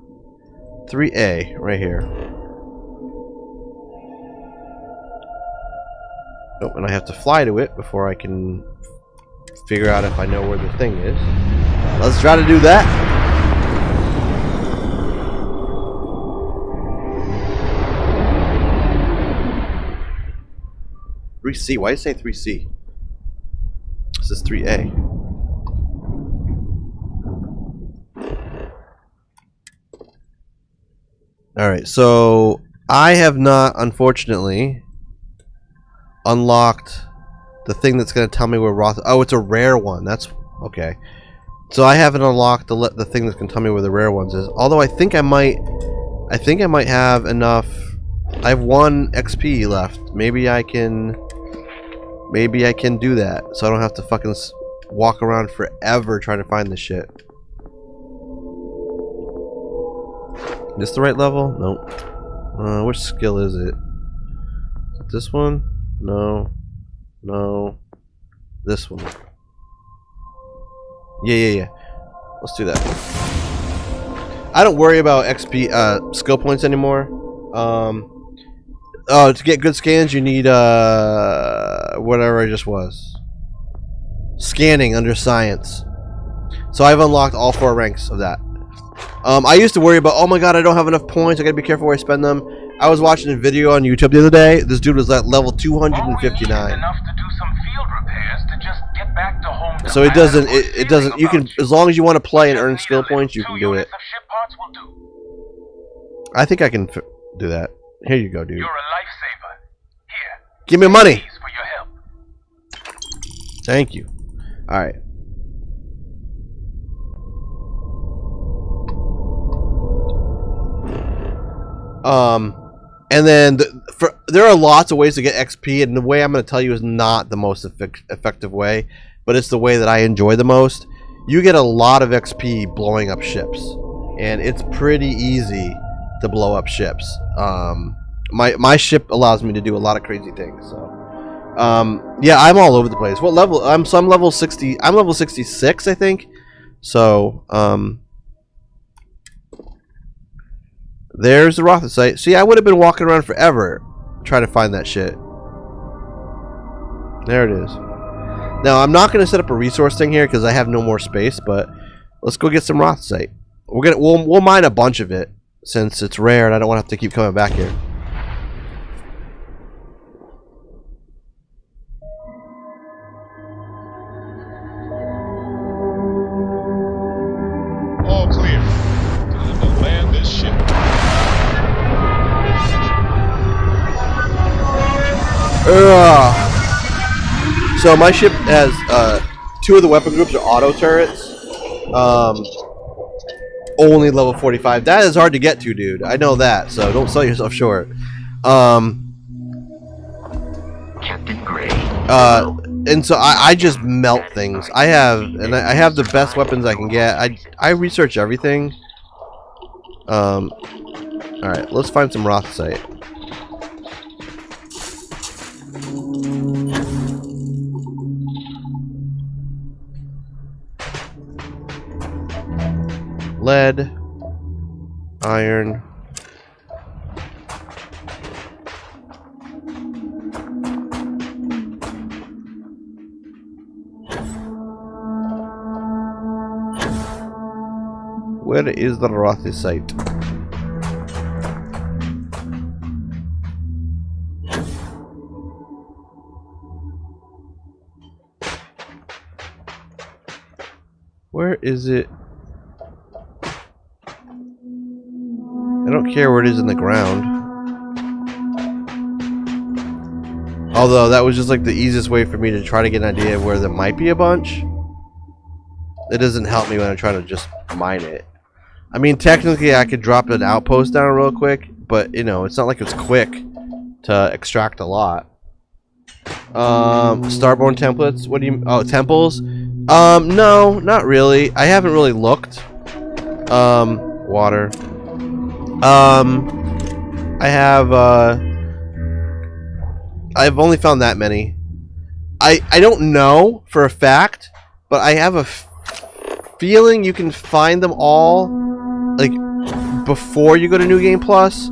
3A, right here. Oh, and I have to fly to it before I can figure out if I know where the thing is. Let's try to do that. Three C. Why do you say 3C? This is 3A. Alright, so I have not, unfortunately, unlocked the thing that's going to tell me where Roth... Oh, it's a rare one. That's... Okay. So I haven't unlocked the thing that's going to tell me where the rare ones is. Although I think I might have enough... I have 1 XP left. Maybe I can do that. So I don't have to fucking walk around forever trying to find this shit. Is this the right level? Nope. Which skill is it? Is it this one? No. No. This one. Yeah. Let's do that. I don't worry about XP, skill points anymore. Oh, to get good scans, you need, whatever I just was. Scanning under science. So I've unlocked all 4 ranks of that. I used to worry about, oh my god, I don't have enough points, I gotta be careful where I spend them. I was watching a video on YouTube the other day. This dude was at level 259. Enough to do some field repairs to just get back to home. So it doesn't, you can, as long as you want to play and earn skill points, you can do it. I think I can do that. Here you go, dude. You're a lifesaver. Here. Give me money. Please for your help. Thank you. Alright. And then there are lots of ways to get XP, and the way I'm going to tell you is not the most effective way, but it's the way that I enjoy the most. You get a lot of XP blowing up ships, and it's pretty easy to blow up ships. My ship allows me to do a lot of crazy things. So, yeah, I'm all over the place. What level? I'm level 60. I'm level 66, I think. So, there's the Rothosite. See, I would have been walking around forever trying to find that shit. There it is. Now, I'm not going to set up a resource thing here because I have no more space, but let's go get some Rothosite. We'll mine a bunch of it since it's rare and I don't want to have to keep coming back here. So my ship has 2 of the weapon groups are auto turrets. Only level 45. That is hard to get to, dude. I know that, so don't sell yourself short. Captain Gray. And so I just melt things. I have the best weapons I can get. I research everything. All right, let's find some Rothsite. Lead, iron. Where is the Rothsite? Where is it? I don't care where it is in the ground. Although that was just like the easiest way for me to try to get an idea of where there might be a bunch. It doesn't help me when I'm trying to just mine it. I mean, technically I could drop an outpost down real quick, but you know, it's not like it's quick to extract a lot. Starborn templates? What do you... Oh, temples? No, not really. I haven't really looked. Water. I've only found that many. I don't know for a fact, but I have a feeling you can find them all like before you go to New Game Plus.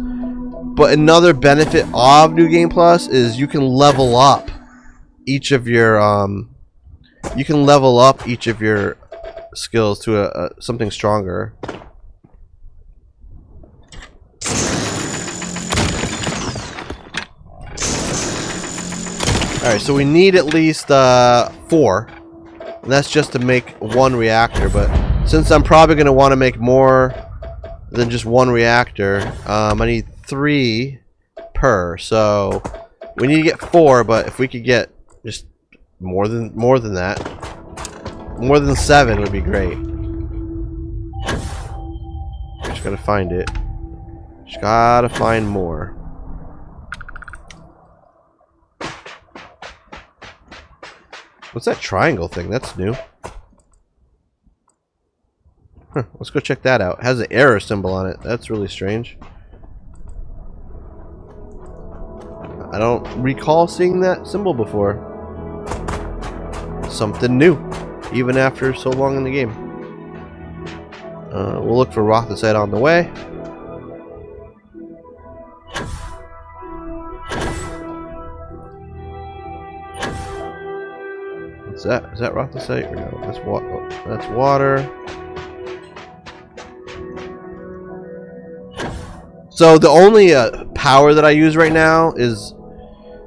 But another benefit of New Game Plus is you can level up each of your skills to something stronger. Alright, so we need at least 4. And that's just to make 1 reactor, but since I'm probably going to want to make more than just 1 reactor, I need 3 per. So we need to get 4, but if we could get just more than that, more than 7 would be great. Just gotta find it. Just gotta find more. What's that triangle thing? That's new. Huh, let's go check that out. It has an error symbol on it. That's really strange. I don't recall seeing that symbol before. Something new, even after so long in the game. We'll look for Rothsite on the way. What's that? Is that Rothsite or no? That's water. That's water. So the only power that I use right now is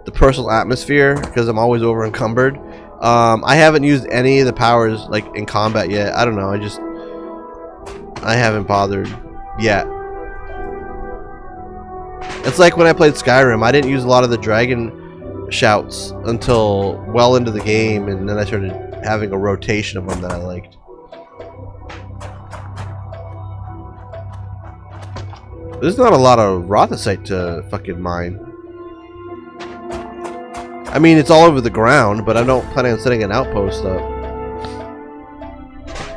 the personal atmosphere because I'm always over encumbered. I haven't used any of the powers like in combat yet. I don't know. I haven't bothered yet. It's like when I played Skyrim. I didn't use a lot of the dragon shouts until well into the game, and then I started having a rotation of them that I liked. There's not a lot of Rothsite to fucking mine. I mean, it's all over the ground, but I don't plan on setting an outpost up.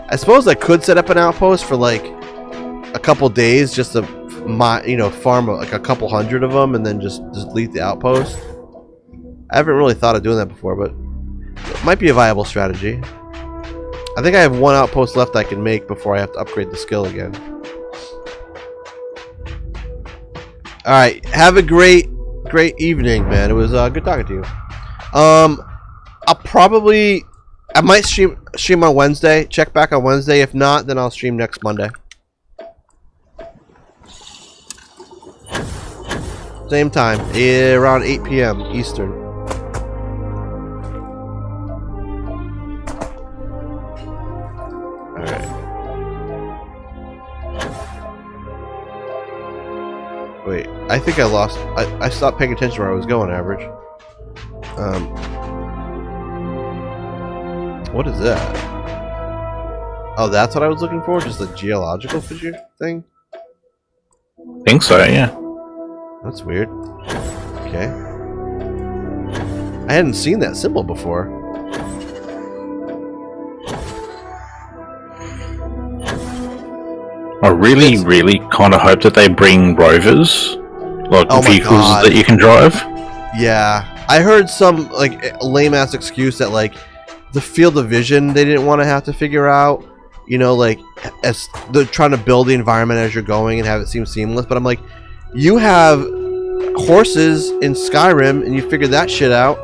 I suppose I could set up an outpost for like a couple days just to farm like a couple hundred of them and then just delete the outpost. I haven't really thought of doing that before, but it might be a viable strategy. I think I have 1 outpost left I can make before I have to upgrade the skill again. Alright, have a great evening, man. It was good talking to you. I might stream on Wednesday. Check back on Wednesday. If not, then I'll stream next Monday. Same time, around 8 p.m. Eastern. Wait, I think I lost. I stopped paying attention where I was going, average. What is that? Oh, that's what I was looking for? Just a geological fissure thing? Think so, yeah. That's weird. Okay. I hadn't seen that symbol before. I really kind of hope that they bring rovers, like Oh my vehicles God. that you can drive. Yeah. I heard some, like, lame-ass excuse that, like, the field of vision they didn't want to have to figure out. You know, like, as they're trying to build the environment as you're going and have it seem seamless. But I'm like, you have horses in Skyrim and you figured that shit out.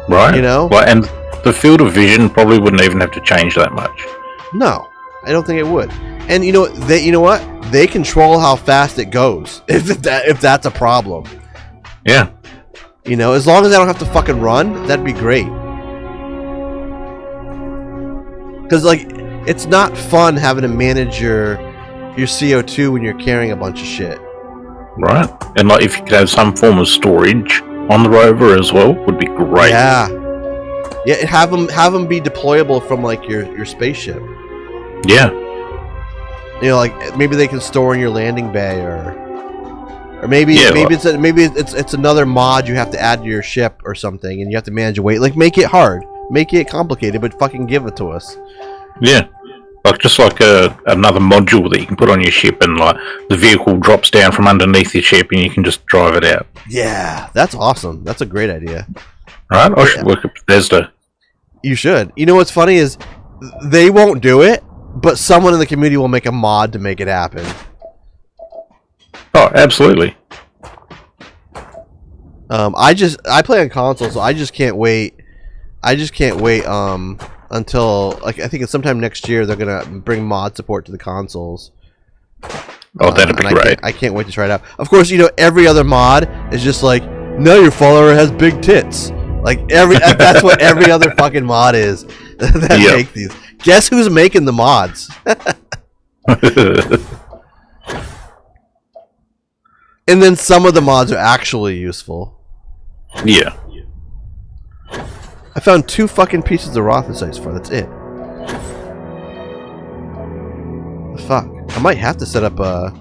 Right. You know? Well, and the field of vision probably wouldn't even have to change that much. No, I don't think it would. And you know what? They control how fast it goes. If that's a problem. Yeah. You know, as long as I don't have to fucking run, that'd be great. Because, like, it's not fun having to manage your CO2 when you're carrying a bunch of shit. Right. And like if you could have some form of storage on the rover as well, would be great. Yeah. Yeah, have them be deployable from, like, your spaceship. Yeah. You know, like, maybe they can store in your landing bay, or maybe it's another mod you have to add to your ship or something, and you have to manage your weight. Like, make it hard, make it complicated, but fucking give it to us. Yeah. Like just like another module that you can put on your ship, and like the vehicle drops down from underneath your ship, and you can just drive it out. Yeah, that's awesome. That's a great idea. Right? I should work at Bethesda. You should. You know what's funny is they won't do it, but someone in the community will make a mod to make it happen. Oh, absolutely. I play on console, so I just can't wait. Until, like, I think it's sometime next year they're gonna bring mod support to the consoles. Oh, that'd be great. I can't wait to try it out. Of course, you know, every other mod is just like, no, your follower has big tits. Like, that's what every other fucking mod is that make these. Guess who's making the mods? And then some of the mods are actually useful. Yeah. I found 2 fucking pieces of Rothicite so far. That's it. The fuck? I might have to set up a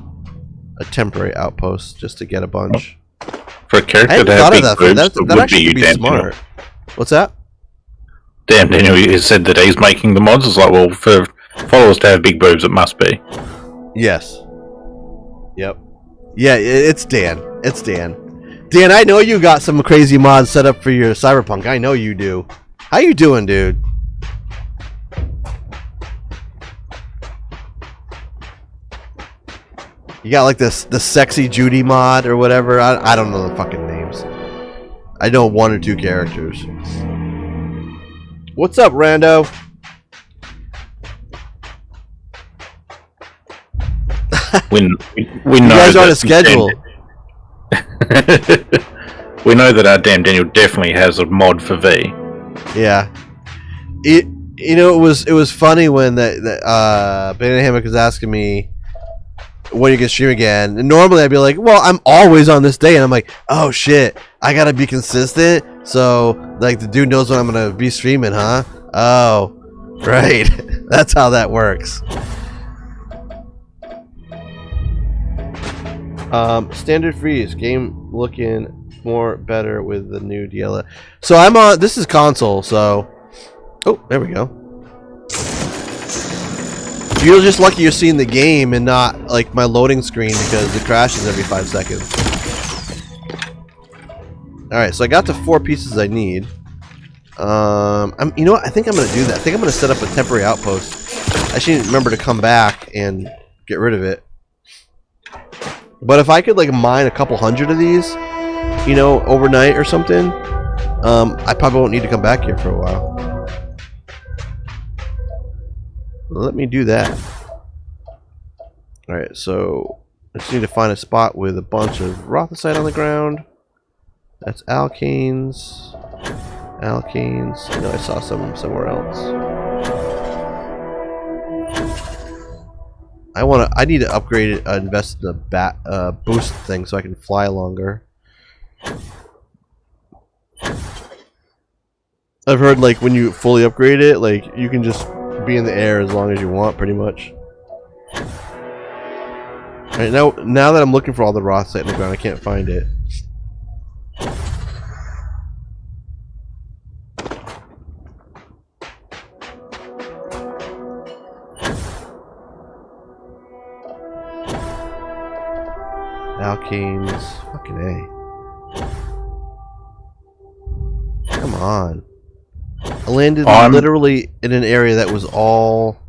temporary outpost just to get a bunch. For a I character hadn't to have thought of big that. boobs, That would actually be could be damn smart. Daniel. What's that? Damn, Daniel, you said that he's making the mods. It's like, well, for followers to have big boobs, it must be. Yes. Yep. Yeah, it's Dan. It's Dan. Dan, I know you got some crazy mods set up for your Cyberpunk. I know you do. How you doing, dude? You got like the sexy Judy mod or whatever. I don't know the fucking names. I know 1 or 2 characters. What's up, Rando? We know You guys are on that a schedule. We know that our damn Daniel definitely has a mod for V. Yeah. You know, it was funny when Banana Hammock was asking me when you can stream again. And normally I'd be like, well, I'm always on this day, and I'm like, oh shit, I gotta be consistent. So like the dude knows when I'm gonna be streaming, huh? Oh, right. That's how that works. Standard freeze game looking more better with the new DLL. So I'm on. This is console. So, oh, there we go. You're just lucky you're seeing the game and not like my loading screen because it crashes every 5 seconds. All right, so I got the 4 pieces I need. You know what? I think I'm gonna do that. I think I'm gonna set up a temporary outpost. I should remember to come back and get rid of it. But if I could like mine a couple hundred of these, you know, overnight or something, I probably won't need to come back here for a while. Let me do that. Alright, so I just need to find a spot with a bunch of Rothicite on the ground. That's alkanes. Alkanes. I know I saw some somewhere else. I need to upgrade it, invest in the boost thing so I can fly longer. I've heard like when you fully upgrade it, like you can just be in the air as long as you want, pretty much. Alright, now that I'm looking for all the raw site in the ground, I can't find it. Alkanes, fucking A. Come on. I landed literally in an area that was all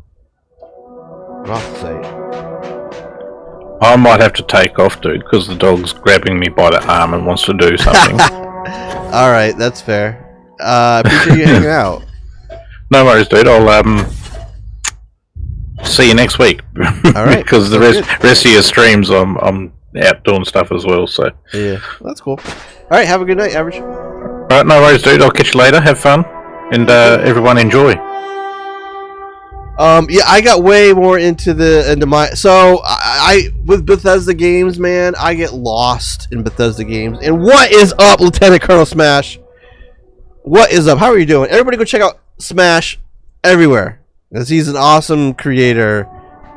rock site. I might have to take off, dude, because the dog's grabbing me by the arm and wants to do something. Alright, that's fair. Appreciate you hanging out. No worries, dude. I'll see you next week. Alright. Because the rest of your streams, I'm out doing stuff as well, so. Yeah, that's cool. Alright, have a good night, Average. Alright, no worries, dude. I'll catch you later. Have fun. And everyone enjoy. Yeah, I got way more into my. So I with Bethesda games, man, I get lost in Bethesda games. And what is up, Lieutenant Colonel Smash? What is up? How are you doing? Everybody, go check out Smash everywhere, because he's an awesome creator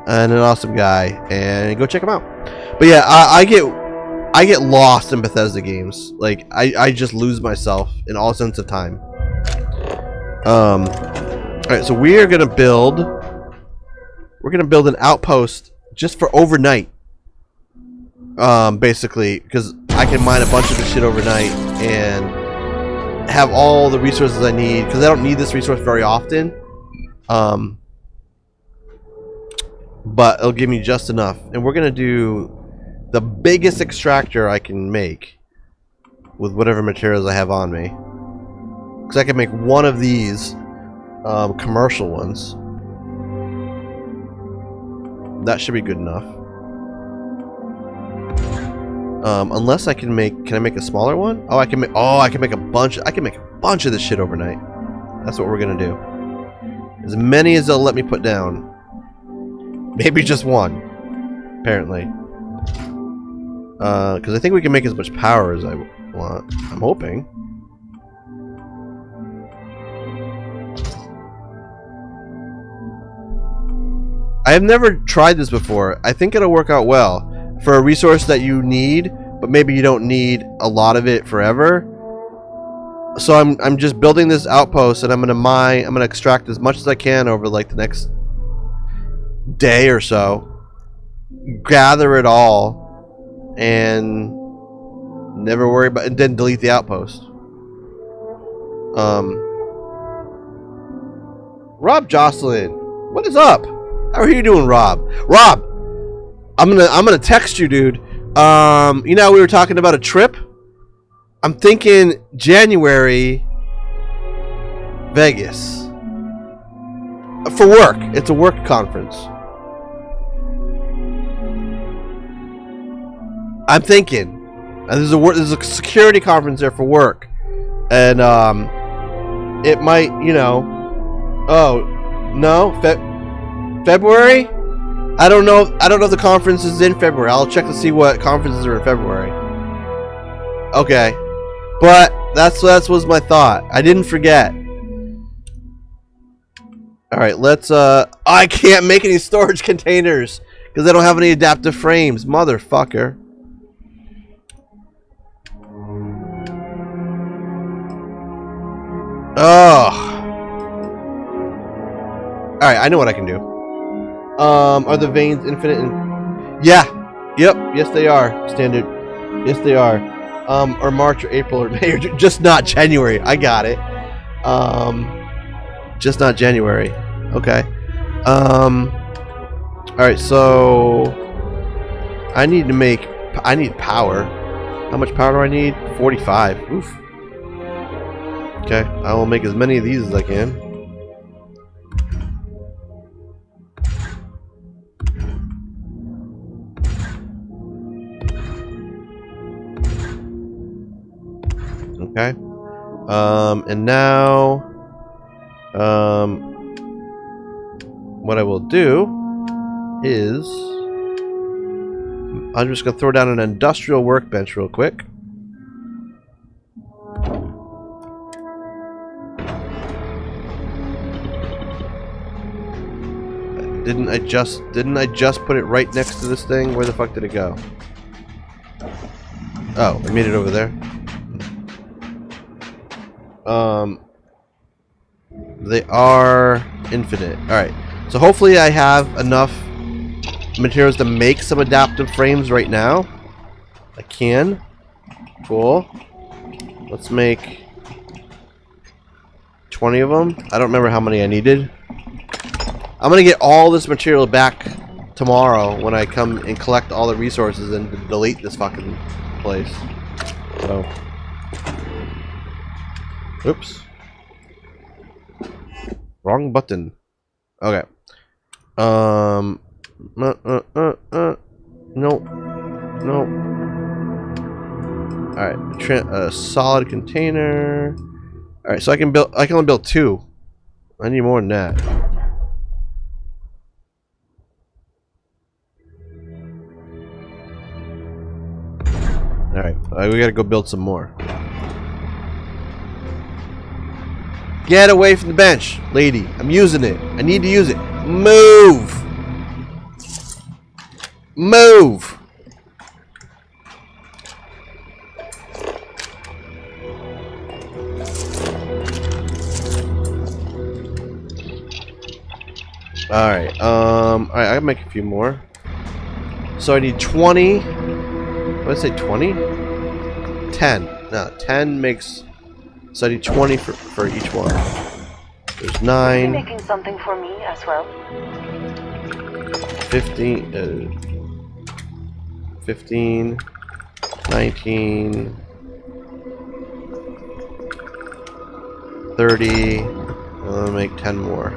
and an awesome guy. And go check him out. But yeah, I get lost in Bethesda games. Like I just lose myself in all sense of time. Alright, so we're gonna build an outpost just for overnight. Basically, because I can mine a bunch of this shit overnight and have all the resources I need, because I don't need this resource very often. But it'll give me just enough. And we're gonna do the biggest extractor I can make with whatever materials I have on me. Because I can make one of these commercial ones. That should be good enough. Unless I can I make a smaller one? Oh, I can make a bunch of this shit overnight. That's what we're gonna do. As many as they'll let me put down. Maybe just one. Apparently. Because I think we can make as much power as I want. I'm hoping. I have never tried this before. I think it'll work out well. For a resource that you need, but maybe you don't need a lot of it forever. So I'm just building this outpost, and I'm gonna extract as much as I can over like the next day or so. Gather it all and never worry about, and then delete the outpost. Rob Jocelyn, what is up? How are you doing, Rob? Rob, I'm gonna text you, dude. You know how we were talking about a trip? I'm thinking January, Vegas. For work. It's a work conference. I'm thinking. There's a security conference there for work. And it might, you know. Oh, no? February? I don't know if the conference is in February. I'll check to see what conferences are in February. Okay. But that was my thought. I didn't forget. Alright, let's I can't make any storage containers because I don't have any adaptive frames, motherfucker. Oh. Alright, I know what I can do. Are the veins infinite? Yeah. Yep. Yes, they are. Standard. Yes, they are. Or March or April or May, or just not January. I got it. Just not January. Okay. Alright, so I need power. How much power do I need? 45. Oof. Okay, I will make as many of these as I can. Okay. And now, what I will do is, I'm just gonna throw down an industrial workbench real quick. Didn't I just put it right next to this thing? Where the fuck did it go? Oh, I made it over there. They are infinite. Alright. So hopefully I have enough materials to make some adaptive frames right now. I can. Cool. Let's make 20 of them. I don't remember how many I needed. I'm gonna get all this material back tomorrow when I come and collect all the resources and delete this fucking place. So, oops, wrong button. Okay. Nope. All right. A solid container. All right. So I can only build 2. I need more than that. Alright, we gotta go build some more. Get away from the bench, lady. I'm using it. I need to use it. Move! Move! Alright, alright, I gotta make a few more. So I need 20. What did I say, 20? 10. No, 10 makes... So I need 20 for each one. There's 9. Making something for me as well. 15. 15. 19. 30. I'll make 10 more.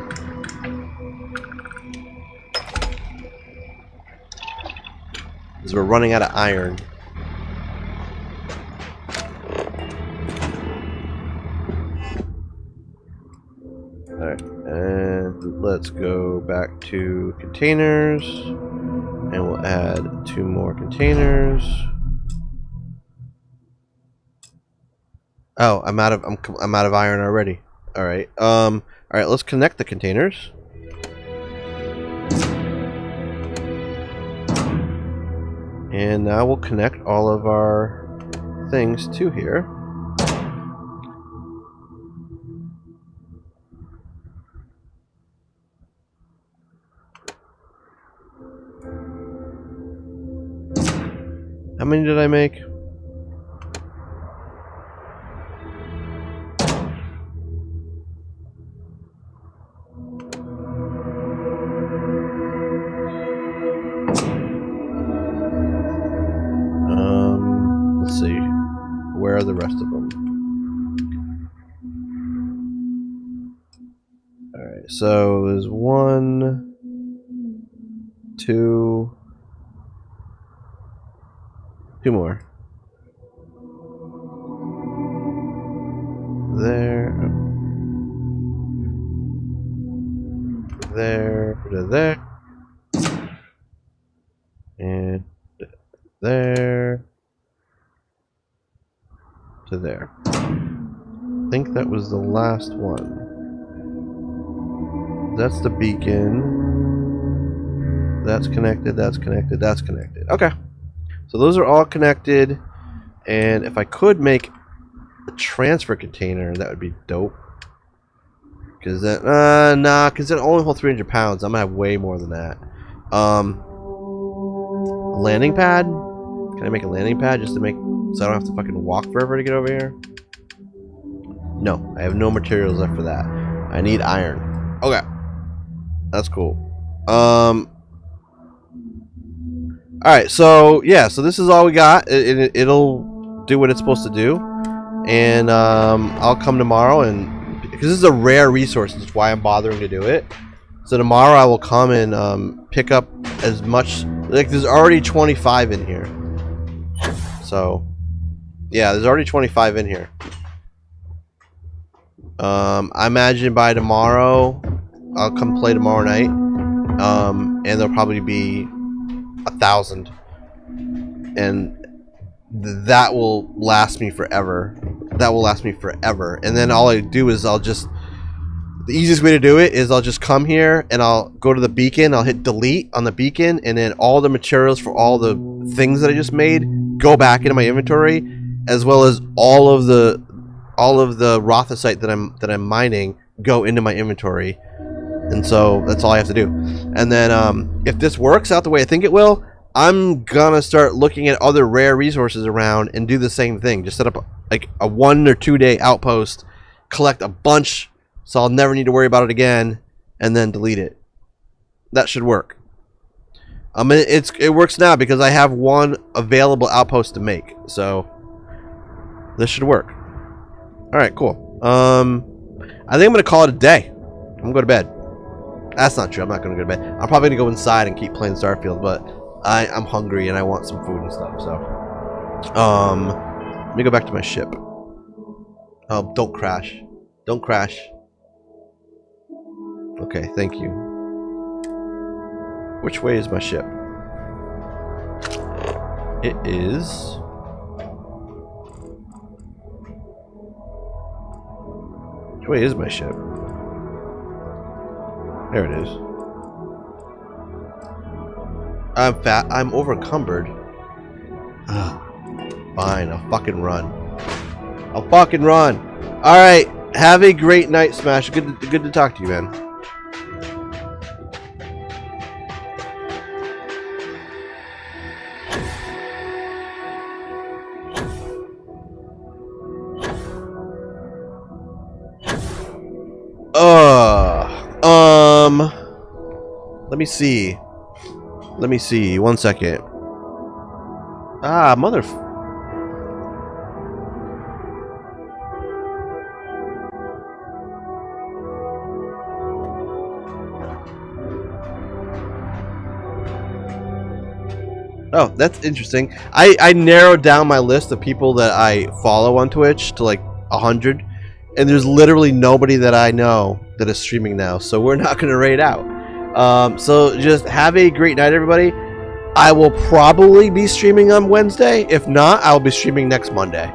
Because we're running out of iron. Alright, and let's go back to containers, and we'll add 2 more containers. Oh, I'm out of iron already. Alright, alright, let's connect the containers. And now we'll connect all of our things to here. How many did I make? Let's see. Where are the rest of them? Alright, so there's 1, 2, 2 more. There. There to there. And there to there. I think that was the last one. That's the beacon. That's connected, that's connected, that's connected. Okay. So those are all connected, and if I could make a transfer container, that would be dope. Because that, nah, because it only holds 300 pounds. I'm gonna have way more than that. Landing pad? Can I make a landing pad just to make, so I don't have to fucking walk forever to get over here? No, I have no materials left for that. I need iron. Okay. That's cool. Alright, so yeah, so this is all we got. It'll do what it's supposed to do. And I'll come tomorrow, and because this is a rare resource, that's why I'm bothering to do it. So tomorrow I will come and pick up as much, like there's already 25 in here. So yeah, there's already 25 in here. I imagine by tomorrow, I'll come play tomorrow night, and there'll probably be 1,000, and that will last me forever. That will last me forever. And then all I do is I'll just, the easiest way to do it is I'll just come here and I'll go to the beacon. I'll hit delete on the beacon, and then all the materials for all the things that I just made go back into my inventory, as well as all of the rothosite that I'm mining go into my inventory. And so that's all I have to do. And then if this works out the way I think it will, I'm gonna start looking at other rare resources around and do the same thing. Just set up like a 1 or 2 day outpost, collect a bunch, so I'll never need to worry about it again, and then delete it. That should work. It works now because I have one available outpost to make, so this should work. All right, cool. I think I'm gonna call it a day. I'm gonna go to bed. That's not true. I'm not gonna go to bed. I'm probably gonna go inside and keep playing Starfield, but I'm hungry and I want some food and stuff. So, let me go back to my ship. Oh, don't crash! Don't crash. Okay, thank you. Which way is my ship? It is. Which way is my ship? There it is. I'm fat. I'm overencumbered. Fine, I'll fucking run. I'll fucking run. All right. Have a great night, Smash. Good to talk to you, man. Let me see. Let me see. 1 second. Ah, mother. Oh, that's interesting. I narrowed down my list of people that I follow on Twitch to like 100, and there's literally nobody that I know that is streaming now, so we're not going to raid out. So just have a great night, everybody. I will probably be streaming on Wednesday. If not, I'll be streaming next Monday.